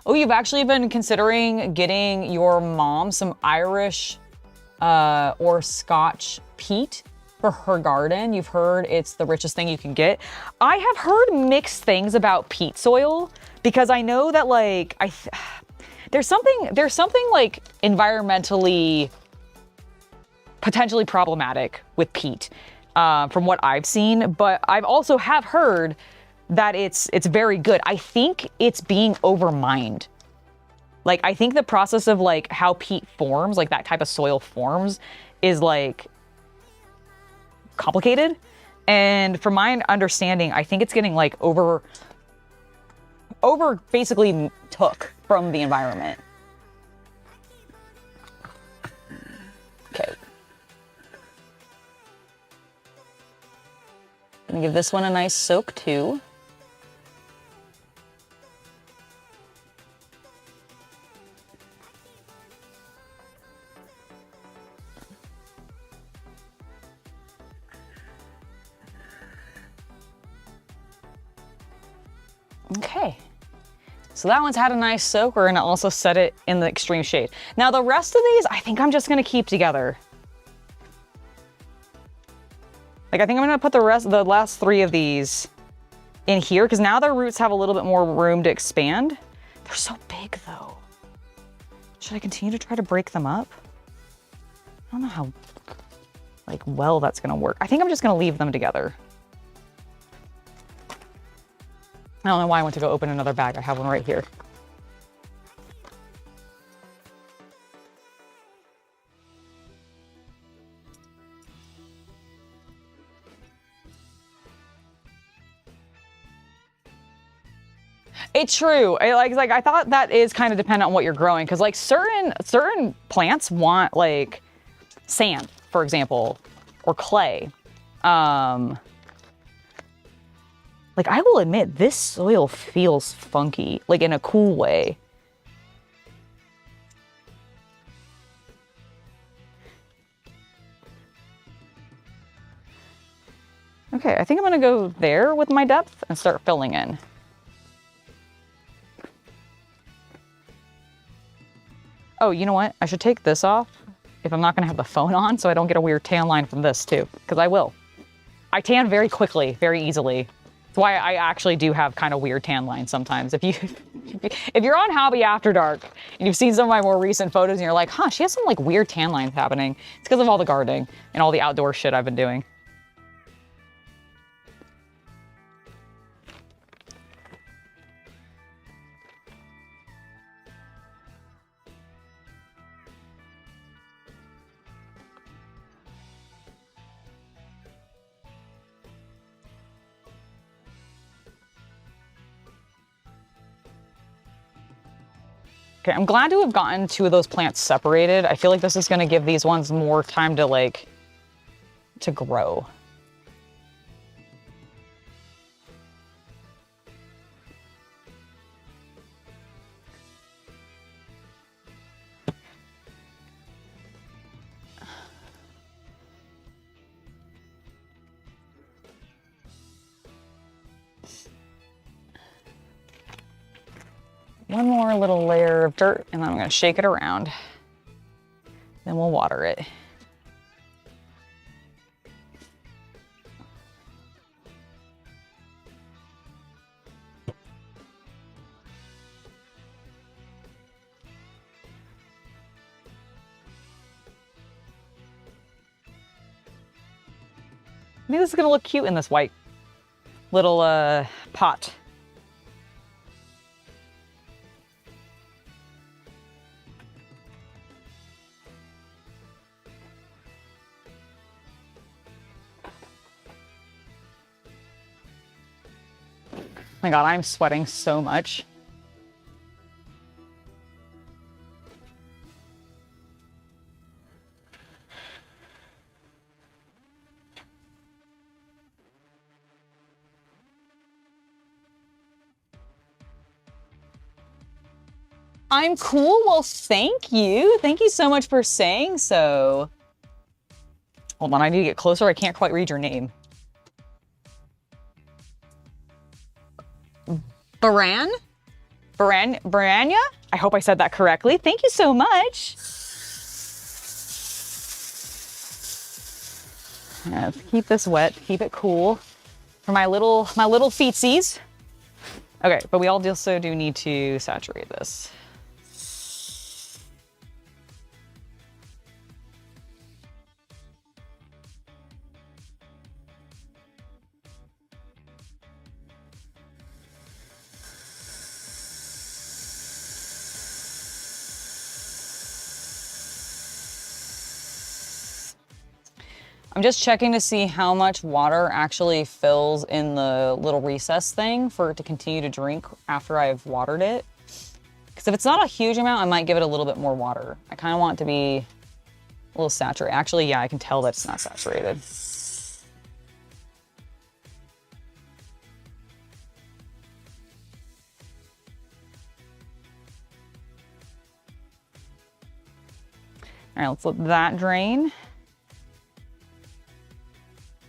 Oh, you've actually been considering getting your mom some Irish or Scotch peat for her garden. You've heard it's the richest thing you can get. I have heard mixed things about peat soil because I know that like there's something like environmentally potentially problematic with peat from what I've seen, but I've also have heard that it's very good. I think it's being overmined. Like, I think the process of like how peat forms, like that type of soil forms, is like complicated. And from my understanding, I think it's getting like over basically took from the environment. Okay. Gonna give this one a nice soak too. Okay, so that one's had a nice soak. We're gonna also set it in the extreme shade. Now the rest of these, I think I'm just gonna keep together. Like I think I'm gonna put the last 3 of these in here because now their roots have a little bit more room to expand. They're so big though. Should I continue to try to break them up? I don't know how like well that's gonna work. I think I'm just gonna leave them together. I don't know why I went to go open another bag. I have one right here. It's true. I thought that is kind of dependent on what you're growing because like certain plants want like sand, for example, or clay. Like, I will admit, this soil feels funky, like in a cool way. Okay, I think I'm gonna go there with my depth and start filling in. Oh, you know what? I should take this off if I'm not gonna have the phone on so I don't get a weird tan line from this too, because I will. I tan very quickly, very easily. That's why I actually do have kind of weird tan lines sometimes. If you're on Hobby After Dark and you've seen some of my more recent photos and you're like, huh, she has some like weird tan lines happening. It's because of all the gardening and all the outdoor shit I've been doing. Okay, I'm glad to have gotten 2 of those plants separated. I feel like this is gonna give these ones more time to like, to grow. One more little layer of dirt and then I'm gonna shake it around. Then we'll water it. I think this is gonna look cute in this white little pot. My God, I'm sweating so much. I'm cool. Well, thank you. Thank you so much for saying so. Hold on, I need to get closer. I can't quite read your name. Baranya? I hope I said that correctly. Thank you so much. Let's keep this wet, keep it cool for my little feetsies. Okay, but we also do need to saturate this. I'm just checking to see how much water actually fills in the little recess thing for it to continue to drink after I've watered it. Because if it's not a huge amount, I might give it a little bit more water. I kind of want it to be a little saturated. Actually, yeah, I can tell that it's not saturated. All right, let's let that drain.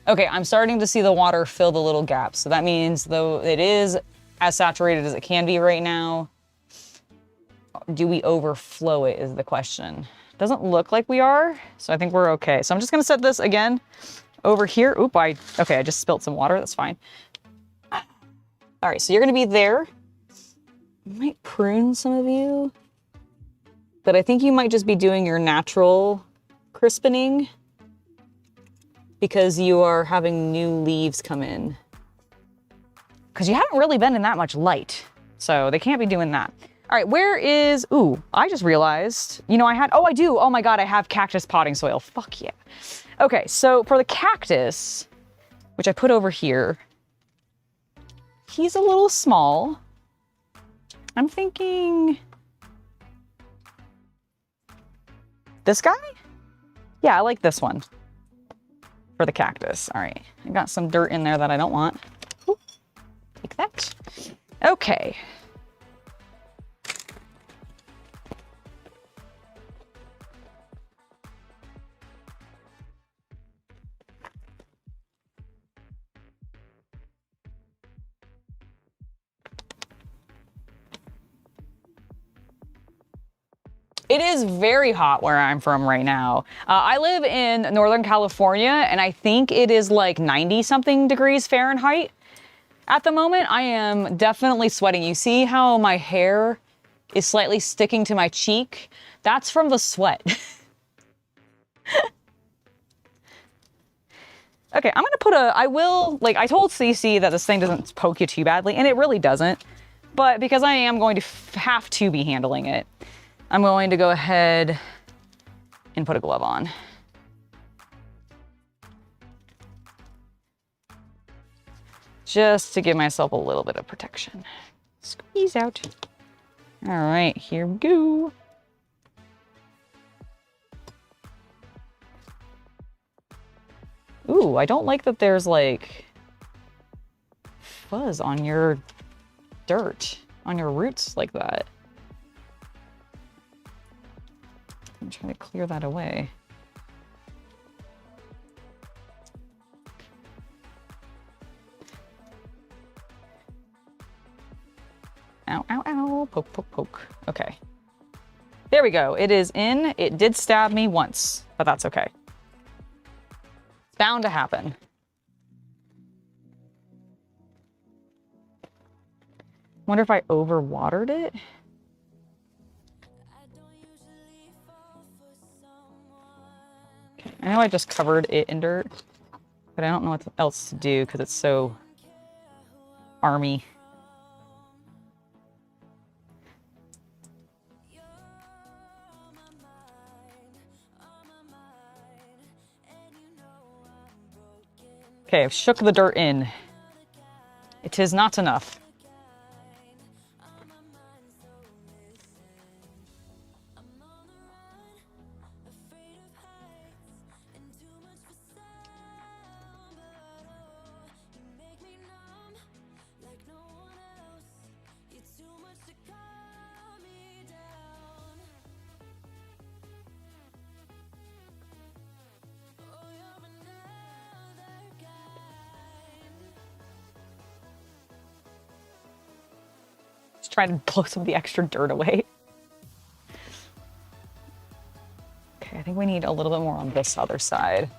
Okay, I'm starting to see the water fill the little gaps. So that means, though it is as saturated as it can be right now, do we overflow it is the question. Doesn't look like we are, so I think we're okay. So I'm just gonna set this again over here. Oop, okay, I just spilled some water, that's fine. All right, so you're gonna be there. I might prune some of you, but I think you might just be doing your natural crispening, because you are having new leaves come in. Because you haven't really been in that much light. So they can't be doing that. All right, where is, ooh, I just realized, you know, I do. Oh my God, I have cactus potting soil. Fuck yeah. Okay, so for the cactus, which I put over here, he's a little small. I'm thinking this guy? Yeah, I like this one. For the cactus. All right, I got some dirt in there that I don't want. Ooh, take that. Okay. It is very hot where I'm from right now. I live in Northern California, and I think it is like 90-something degrees Fahrenheit. At the moment, I am definitely sweating. You see how my hair is slightly sticking to my cheek? That's from the sweat. Okay, I'm gonna I told CC that this thing doesn't poke you too badly, and it really doesn't. But because I am going to have to be handling it, I'm going to go ahead and put a glove on. Just to give myself a little bit of protection. Squeeze out. All right, here we go. Ooh, I don't like that there's like fuzz on your dirt, on your roots like that. I'm trying to clear that away. Ow, ow, ow, poke, poke, poke. Okay. There we go, it is in. It did stab me once, but that's okay. It's bound to happen. Wonder if I overwatered it? I know I just covered it in dirt, but I don't know what else to do because it's so army. Okay, I've shook the dirt in. It is not enough. trying to blow some of the extra dirt away. Okay, I think we need a little bit more on this other side.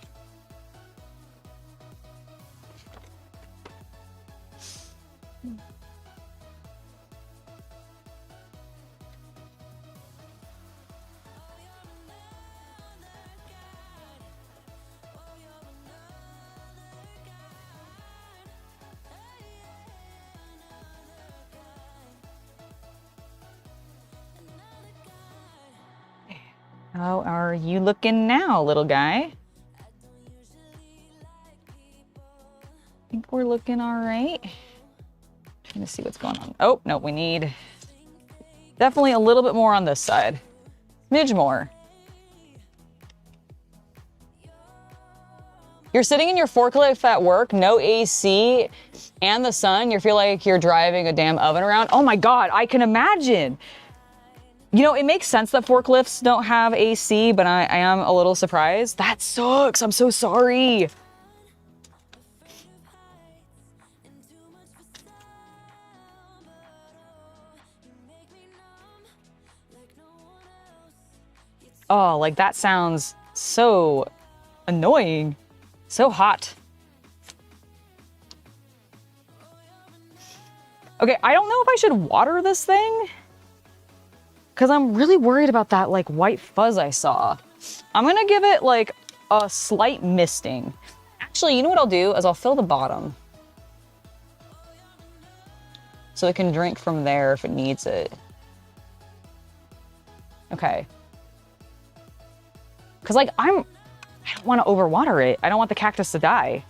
How are you looking now, little guy? I think we're looking all right. Trying to see what's going on. Oh, no, we need definitely a little bit more on this side. Smidge more. You're sitting in your forklift at work, no AC, and the sun. You feel like you're driving a damn oven around. Oh my God, I can imagine. You know, it makes sense that forklifts don't have AC, but I am a little surprised. That sucks. I'm so sorry. Oh, like that sounds so annoying. So hot. Okay, I don't know if I should water this thing, because I'm really worried about that like white fuzz I saw. I'm gonna give it like a slight misting. Actually, you know what I'll do is I'll fill the bottom so it can drink from there if it needs it. Okay. Because like I don't want to overwater it. I don't want the cactus to die.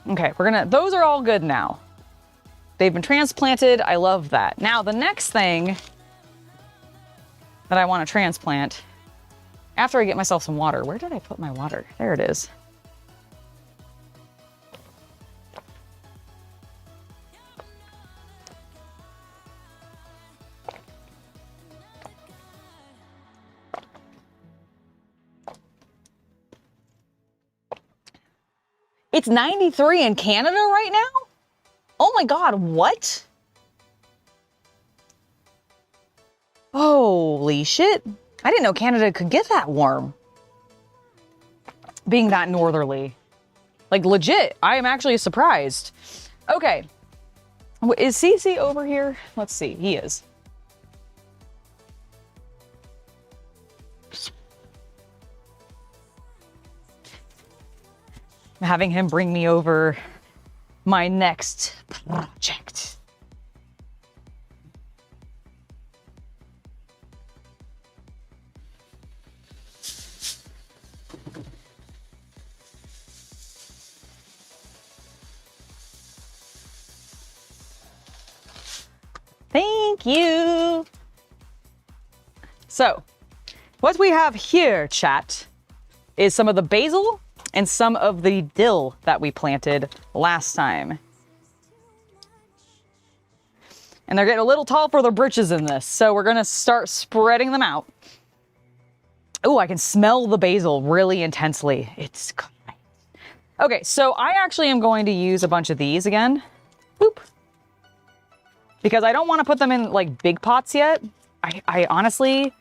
Okay, those are all good now. They've been transplanted. I love that. Now, the next thing that I want to transplant, after I get myself some water, where did I put my water? There it is. It's 93 in Canada right now? Oh my God, what? Holy shit. I didn't know Canada could get that warm. Being that northerly. Like legit, I am actually surprised. Okay. Is CC over here? Let's see, he is. I'm having him bring me over my next project. Thank you. So, what we have here, chat, is some of the basil and some of the dill that we planted last time. And they're getting a little tall for their britches in this, so we're gonna start spreading them out. Oh, I can smell the basil really intensely. It's great. Okay, so I actually am going to use a bunch of these again. Boop. Because I don't want to put them in like big pots yet. I honestly,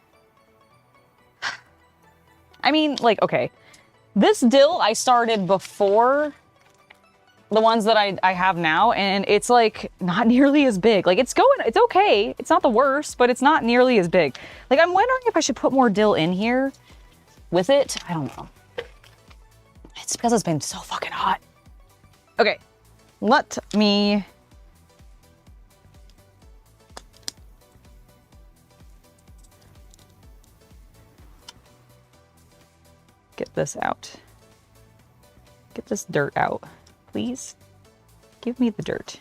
I mean, like, okay. This dill I started before the ones that I have now, and it's like not nearly as big. Like it's okay. It's not the worst, but it's not nearly as big. Like I'm wondering if I should put more dill in here with it. I don't know. It's because it's been so fucking hot. Okay, let me get this out. Get this dirt out, please. Give me the dirt.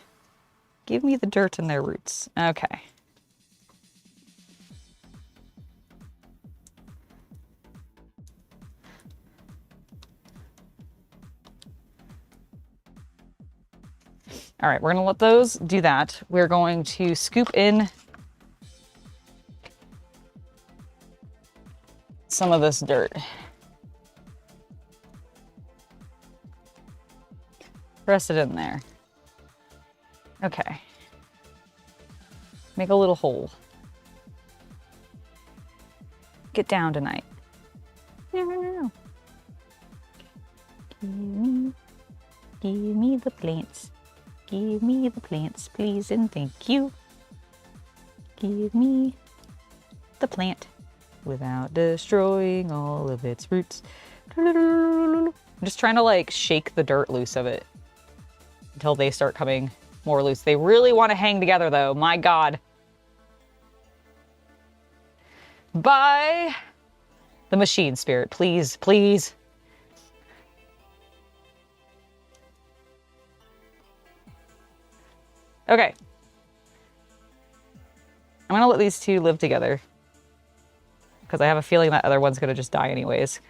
Give me the dirt and their roots. Okay. All right, we're gonna let those do that. We're going to scoop in some of this dirt. Press it in there. Okay. Make a little hole. Get down tonight. No. Give me the plants. Give me the plants, please and thank you. Give me the plant without destroying all of its roots. I'm just trying to like shake the dirt loose of it until they start coming more loose. They really want to hang together though, my God. By the machine spirit, please, please. Okay. I'm gonna let these two live together because I have a feeling that other one's gonna just die anyways.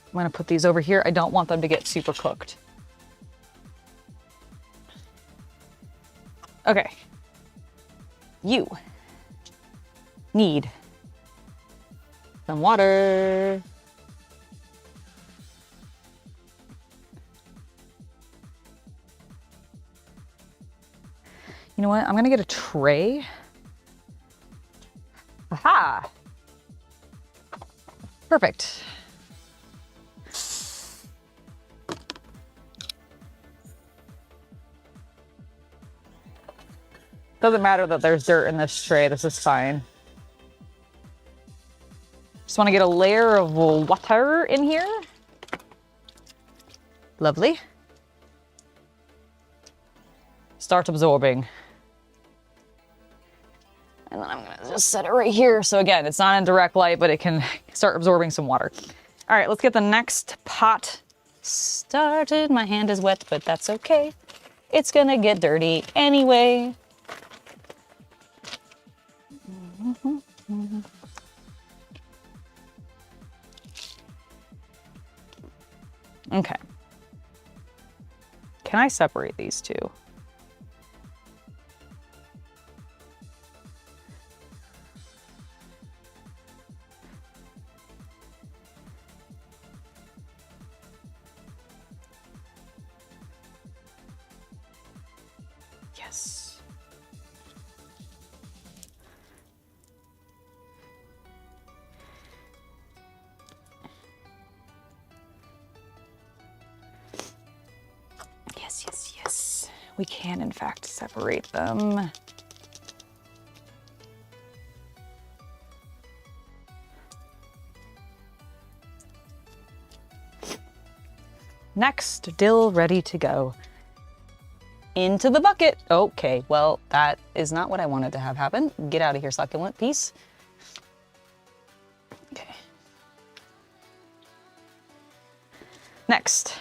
I'm gonna put these over here. I don't want them to get super cooked. Okay. You need some water. You know what? I'm gonna get a tray. Aha! Perfect. Doesn't matter that there's dirt in this tray, this is fine. Just want to get a layer of water in here. Lovely. Start absorbing. And then I'm gonna just set it right here. So again, it's not in direct light, but it can start absorbing some water. All right, let's get the next pot started. My hand is wet, but that's okay. It's gonna get dirty anyway. Okay. Can I separate these two? Yes. Yes. We can, in fact, separate them. Next, dill ready to go. Into the bucket. Okay, well, that is not what I wanted to have happen. Get out of here, succulent piece. Okay. Next.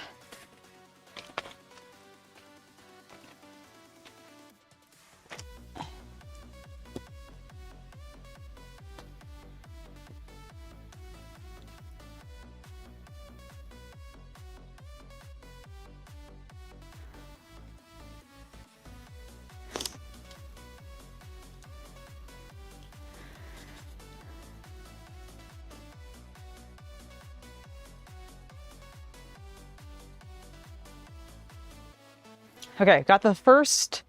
Okay, got the first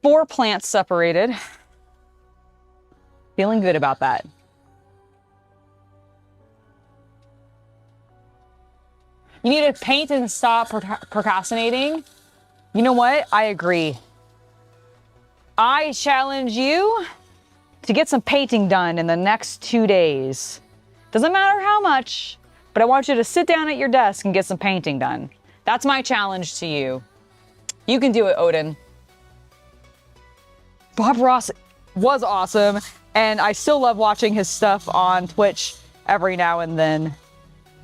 4 plants separated. Feeling good about that. You need to paint and stop procrastinating. You know what? I agree. I challenge you to get some painting done in the next 2 days. Doesn't matter how much, but I want you to sit down at your desk and get some painting done. That's my challenge to you. You can do it, Odin. Bob Ross was awesome, and I still love watching his stuff on Twitch every now and then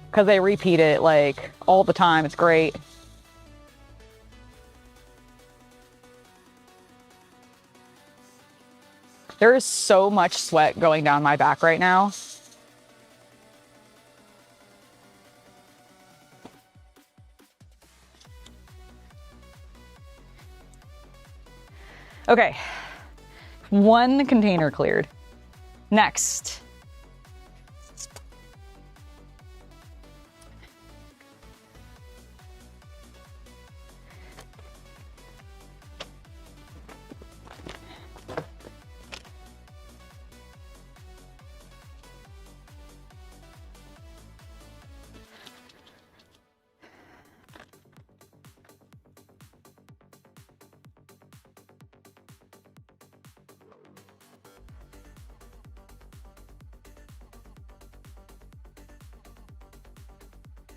because they repeat it like all the time. It's great. There is so much sweat going down my back right now. Okay. One container cleared. Next.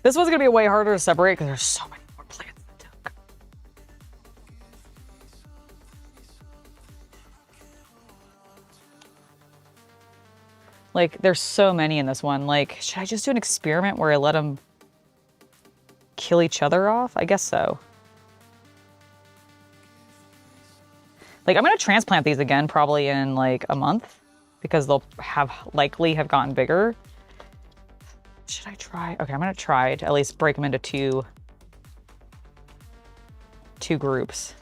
This one's gonna be way harder to separate because there's so many more plants in the took. Like, there's so many in this one. Like, should I just do an experiment where I let them kill each other off? I guess so. Like, I'm gonna transplant these again probably in like a month because they'll likely have gotten bigger. Should I try? Okay, I'm gonna try to at least break them into two groups.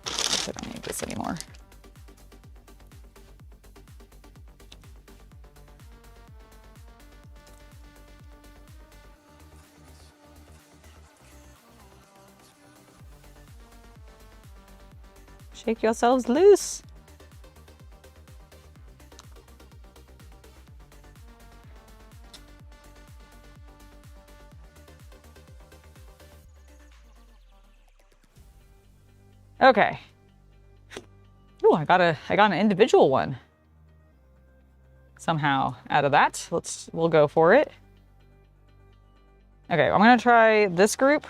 I don't need this anymore. Shake yourselves loose. Okay. Ooh, I got an individual one. Somehow out of that. We'll go for it. Okay, I'm gonna try this group.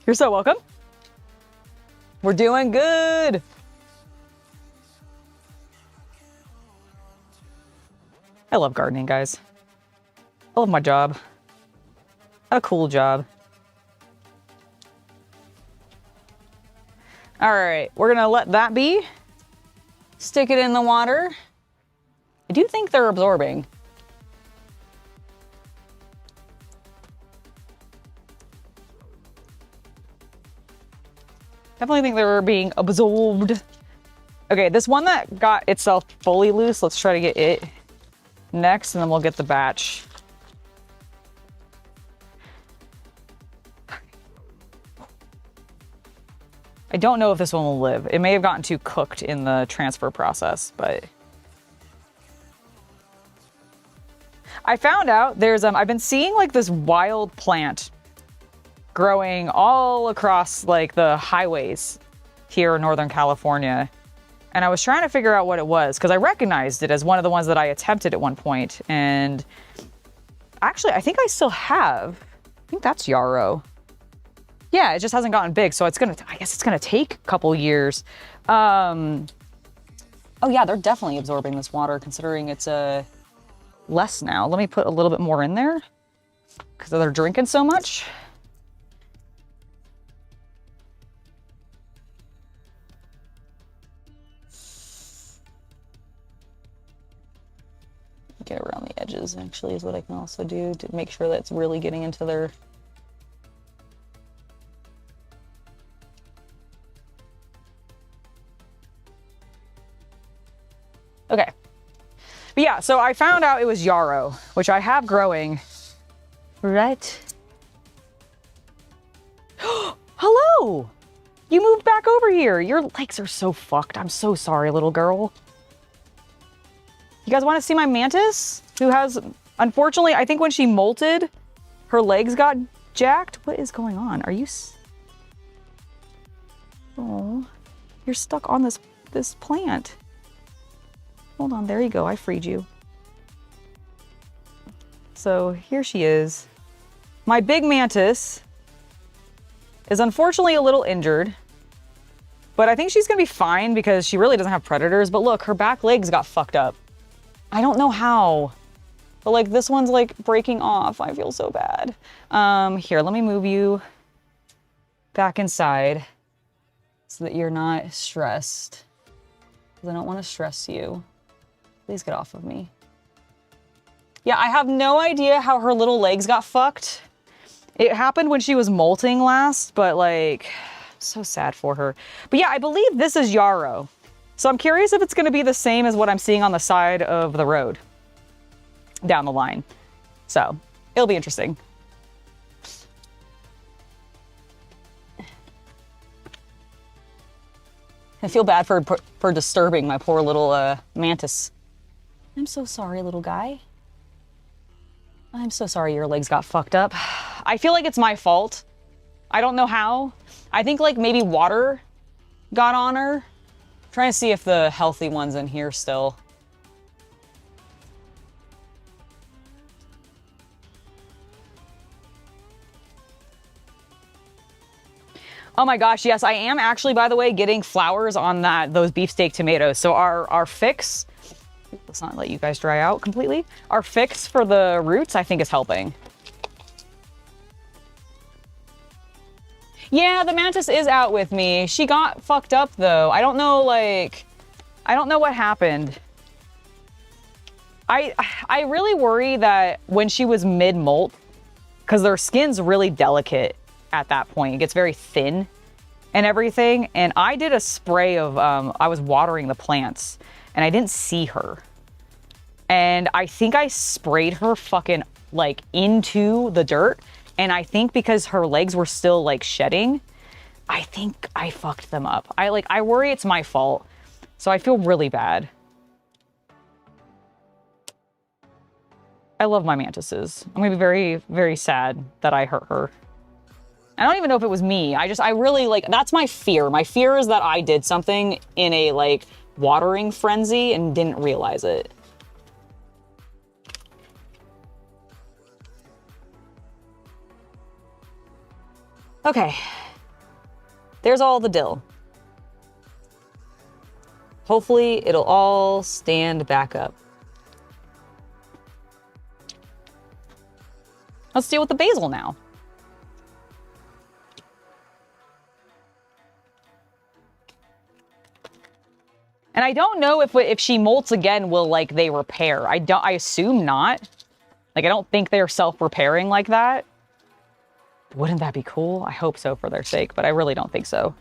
You're so welcome. We're doing good. I love gardening, guys. I love my job. A cool job. All right, we're gonna let that be. Stick it in the water. I do think they're absorbing. Definitely think they were being absorbed. Okay, this one that got itself fully loose, let's try to get it next, and then we'll get the batch. I don't know if this one will live. It may have gotten too cooked in the transfer process, but I found out there's I've been seeing like this wild plant growing all across like the highways here in Northern California. And I was trying to figure out what it was because I recognized it as one of the ones that I attempted at one point. And actually, I think I still have. I think that's yarrow. Yeah, it just hasn't gotten big. So I guess it's gonna take a couple years. Oh yeah, they're definitely absorbing this water considering it's less now. Let me put a little bit more in there because they're drinking so much. Get around the edges actually is what I can also do to make sure that it's really getting into their okay. But yeah, so I found out it was yarrow, which I have growing. Right. Hello! You moved back over here. Your legs are so fucked. I'm so sorry, little girl. You guys want to see my mantis? Who has, unfortunately, I think when she molted, her legs got jacked. What is going on? Are you... Oh, you're stuck on this plant. Hold on, there you go. I freed you. So here she is. My big mantis is unfortunately a little injured. But I think she's gonna be fine because she really doesn't have predators. But look, her back legs got fucked up. I don't know how. But like this one's like breaking off. I feel so bad. Here, let me move you back inside so that you're not stressed. Because I don't want to stress you. Please get off of me. Yeah, I have no idea how her little legs got fucked. It happened when she was molting last, but like, so sad for her. But yeah, I believe this is yarrow. So I'm curious if it's gonna be the same as what I'm seeing on the side of the road down the line. So it'll be interesting. I feel bad for disturbing my poor little mantis. I'm so sorry, little guy. I'm so sorry your legs got fucked up. I feel like it's my fault. I don't know how. I think like maybe water got on her. I'm trying to see if the healthy one's in here still. Oh my gosh, yes, I am actually, by the way, getting flowers on those beefsteak tomatoes. So our fix, let's not let you guys dry out completely. Our fix for the roots, I think, is helping. Yeah, the mantis is out with me. She got fucked up though. I don't know, like, I don't know what happened. I really worry that when she was mid-molt, because their skin's really delicate at that point. It gets very thin and everything. And I did a spray of, I was watering the plants and I didn't see her. And I think I sprayed her fucking like into the dirt. And I think because her legs were still like shedding, I think I fucked them up. I worry it's my fault. So I feel really bad. I love my mantises. I'm gonna be very, very sad that I hurt her. I don't even know if it was me. I really like, that's my fear. My fear is that I did something in a like watering frenzy and didn't realize it. Okay. There's all the dill. Hopefully it'll all stand back up. Let's deal with the basil now. And I don't know if she molts again, will like they repair. I assume not. Like I don't think they're self-repairing like that. Wouldn't that be cool? I hope so for their sake, but I really don't think so.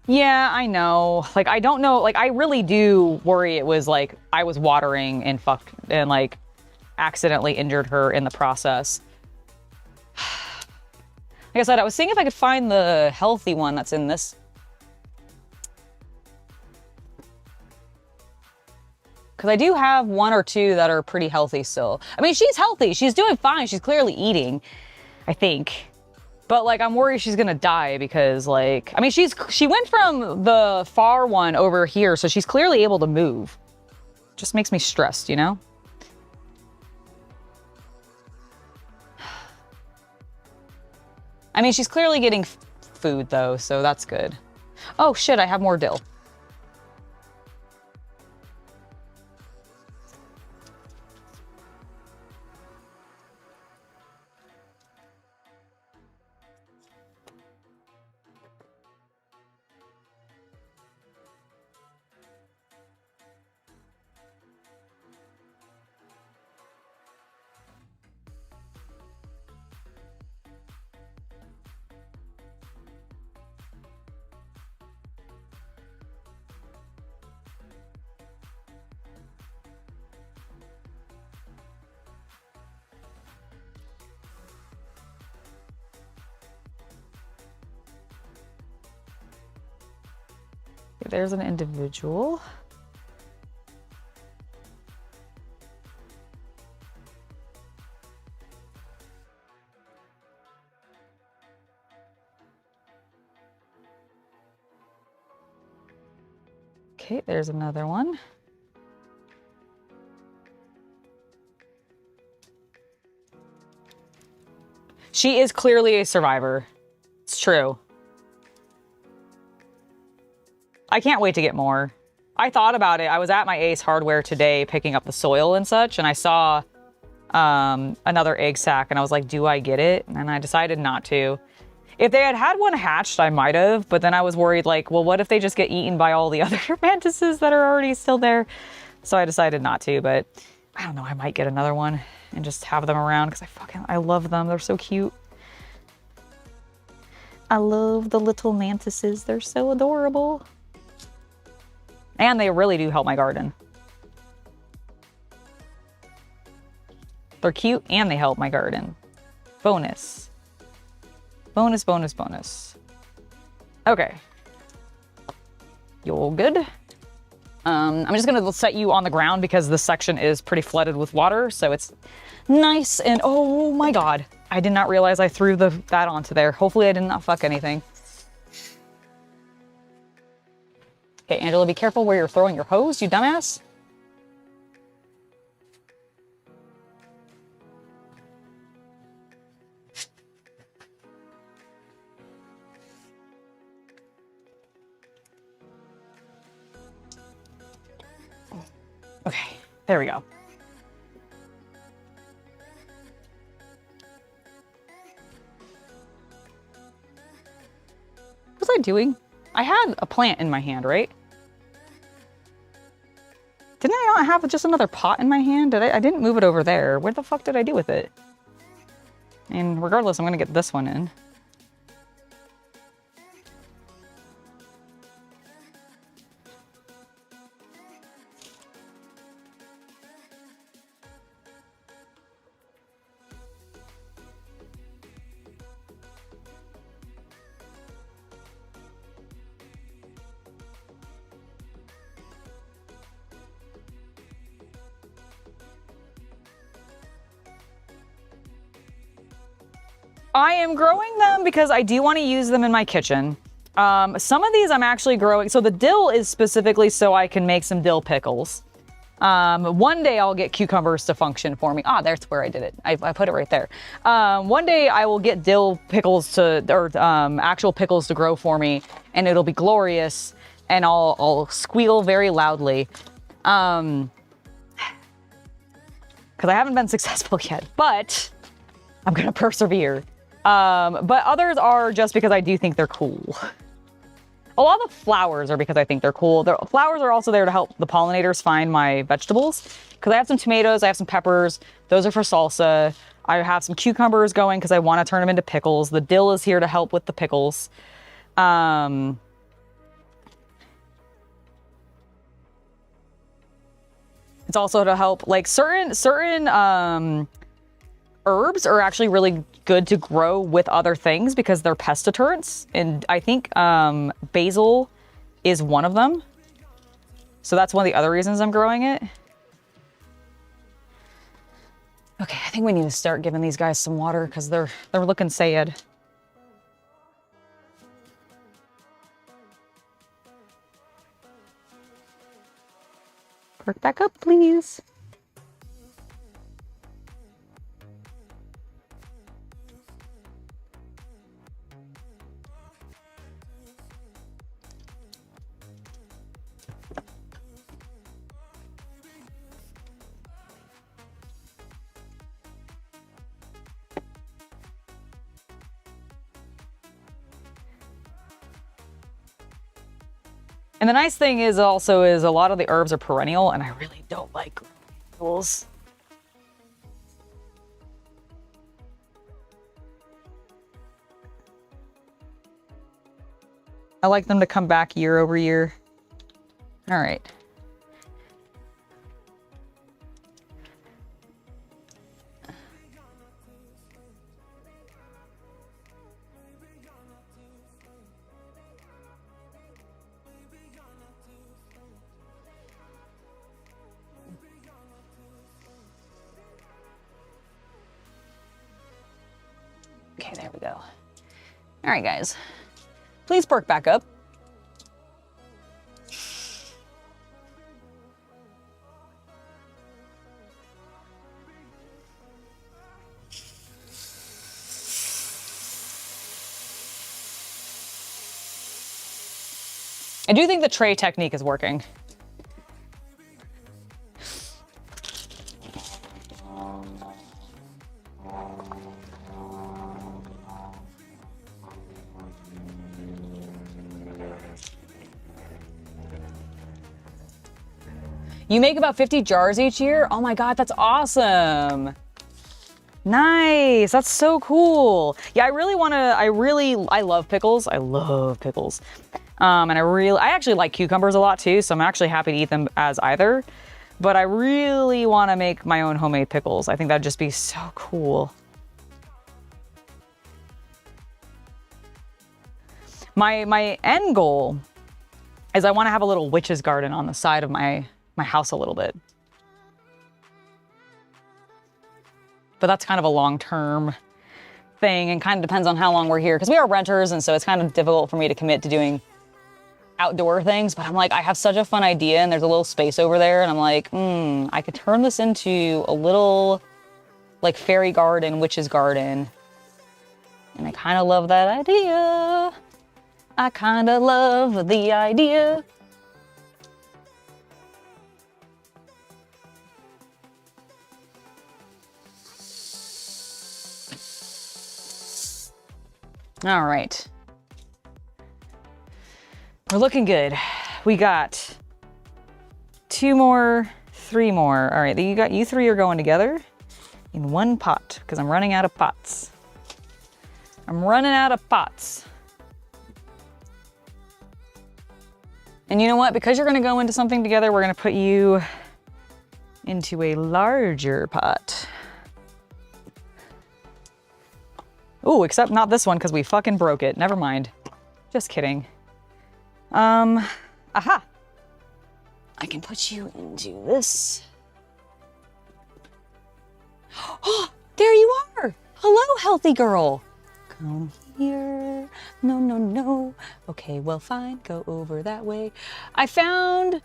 Yeah, I know. Like I don't know, like I really do worry it was like I was watering and fucked and like accidentally injured her in the process. Like I said, I was seeing if I could find the healthy one that's in this. Because I do have one or two that are pretty healthy still. I mean, she's healthy. She's doing fine. She's clearly eating, I think. But like, I'm worried she's gonna die because like, I mean, she went from the far one over here, so she's clearly able to move. Just makes me stressed, you know? I mean, she's clearly getting food though, so that's good. Oh shit, I have more dill. There's an individual. Okay, there's another one. She is clearly a survivor. It's true. I can't wait to get more. I thought about it. I was at my Ace Hardware today picking up the soil and such, and I saw another egg sack, and I was like, do I get it? And I decided not to. If they had had one hatched, I might have, but then I was worried, like, well, what if they just get eaten by all the other mantises that are already still there? So I decided not to, but I don't know, I might get another one and just have them around because I love them. They're so cute. I love the little mantises. They're so adorable. And they really do help my garden. They're cute and they help my garden. Bonus. Bonus, bonus, bonus. Okay. You all good? I'm just gonna set you on the ground because this section is pretty flooded with water, so it's nice and oh my god. I did not realize I threw that onto there. Hopefully I did not fuck anything. Okay, Angela, be careful where you're throwing your hose, you dumbass. Okay, there we go. What was I doing? I had a plant in my hand, right? Didn't I not have just another pot in my hand? I didn't move it over there. Where the fuck did I do with it? And regardless, I'm gonna get this one in. I am growing them because I do want to use them in my kitchen. Some of these I'm actually growing. So the dill is specifically so I can make some dill pickles. One day I'll get cucumbers to function for me. Ah, that's where I did it. I put it right there. One day I will get dill pickles or actual pickles to grow for me, and it'll be glorious, and I'll squeal very loudly. Because I haven't been successful yet, but I'm gonna persevere. But others are just because I do think they're cool. A lot of the flowers are because I think they're cool. The flowers are also there to help the pollinators find my vegetables. Because I have some tomatoes, I have some peppers. Those are for salsa. I have some cucumbers going because I want to turn them into pickles. The dill is here to help with the pickles. It's also to help, like, certain herbs are actually really good to grow with other things because they're pest deterrents. And I think basil is one of them. So that's one of the other reasons I'm growing it. Okay, I think we need to start giving these guys some water because they're looking sad. Perk back up, please. And the nice thing is also is a lot of the herbs are perennial, and I really don't like perennials. I like them to come back year over year. All right. Okay, there we go. All right, guys. Please perk back up. I do think the tray technique is working. You make about 50 jars each year? Oh my God, that's awesome. Nice, that's so cool. Yeah, I love pickles. I love pickles. And I actually like cucumbers a lot too, so I'm actually happy to eat them as either. But I really want to make my own homemade pickles. I think that'd just be so cool. My end goal is I want to have a little witch's garden on the side of my house a little bit. But that's kind of a long-term thing and kind of depends on how long we're here because we are renters and so it's kind of difficult for me to commit to doing outdoor things. But I'm like, I have such a fun idea and there's a little space over there and I'm like, I could turn this into a little like fairy garden, witch's garden. And I kind of love that idea. I kind of love the idea. All right. We're looking good. We got 2 more, 3 more. All right, you 3 are going together in one pot because I'm running out of pots. I'm running out of pots. And you know what? Because you're gonna go into something together, we're gonna put you into a larger pot. Ooh, except not this one because we fucking broke it. Never mind. Just kidding. Aha. I can put you into this. Oh, there you are. Hello, healthy girl. Come here. No, no, no. Okay, well, fine. Go over that way. I found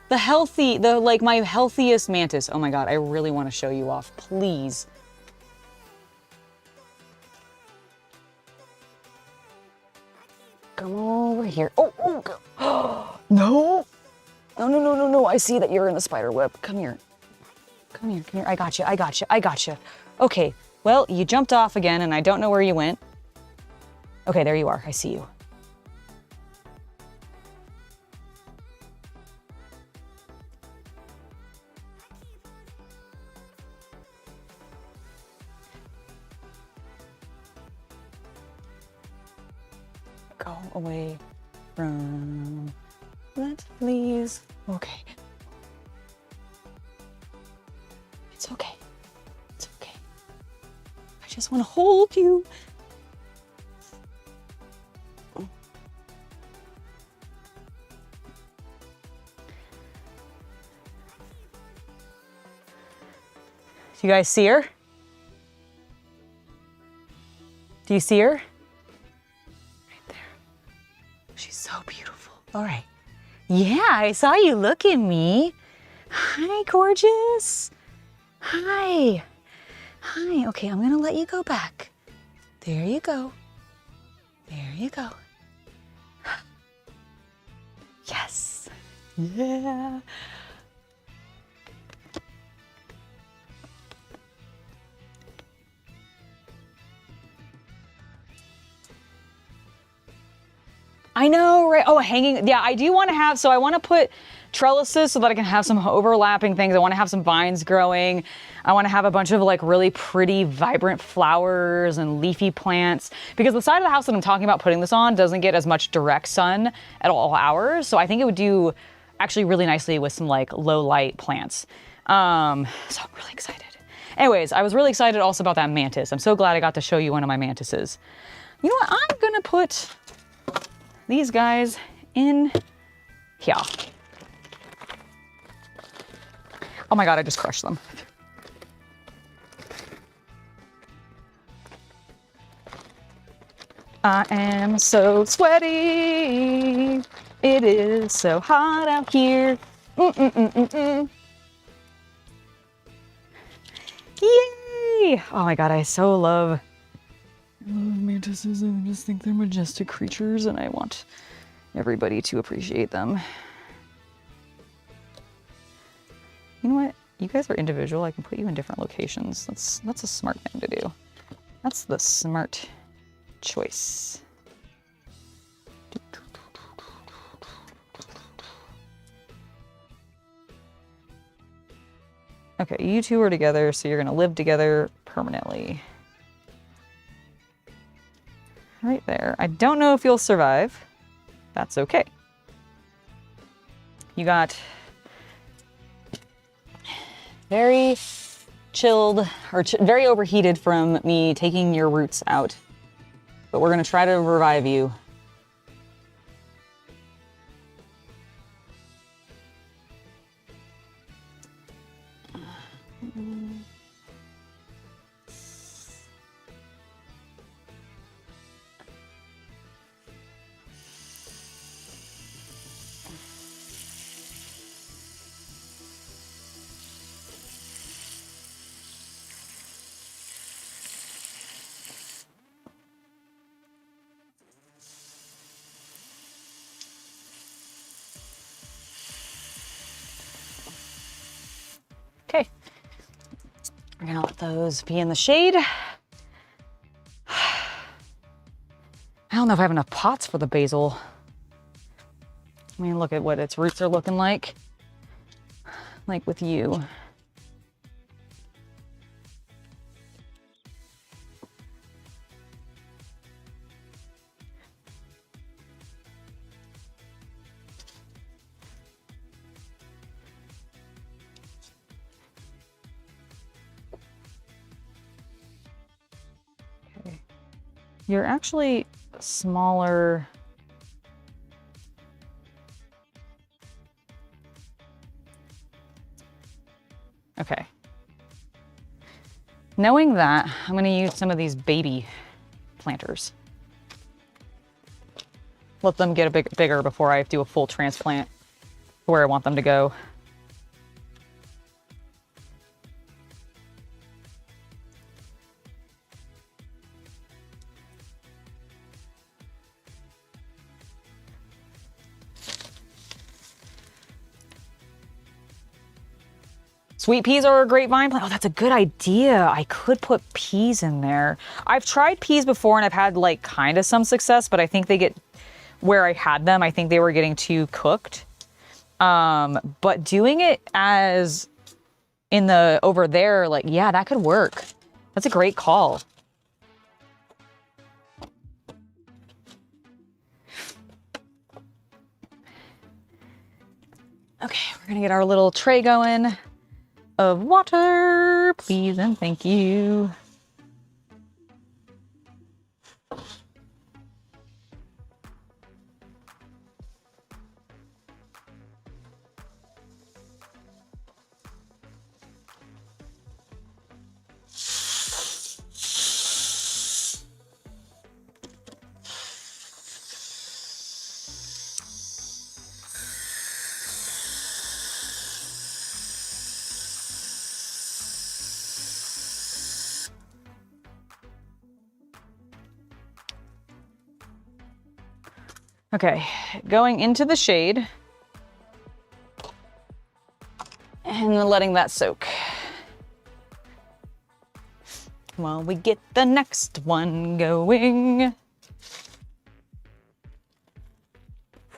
my healthiest mantis. Oh my God, I really want to show you off. Please. Come over here. Oh, go. No. No. I see that you're in the spider web. Come here. Come here. I got you. Okay, well, you jumped off again and I don't know where you went. Okay, there you are. I see you. Go away from that, please. Okay. It's okay. It's okay. I just want to hold you. Do you guys see her? Do you see her? She's so beautiful. All right. Yeah, I saw you look at me. Hi, gorgeous. Hi. Okay, I'm gonna let you go back. There you go. Yes. Yeah. I know, right? Oh, hanging. Yeah, I do want to have, so I want to put trellises so that I can have some overlapping things. I want to have some vines growing. I want to have a bunch of like really pretty, vibrant flowers and leafy plants because the side of the house that I'm talking about putting this on doesn't get as much direct sun at all hours. So I think it would do actually really nicely with some like low light plants. So I'm really excited. Anyways, I was really excited also about that mantis. I'm so glad I got to show you one of my mantises. You know what? I'm going to put these guys in here. Oh my God, I just crushed them. I am so sweaty. It is so hot out here. Yay! Oh my God, I so love mantises. I just think they're majestic creatures and I want everybody to appreciate them. You know what? You guys are individual. I can put you in different locations. That's a smart thing to do. That's the smart choice. Okay, you two are together, so you're gonna live together permanently. Right there. I don't know if you'll survive. That's okay. You got very chilled, or very overheated from me taking your roots out. But we're gonna try to revive you. Okay. We're gonna let those be in the shade. I don't know if I have enough pots for the basil. I mean, look at what its roots are looking like with you. You're actually smaller. Okay. Knowing that, I'm going to use some of these baby planters. Let them get a bit bigger before I do a full transplant where I want them to go. Sweet peas are a great vine plant. Oh, that's a good idea. I could put peas in there. I've tried peas before and I've had like kind of some success, but I think they get, where I had them, I think they were getting too cooked. But doing it as in the, over there, like, yeah, that could work. That's a great call. Okay, we're gonna get our little tray going. Of water, please and thank you. Okay, going into the shade and letting that soak while we get the next one going.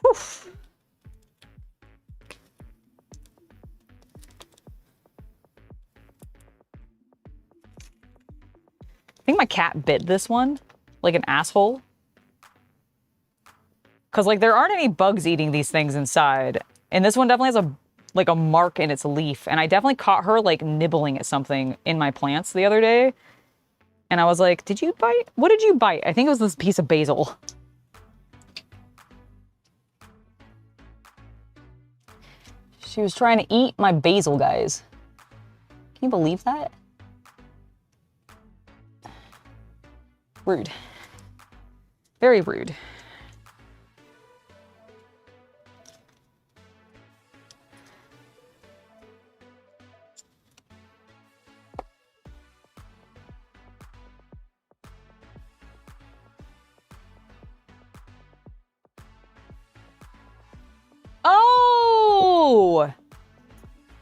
Whew. I think my cat bit this one like an asshole. Because like there aren't any bugs eating these things inside. And this one definitely has a mark in its leaf. And I definitely caught her like nibbling at something in my plants the other day. And I was like, did you bite? What did you bite? I think it was this piece of basil. She was trying to eat my basil, guys. Can you believe that? Rude. Very rude. Oh,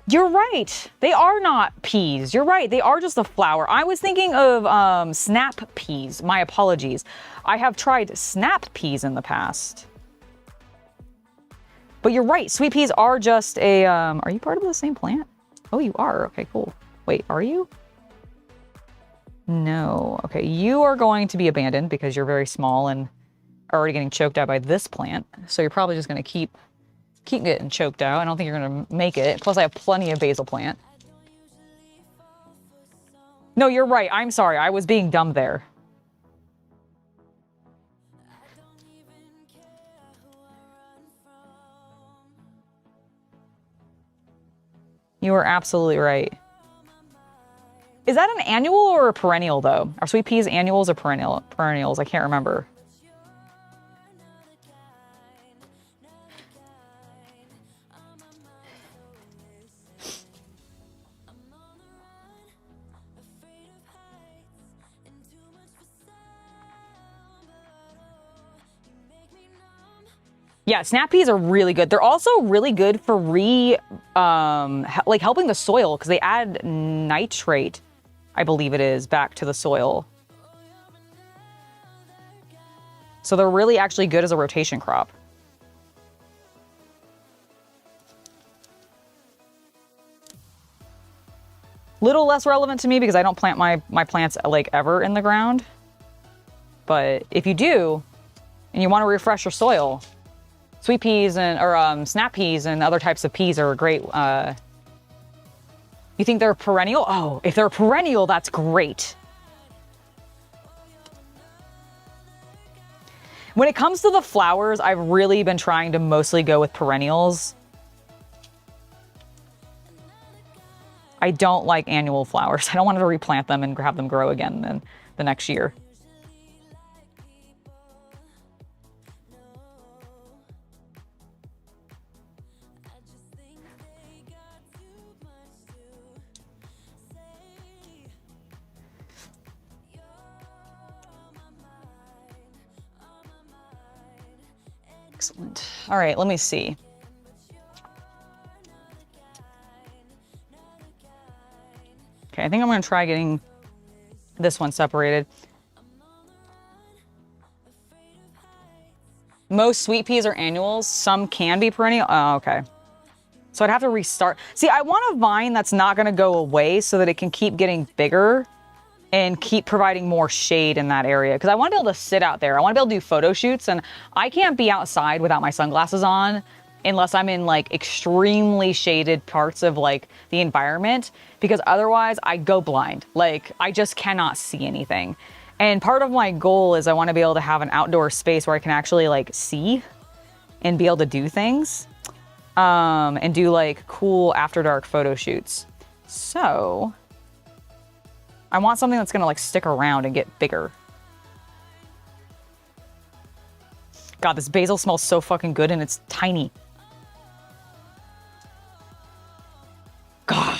you're right. They are not peas. You're right. They are just a flower. I was thinking of snap peas. My apologies. I have tried snap peas in the past. But you're right. Sweet peas are just a, are you part of the same plant? Oh, you are. Okay, cool. Wait, are you? No. Okay, you are going to be abandoned because you're very small and already getting choked out by this plant. So you're probably just going to keep getting choked out. I don't think you're going to make it. Plus, I have plenty of basil plant. No, you're right. I'm sorry. I was being dumb there. You are absolutely right. Is that an annual or a perennial, though? Are sweet peas annuals or perennials? I can't remember. Yeah, snap peas are really good. They're also really good for like helping the soil because they add nitrate, I believe it is, back to the soil. So they're really actually good as a rotation crop. Little less relevant to me because I don't plant my plants like ever in the ground. But if you do, and you want to refresh your soil, sweet peas or snap peas and other types of peas are great. You think they're perennial? Oh, if they're perennial, that's great. When it comes to the flowers, I've really been trying to mostly go with perennials. I don't like annual flowers. I don't want to replant them and have them grow again then the next year. Excellent. All right, let me see. Okay, I think I'm going to try getting this one separated. Most sweet peas are annuals. Some can be perennial. Oh, okay. So I'd have to restart. See, I want a vine that's not going to go away so that it can keep getting bigger and keep providing more shade in that area. Because I want to be able to sit out there. I want to be able to do photo shoots, and I can't be outside without my sunglasses on unless I'm in like extremely shaded parts of like the environment, because otherwise I go blind. Like I just cannot see anything. And part of my goal is I want to be able to have an outdoor space where I can actually like see and be able to do things, and do like cool after dark photo shoots. So I want something that's gonna like stick around and get bigger. God, this basil smells so fucking good and it's tiny. God.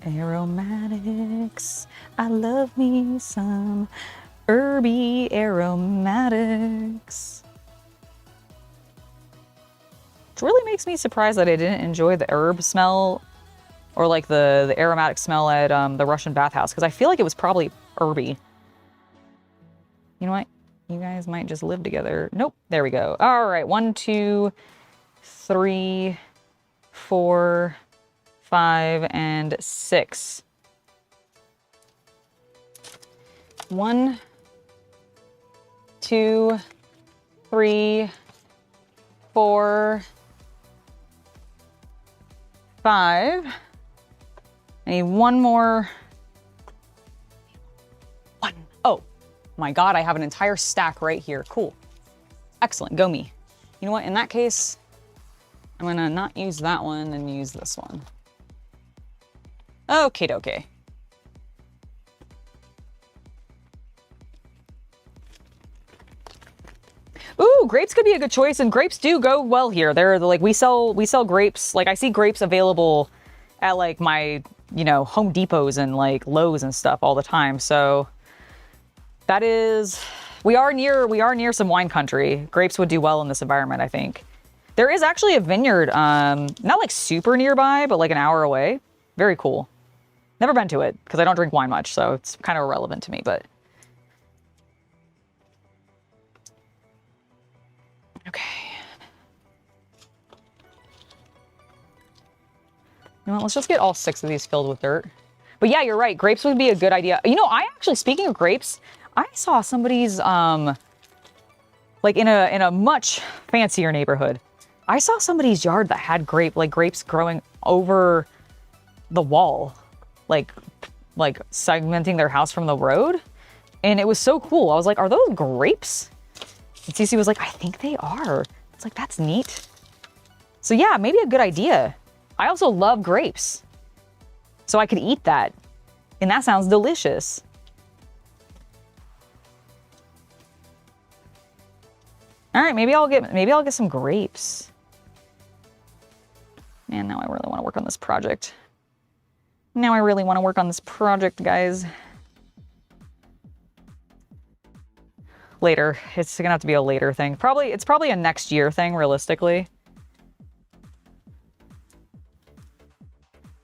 Aromatics. I love me some herby aromatics. It really makes me surprised that I didn't enjoy the herb smell or like the aromatic smell at the Russian bathhouse, because I feel like it was probably herby. You know what? You guys might just live together. Nope. There we go. All right. 1, 2, 3, 4, 5, and 6. 1, 2, 3, 4, 5. I need one more. One. Oh my God, I have an entire stack right here. Cool. Excellent. Go me. You know what? In that case, I'm gonna not use that one and use this one. Okay, dokie. Ooh, grapes could be a good choice, and grapes do go well here. They're like, we sell grapes. Like I see grapes available at like my, you know, Home Depots and like Lowe's and stuff all the time. So that is, we are near some wine country. Grapes would do well in this environment, I think. There is actually a vineyard, not like super nearby, but like an hour away. Very cool. Never been to it because I don't drink wine much, so it's kind of irrelevant to me, but. Okay. You know what, let's just get all 6 of these filled with dirt. But yeah, you're right. Grapes would be a good idea. You know, I actually, speaking of grapes, I saw somebody's, like in a much fancier neighborhood. I saw somebody's yard that had grapes growing over the wall, like segmenting their house from the road. And it was so cool. I was like, are those grapes? And Cece was like, I think they are. It's like, that's neat. So yeah, maybe a good idea. I also love grapes. So I could eat that. And that sounds delicious. All right, maybe I'll get some grapes. Man, now I really want to work on this project. Now I really want to work on this project, guys. Later. It's gonna have to be a later thing. It's probably a next year thing, realistically.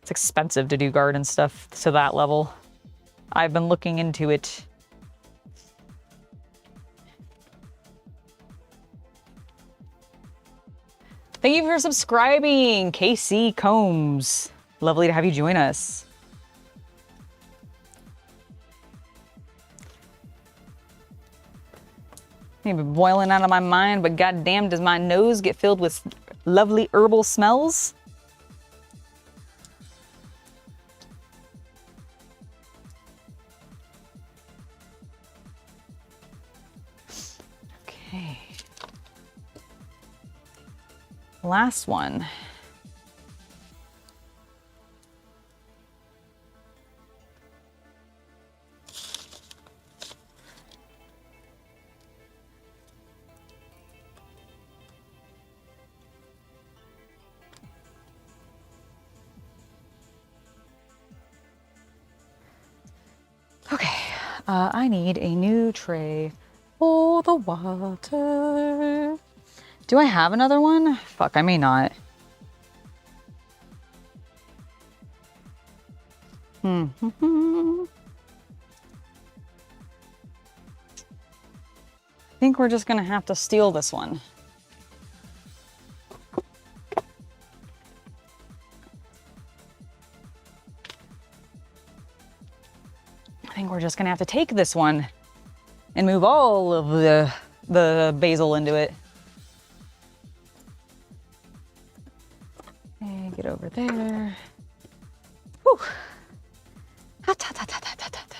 It's expensive to do garden stuff to that level. I've been looking into it. Thank you for subscribing, KC Combs. Lovely to have you join us. Maybe boiling out of my mind, but goddamn, does my nose get filled with lovely herbal smells? Okay. Last one. Okay, I need a new tray for the water. Do I have another one? Fuck, I may not. I think we're just gonna have to steal this one. I think we're just gonna have to take this one and move all of the basil into it. Okay, get over there. Whew. Ha, ta, ta, ta, ta, ta, ta, ta.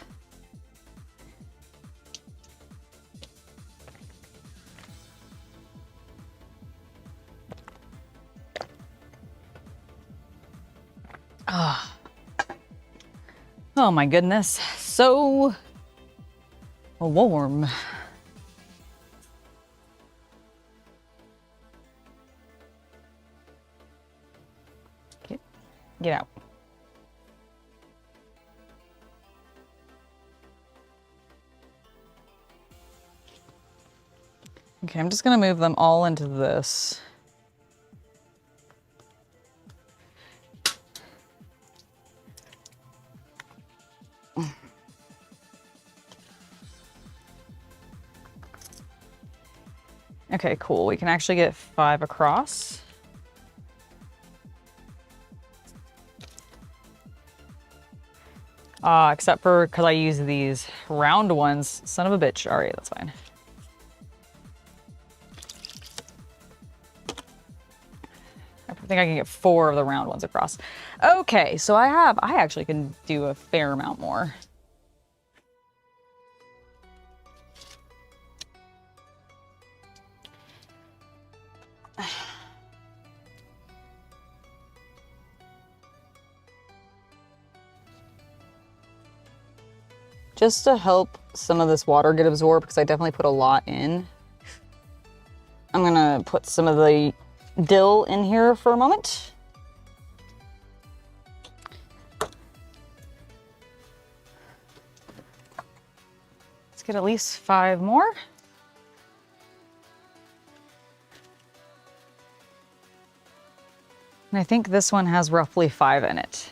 Ah. Oh my goodness, so warm. Get out. Okay, I'm just gonna move them all into this. Okay, cool. We can actually get 5 across. Except for because I use these round ones. Son of a bitch. All right, that's fine. I think I can get 4 of the round ones across. Okay, so I actually can do a fair amount more. Just to help some of this water get absorbed, because I definitely put a lot in, I'm gonna put some of the dill in here for a moment. Let's get at least 5 more. And I think this one has roughly 5 in it.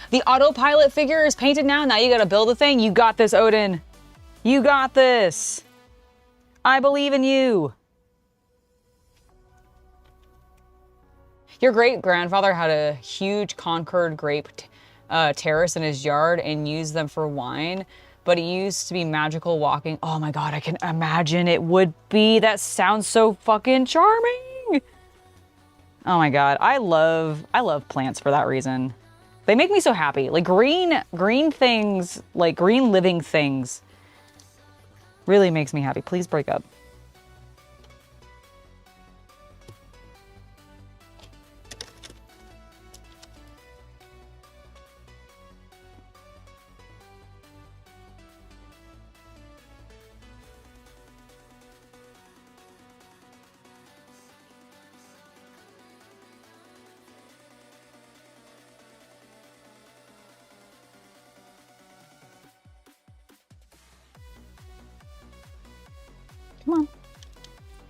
The autopilot figure is painted now. Now you gotta build a thing. You got this, Odin. You got this. I believe in you. Your great-grandfather had a huge Concord grape terrace in his yard and used them for wine, but it used to be magical walking. Oh my God, I can imagine it would be. That sounds so fucking charming. Oh my God, I love plants for that reason. They make me so happy. Like green things, like green living things really makes me happy. Please break up. Come on.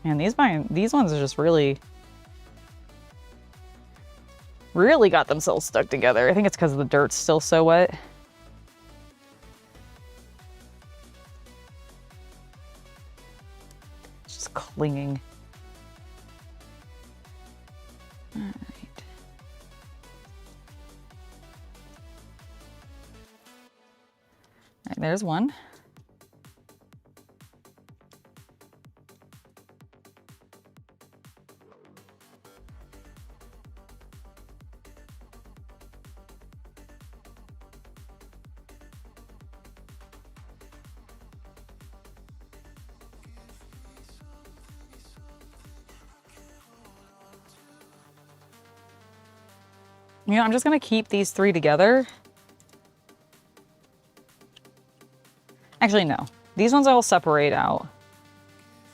Man, these ones are just really got themselves stuck together. I think it's because the dirt's still so wet. It's just clinging. All right. All right, there's one. You know, I'm just gonna keep these 3 together. Actually, no. These ones I'll separate out.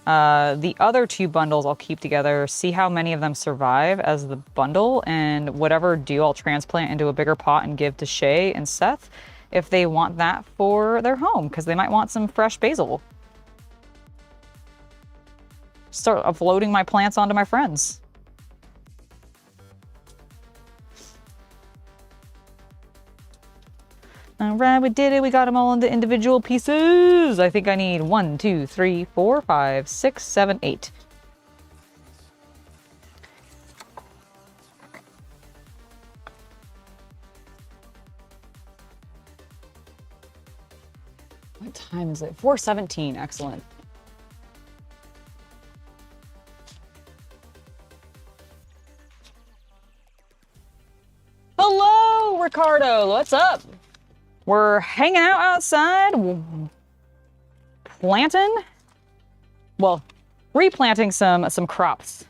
The other 2 bundles I'll keep together, see how many of them survive as the bundle, and whatever do I'll transplant into a bigger pot and give to Shay and Seth if they want that for their home, because they might want some fresh basil. Start uploading my plants onto my friends. All right, we did it. We got them all into individual pieces. I think I need 1, 2, 3, 4, 5, 6, 7, 8. What time is it? 4:17. Excellent. Hello, Ricardo. What's up? We're hanging out outside, planting, well, replanting some crops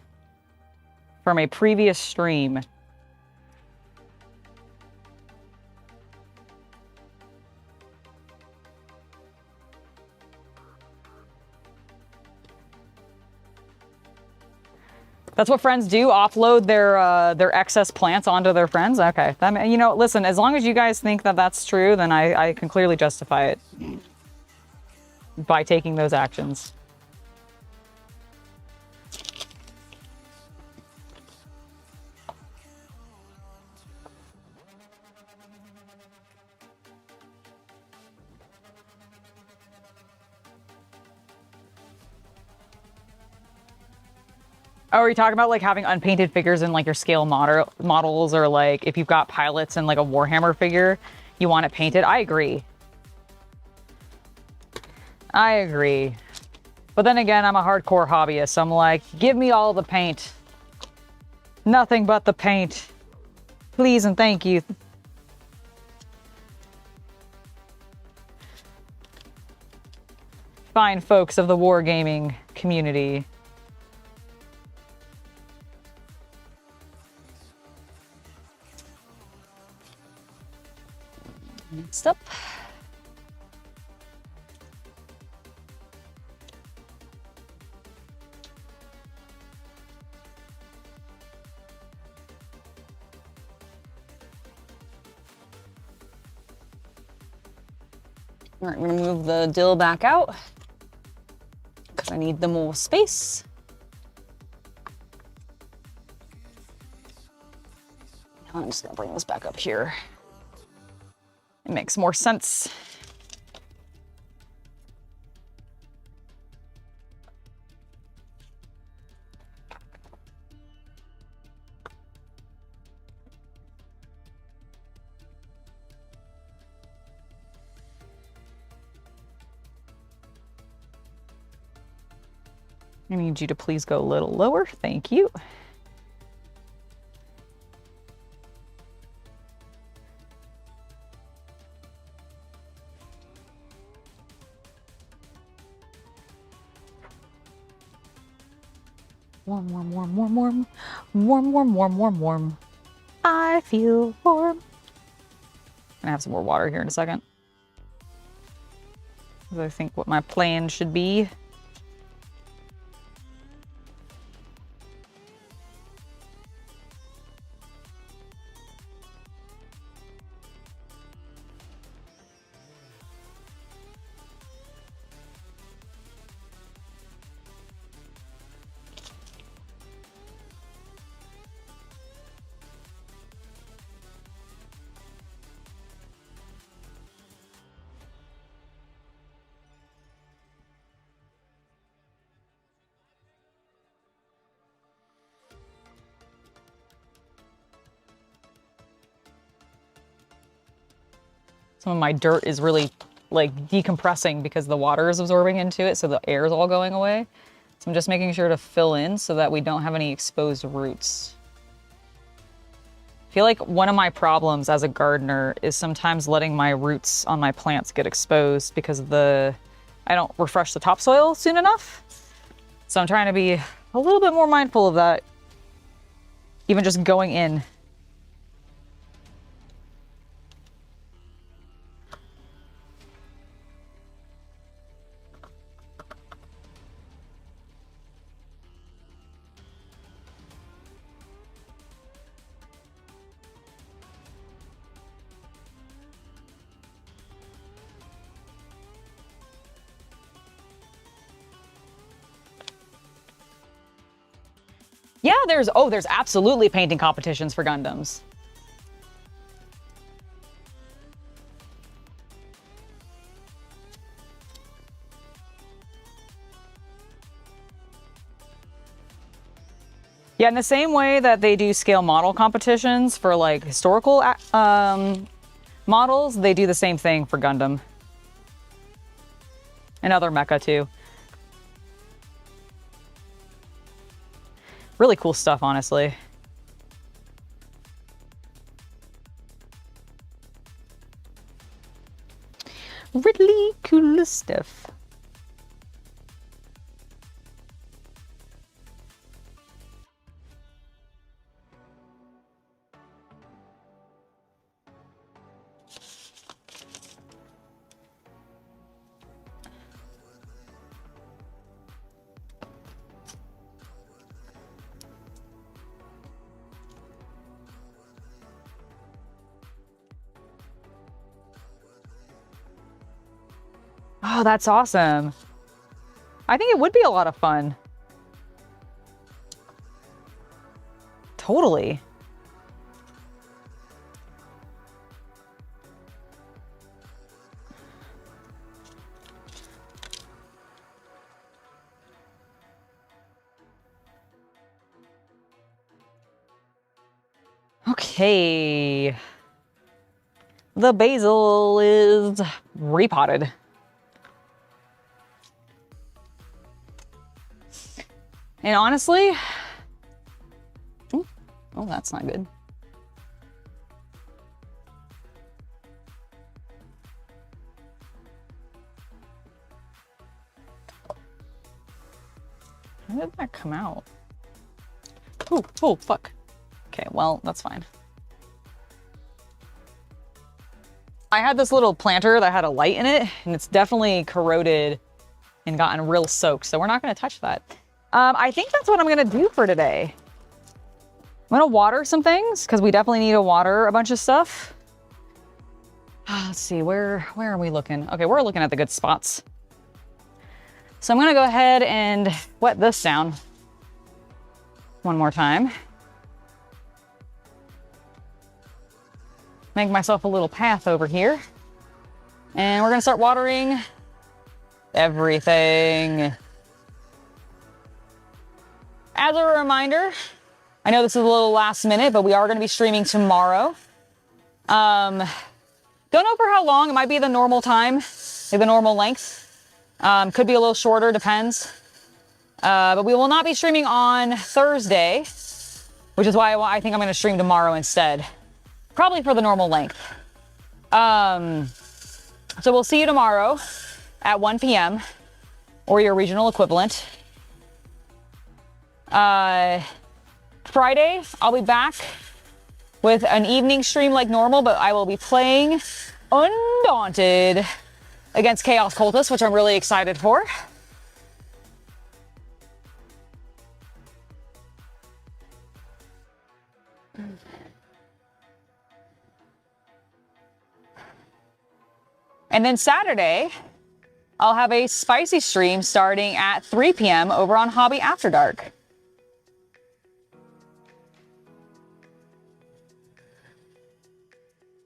from a previous stream. That's what friends do, offload their excess plants onto their friends? Okay, that, you know, listen, as long as you guys think that that's true, then I can clearly justify it by taking those actions. Oh, are you talking about like having unpainted figures in like your scale models, or like if you've got pilots and like a Warhammer figure, you want it painted? I agree. I agree. But then again, I'm a hardcore hobbyist, so I'm like, give me all the paint. Nothing but the paint. Please and thank you. Fine folks of the wargaming community. Next up. All right, I'm gonna move the dill back out because I need the more space. Now I'm just gonna bring this back up here. It makes more sense. I need you to please go a little lower. Thank you. Warm, warm, warm, warm, warm. Warm, warm, warm, warm, warm. I feel warm. I'm gonna have some more water here in a second. I think what my plan should be. Some of my dirt is really like decompressing because the water is absorbing into it, so the air is all going away. So I'm just making sure to fill in so that we don't have any exposed roots. I feel like one of my problems as a gardener is sometimes letting my roots on my plants get exposed because I don't refresh the topsoil soon enough. So I'm trying to be a little bit more mindful of that, even just going in. Yeah, there's absolutely painting competitions for Gundams. Yeah, in the same way that they do scale model competitions for like historical models, they do the same thing for Gundam. And other mecha too. Really cool stuff, honestly. Really cool stuff. Oh, that's awesome. I think it would be a lot of fun. Totally. Okay. The basil is repotted. And honestly, oh, that's not good. How did that come out? Oh, fuck. Okay, well, that's fine. I had this little planter that had a light in it, and it's definitely corroded and gotten real soaked, so we're not gonna touch that. I think that's what I'm gonna do for today. I'm gonna water some things, because we definitely need to water a bunch of stuff. Let's see, where are we looking? Okay, we're looking at the good spots. So I'm gonna go ahead and wet this down one more time. Make myself a little path over here. And we're gonna start watering everything. As a reminder, I know this is a little last minute, but we are gonna be streaming tomorrow. Don't know for how long. It might be the normal time, the normal length. Could be a little shorter, depends. But we will not be streaming on Thursday, which is why I think I'm gonna stream tomorrow instead. Probably for the normal length. So we'll see you tomorrow at 1 p.m. or your regional equivalent. Friday, I'll be back with an evening stream like normal, but I will be playing Undaunted against Chaos Cultist, which I'm really excited for. And then Saturday, I'll have a spicy stream starting at 3 p.m. over on Hobby After Dark.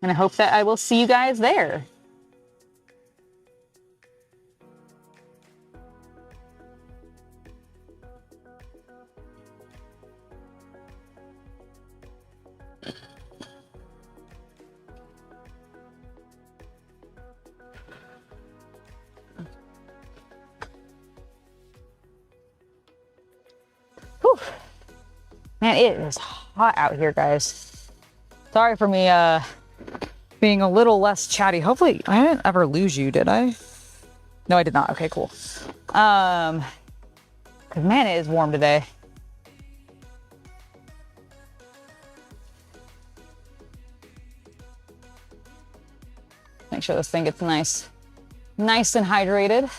And I hope that I will see you guys there. Whew. Man, it is hot out here, guys. Sorry for me being a little less chatty. Hopefully, I didn't ever lose you, did I? No, I did not. Okay, cool. Cause man, it is warm today. Make sure this thing gets nice and hydrated.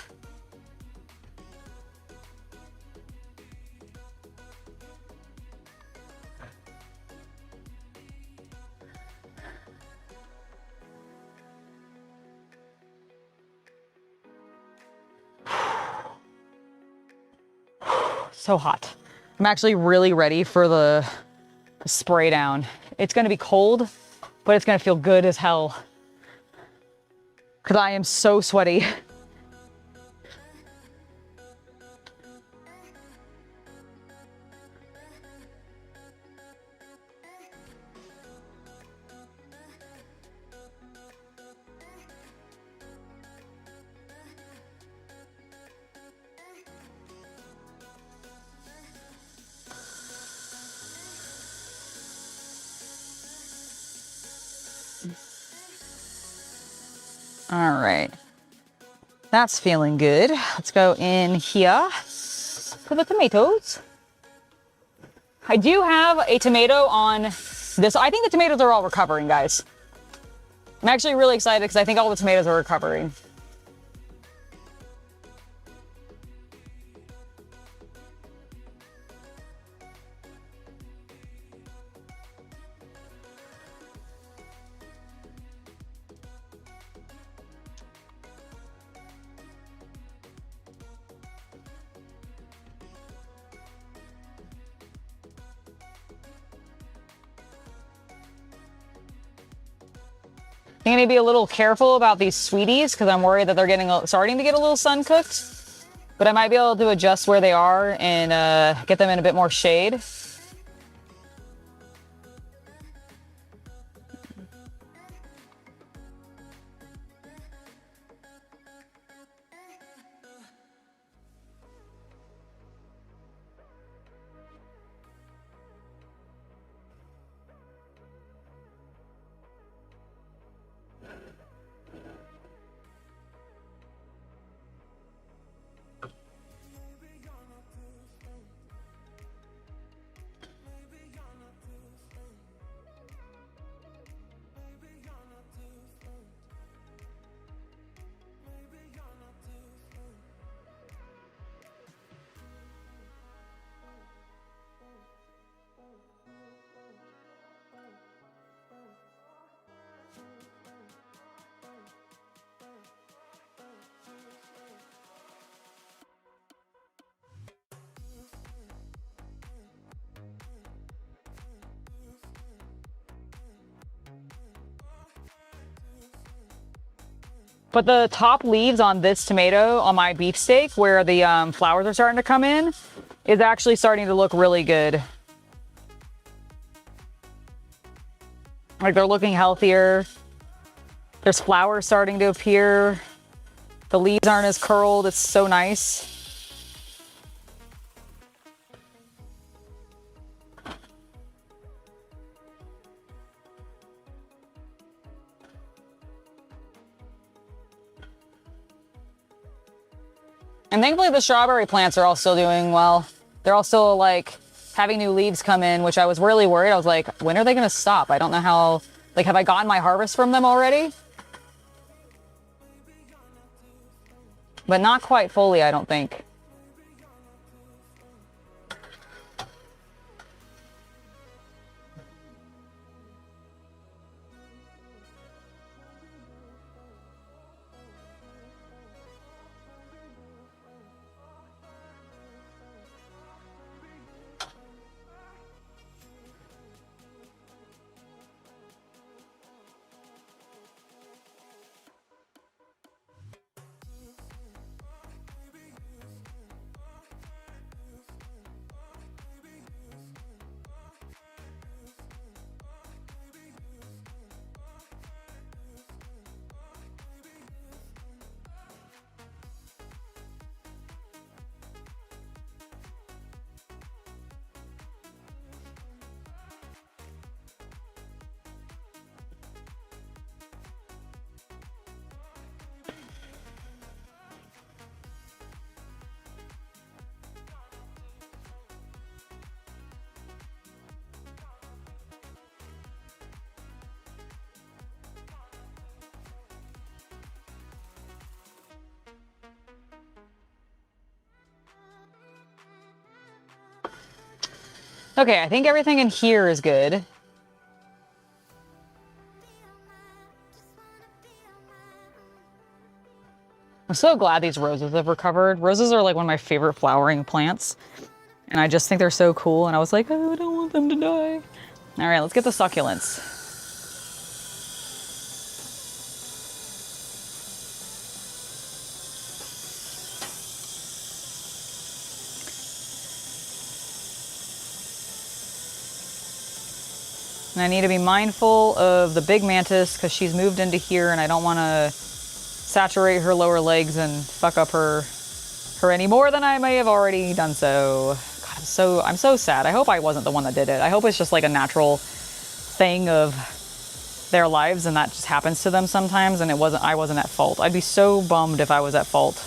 So hot. I'm actually really ready for the spray down. It's gonna be cold, but it's gonna feel good as hell. Cause I am so sweaty. All right, that's feeling good. Let's go in here for the tomatoes. I do have a tomato on this. I think the tomatoes are all recovering, guys. I'm actually really excited because I think all the tomatoes are recovering. I need to be a little careful about these sweeties because I'm worried that they're starting to get a little sun cooked. But I might be able to adjust where they are and get them in a bit more shade. But the top leaves on this tomato, on my beefsteak, where the flowers are starting to come in, is actually starting to look really good. Like they're looking healthier. There's flowers starting to appear. The leaves aren't as curled. It's so nice. And thankfully the strawberry plants are all still doing well. They're all still like having new leaves come in, which I was really worried. I was like, when are they gonna stop? I don't know how, like, have I gotten my harvest from them already? But not quite fully, I don't think. Okay, I think everything in here is good. I'm so glad these roses have recovered. Roses are like one of my favorite flowering plants. And I just think they're so cool. And I was like, oh, I don't want them to die. All right, let's get the succulents. And I need to be mindful of the big mantis because she's moved into here and I don't want to saturate her lower legs and fuck up her any more than I may have already done so. God, I'm so sad. I hope I wasn't the one that did it. I hope it's just like a natural thing of their lives and that just happens to them sometimes and I wasn't at fault. I'd be so bummed if I was at fault.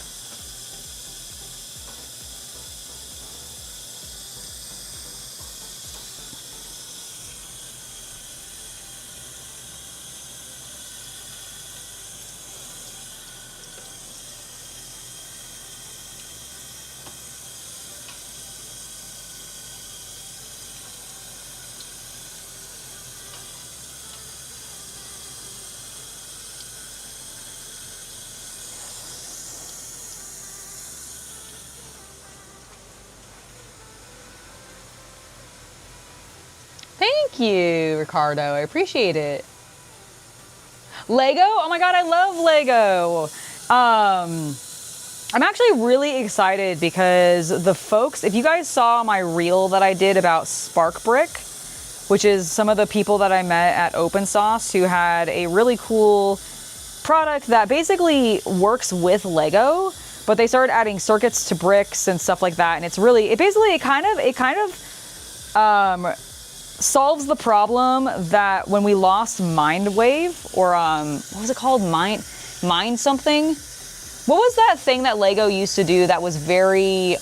Thank you, Ricardo. I appreciate it. Lego? Oh my God, I love Lego. I'm actually really excited because the folks, if you guys saw my reel that I did about Spark Brick, which is some of the people that I met at Open Sauce who had a really cool product that basically works with Lego, but they started adding circuits to bricks and stuff like that. And it's really, it kind of solves the problem that when we lost Mindwave, or what was it called? Mind something? What was that thing that Lego used to do that was very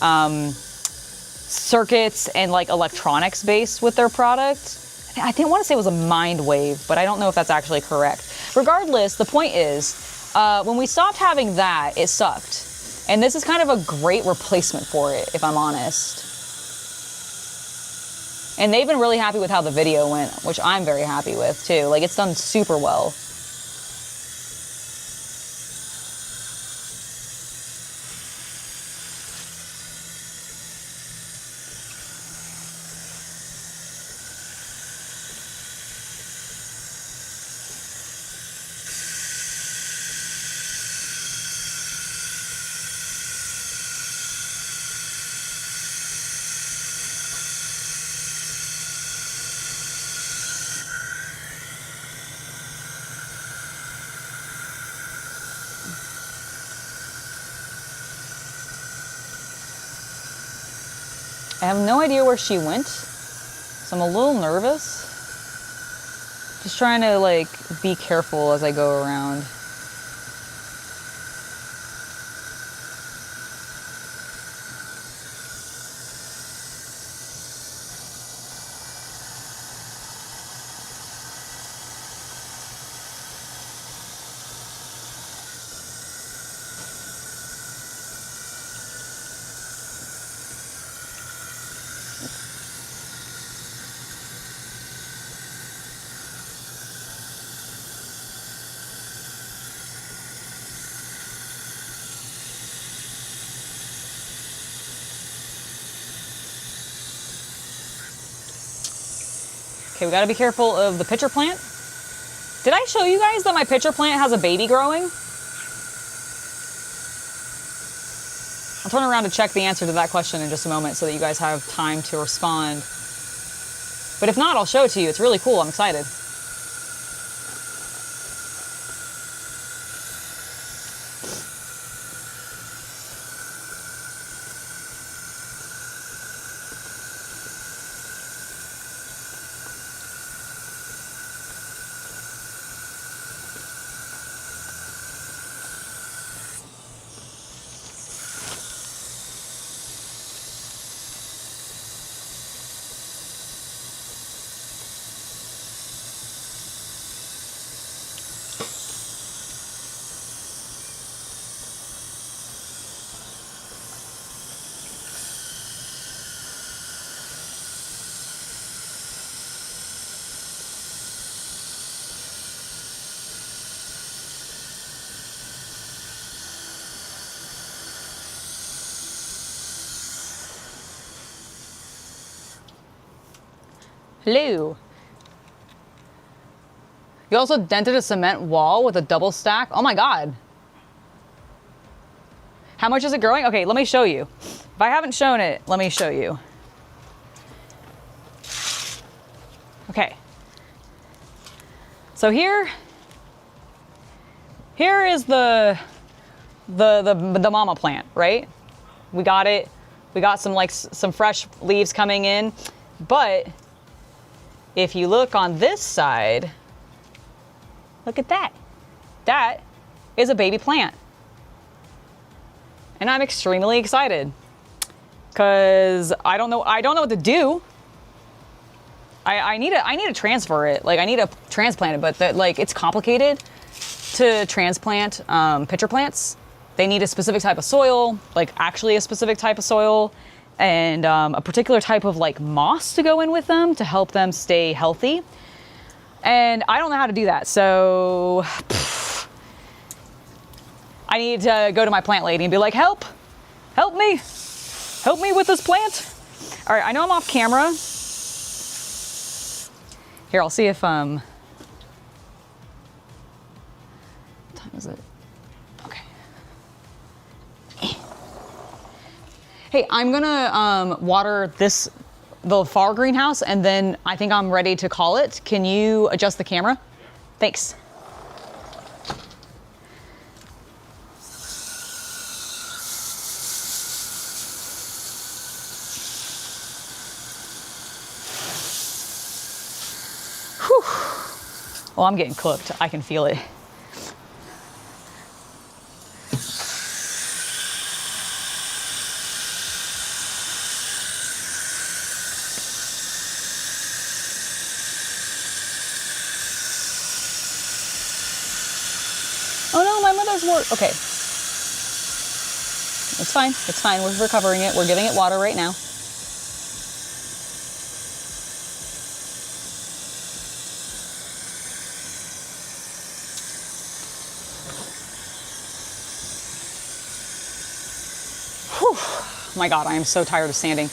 circuits and like electronics based with their product? I didn't want to say it was a Mindwave, but I don't know if that's actually correct. Regardless, the point is, when we stopped having that, it sucked. And this is kind of a great replacement for it, if I'm honest. And they've been really happy with how the video went, which I'm very happy with too. Like, it's done super well. I have no idea where she went, so I'm a little nervous. Just trying to like be careful as I go around. Okay, we gotta be careful of the pitcher plant. Did I show you guys that my pitcher plant has a baby growing? I'll turn around to check the answer to that question in just a moment so that you guys have time to respond. But if not, I'll show it to you. It's really cool. I'm excited. Hello. You also dented a cement wall with a double stack. Oh my God. How much is it growing? Okay, let me show you. If I haven't shown it, let me show you. Okay. So here is the mama plant, right? We got it. We got some fresh leaves coming in, but if you look on this side, look at that. That is a baby plant. And I'm extremely excited because I don't know what to do. I need to transfer it. Like I need to transplant it, but it's complicated to transplant pitcher plants. They need a specific type of soil, like actually a specific type of soil, and a particular type of like moss to go in with them to help them stay healthy. And I don't know how to do that, so I need to go to my plant lady and be like, help me with this plant. All right, I know I'm off camera. Here, I'll see if what time is it? Okay. Hey, I'm gonna water the far greenhouse, and then I think I'm ready to call it. Can you adjust the camera? Thanks. Whew. Well, I'm getting cooked. I can feel it. Oh no, my mother's work. Okay. It's fine. It's fine. We're recovering it. We're giving it water right now. Whew. Oh my God, I am so tired of standing.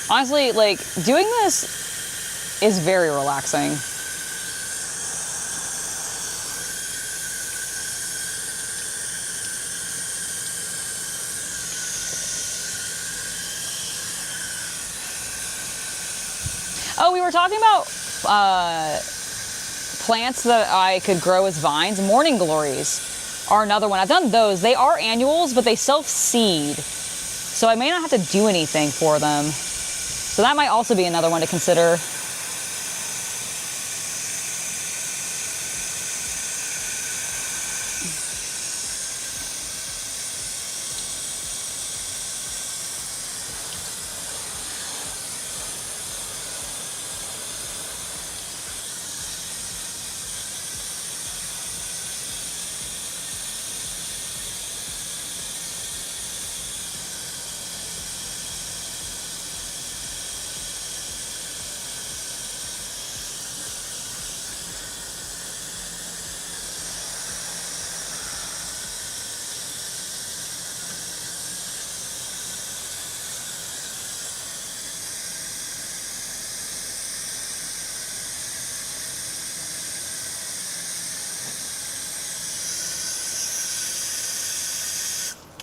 Honestly, like, doing this is very relaxing. Oh, we were talking about plants that I could grow as vines. Morning glories are another one. I've done those. They are annuals, but they self-seed. So I may not have to do anything for them. So that might also be another one to consider.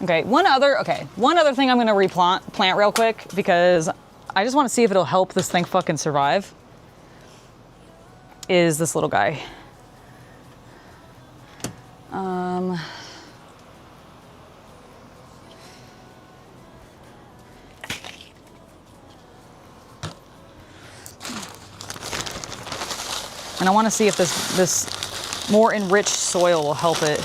Okay, one other thing I'm gonna plant real quick because I just want to see if it'll help this thing fucking survive. Is this little guy. And I want to see if this more enriched soil will help it.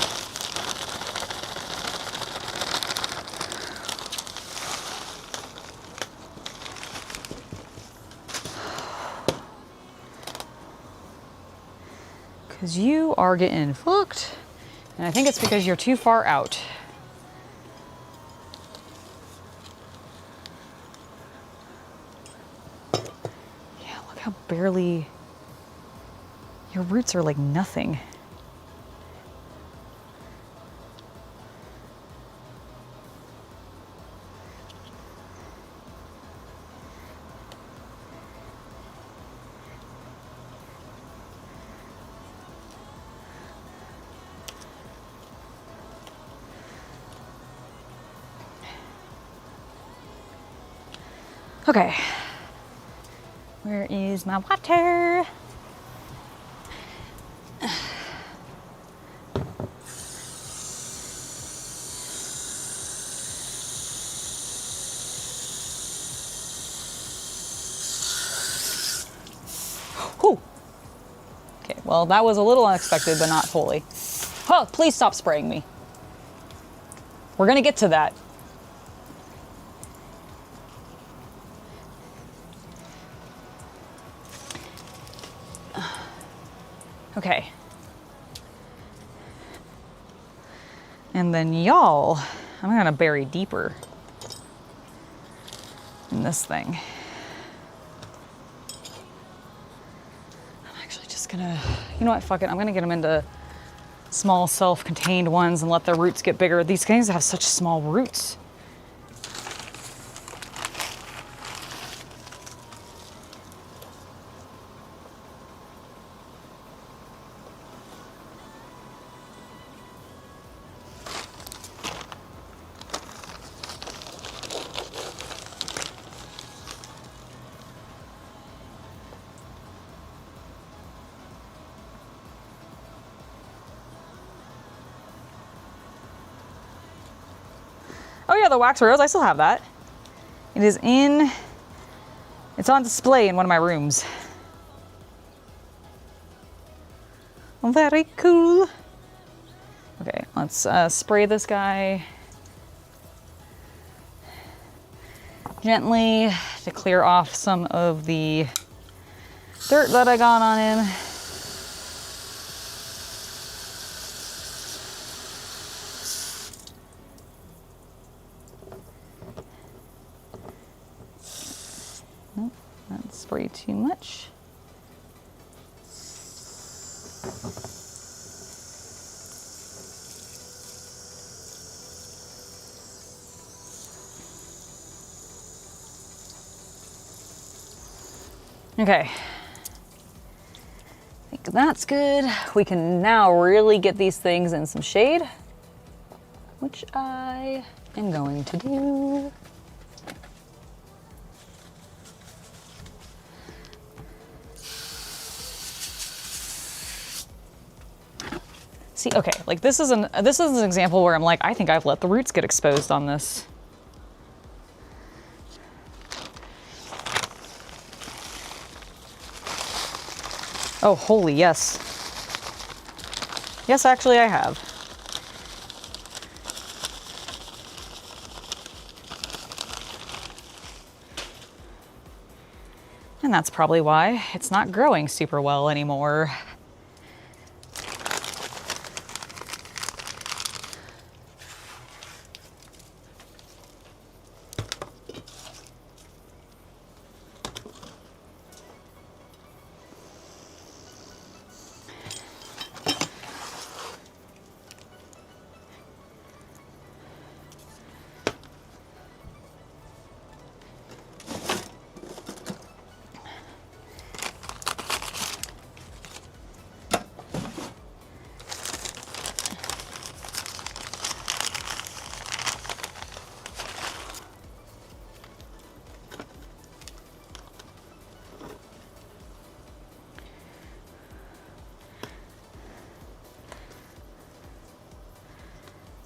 Because you are getting fucked. And I think it's because you're too far out. Yeah, look how barely... Your roots are like nothing. Okay, where is my water? Whew. Okay, well that was a little unexpected, but not wholly. Oh, please stop spraying me. We're gonna get to that. Okay. And then y'all, I'm gonna bury deeper in this thing. I'm actually just gonna, you know what, fuck it. I'm gonna get them into small self-contained ones and let their roots get bigger. These things have such small roots. Oh yeah, the wax rose, I still have that. It's on display in one of my rooms. Very cool. Okay, let's spray this guy gently to clear off some of the dirt that I got on him. Nope, not spray too much. Okay. I think that's good. We can now really get these things in some shade, which I am going to do. See, okay, like this is an example where I'm like, I think I've let the roots get exposed on this. Oh, holy yes. Yes, actually I have. And that's probably why it's not growing super well anymore.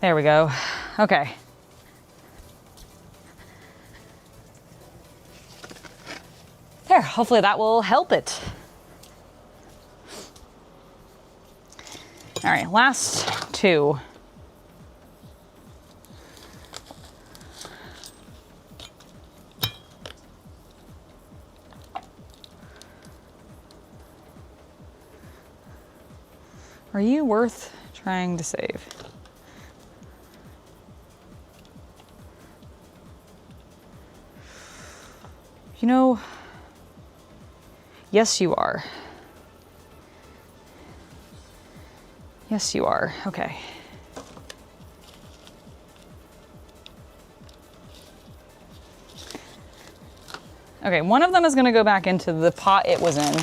There we go. Okay. There, hopefully that will help it. All right, last two. Are you worth trying to save? You know, yes you are. Yes you are, okay. Okay, one of them is gonna go back into the pot it was in,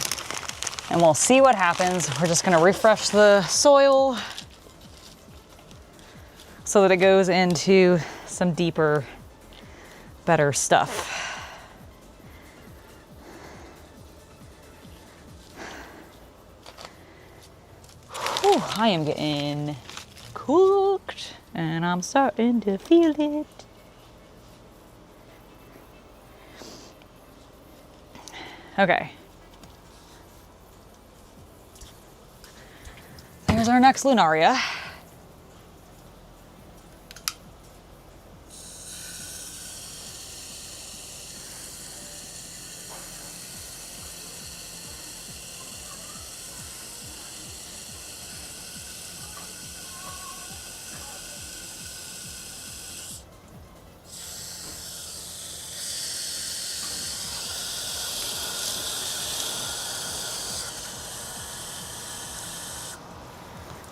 and we'll see what happens. We're just gonna refresh the soil so that it goes into some deeper, better stuff. Whew, I am getting cooked and I'm starting to feel it. Okay. There's our next Lunaria.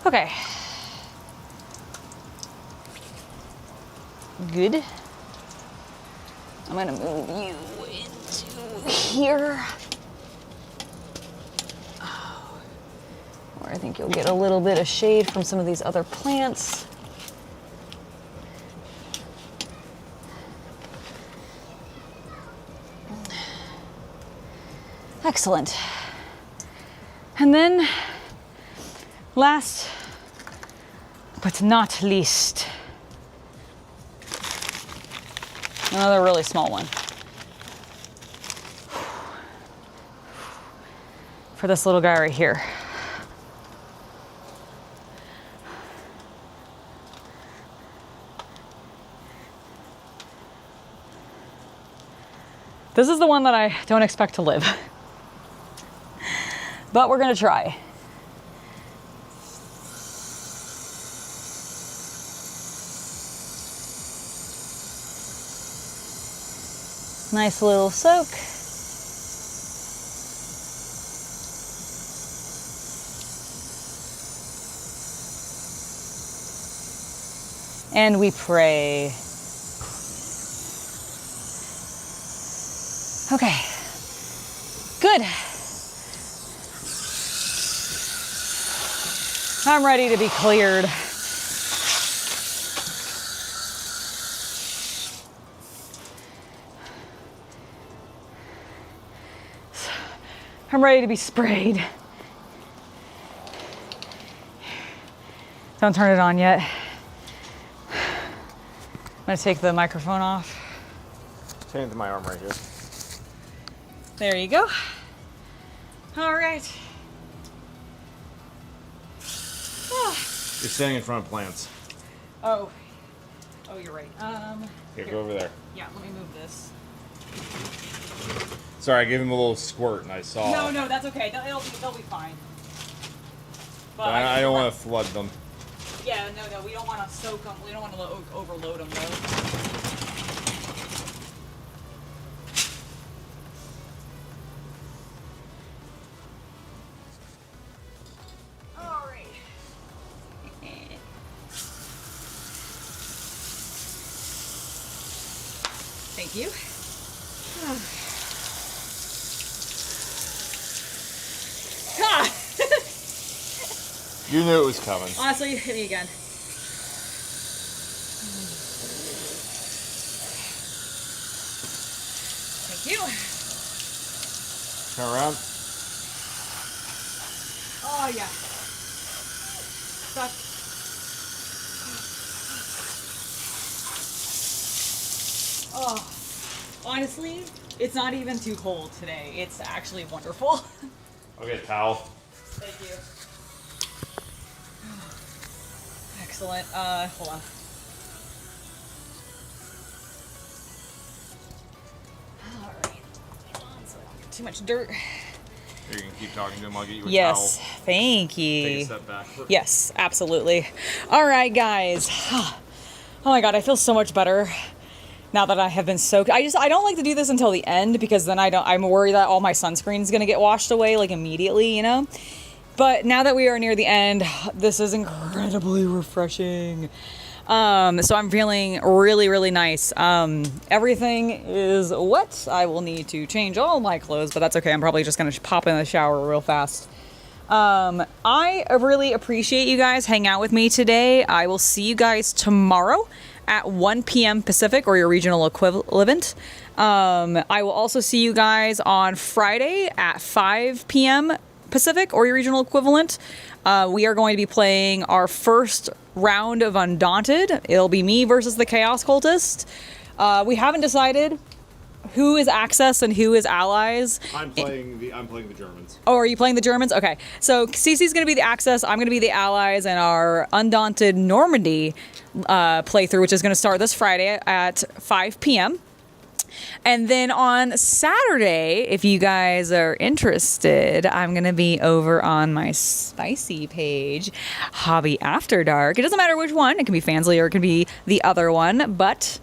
Okay. Good. I'm gonna move you into here. Where I think you'll get a little bit of shade from some of these other plants. Excellent. And then, last but not least, another really small one. For this little guy right here. This is the one that I don't expect to live. But we're gonna try. Nice little soak. And we pray. Okay. Good. I'm ready to be cleared. I'm ready to be sprayed. Don't turn it on yet. I'm gonna take the microphone off. Turn it to my arm right here. There you go. All right. You're standing in front of plants. Oh, you're right. Here, go over there. Yeah, let me move this. Sorry, I gave him a little squirt and I saw. No, that's okay. They'll be fine. But I don't want to flood them. Yeah, no, we don't want to soak them. We don't want to overload them though. All right. Thank you. God. You knew it was coming. Honestly, hit me again. Thank you. Turn around. Oh yeah. Suck. Oh, honestly, it's not even too cold today. It's actually wonderful. Okay, towel. Thank you. Excellent. Hold on. All right. Hold on so I don't get too much dirt. You can keep talking to him. I'll get you a Yes, towel. thank Take you. a step back. Yes, absolutely. All right, guys. Oh my God, I feel so much better now that I have been soaked. I don't like to do this until the end because then I'm worried that all my sunscreen is gonna get washed away like immediately, you know? But now that we are near the end, this is incredibly refreshing. So I'm feeling really, really nice. Everything is wet. I will need to change all my clothes, but that's okay. I'm probably just gonna pop in the shower real fast. I really appreciate you guys hanging out with me today. I will see you guys tomorrow at 1 p.m. Pacific or your regional equivalent. I will also see you guys on Friday at 5 p.m. Pacific or your regional equivalent. We are going to be playing our first round of Undaunted. It'll be me versus the Chaos Cultist. We haven't decided who is Access and who is Allies. I'm playing the Germans. Oh, are you playing the Germans? Okay. So Cece's going to be the Access, I'm going to be the Allies, and our Undaunted Normandy playthrough, which is going to start this Friday at 5 p.m. And then on Saturday, if you guys are interested, I'm going to be over on my spicy page, Hobby After Dark. It doesn't matter which one. It can be Fansly or it can be the other one, but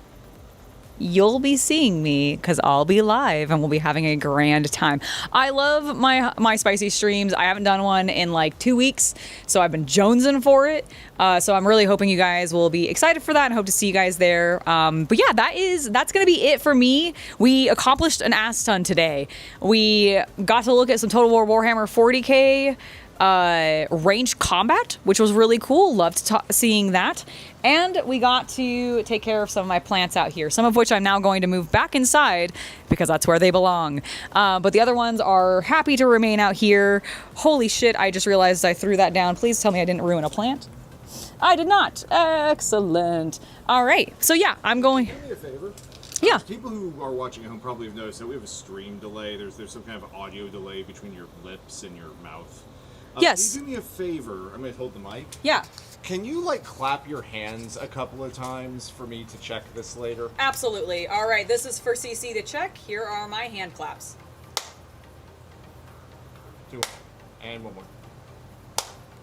you'll be seeing me because I'll be live and we'll be having a grand time. I love my spicy streams. I haven't done one in like 2 weeks, so I've been jonesing for it. So I'm really hoping you guys will be excited for that and hope to see you guys there. But yeah, that's gonna be it for me. We accomplished an ass ton today. We got to look at some Total War Warhammer 40k ranged combat, which was really cool. Loved seeing that. And we got to take care of some of my plants out here, some of which I'm now going to move back inside because that's where they belong. But the other ones are happy to remain out here. Holy shit, I just realized I threw that down. Please tell me I didn't ruin a plant. I did not. Excellent. All right. So yeah, I'm going. Do me a favor. Yeah. People who are watching at home probably have noticed that we have a stream delay. There's some kind of audio delay between your lips and your mouth. Yes. Can you do me a favor? I'm going to hold the mic. Yeah. Can you, like, clap your hands a couple of times for me to check this later? Absolutely. All right. This is for CC to check. Here are my hand claps. 2 and 1 more.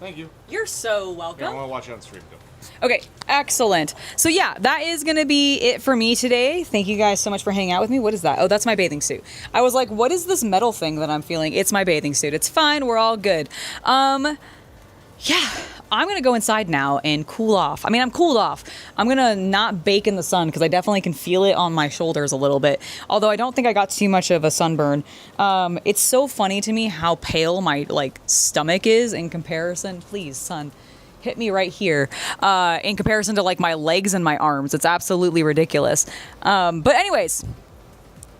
Thank you. You're so Here, I welcome. want to watch it on stream, though. Okay, excellent. So yeah, that is going to be it for me today. Thank you guys so much for hanging out with me. What is that? Oh, that's my bathing suit. I was like, what is this metal thing that I'm feeling? It's my bathing suit. It's fine. We're all good. Yeah, I'm going to go inside now and cool off. I mean, I'm cooled off. I'm going to not bake in the sun because I definitely can feel it on my shoulders a little bit. Although I don't think I got too much of a sunburn. It's so funny to me how pale my like stomach is in comparison. Please, sun, hit me right here. In comparison to like my legs and my arms. It's absolutely ridiculous. But anyways,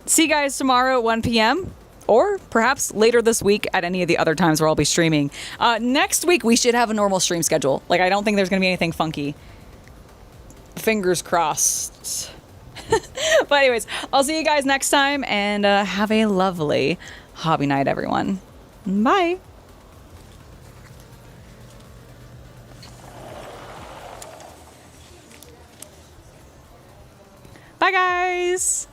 see you guys tomorrow at 1 p.m. or perhaps later this week at any of the other times where I'll be streaming. Next week, we should have a normal stream schedule. Like, I don't think there's going to be anything funky. Fingers crossed. But anyways, I'll see you guys next time, and have a lovely hobby night, everyone. Bye. Bye, guys.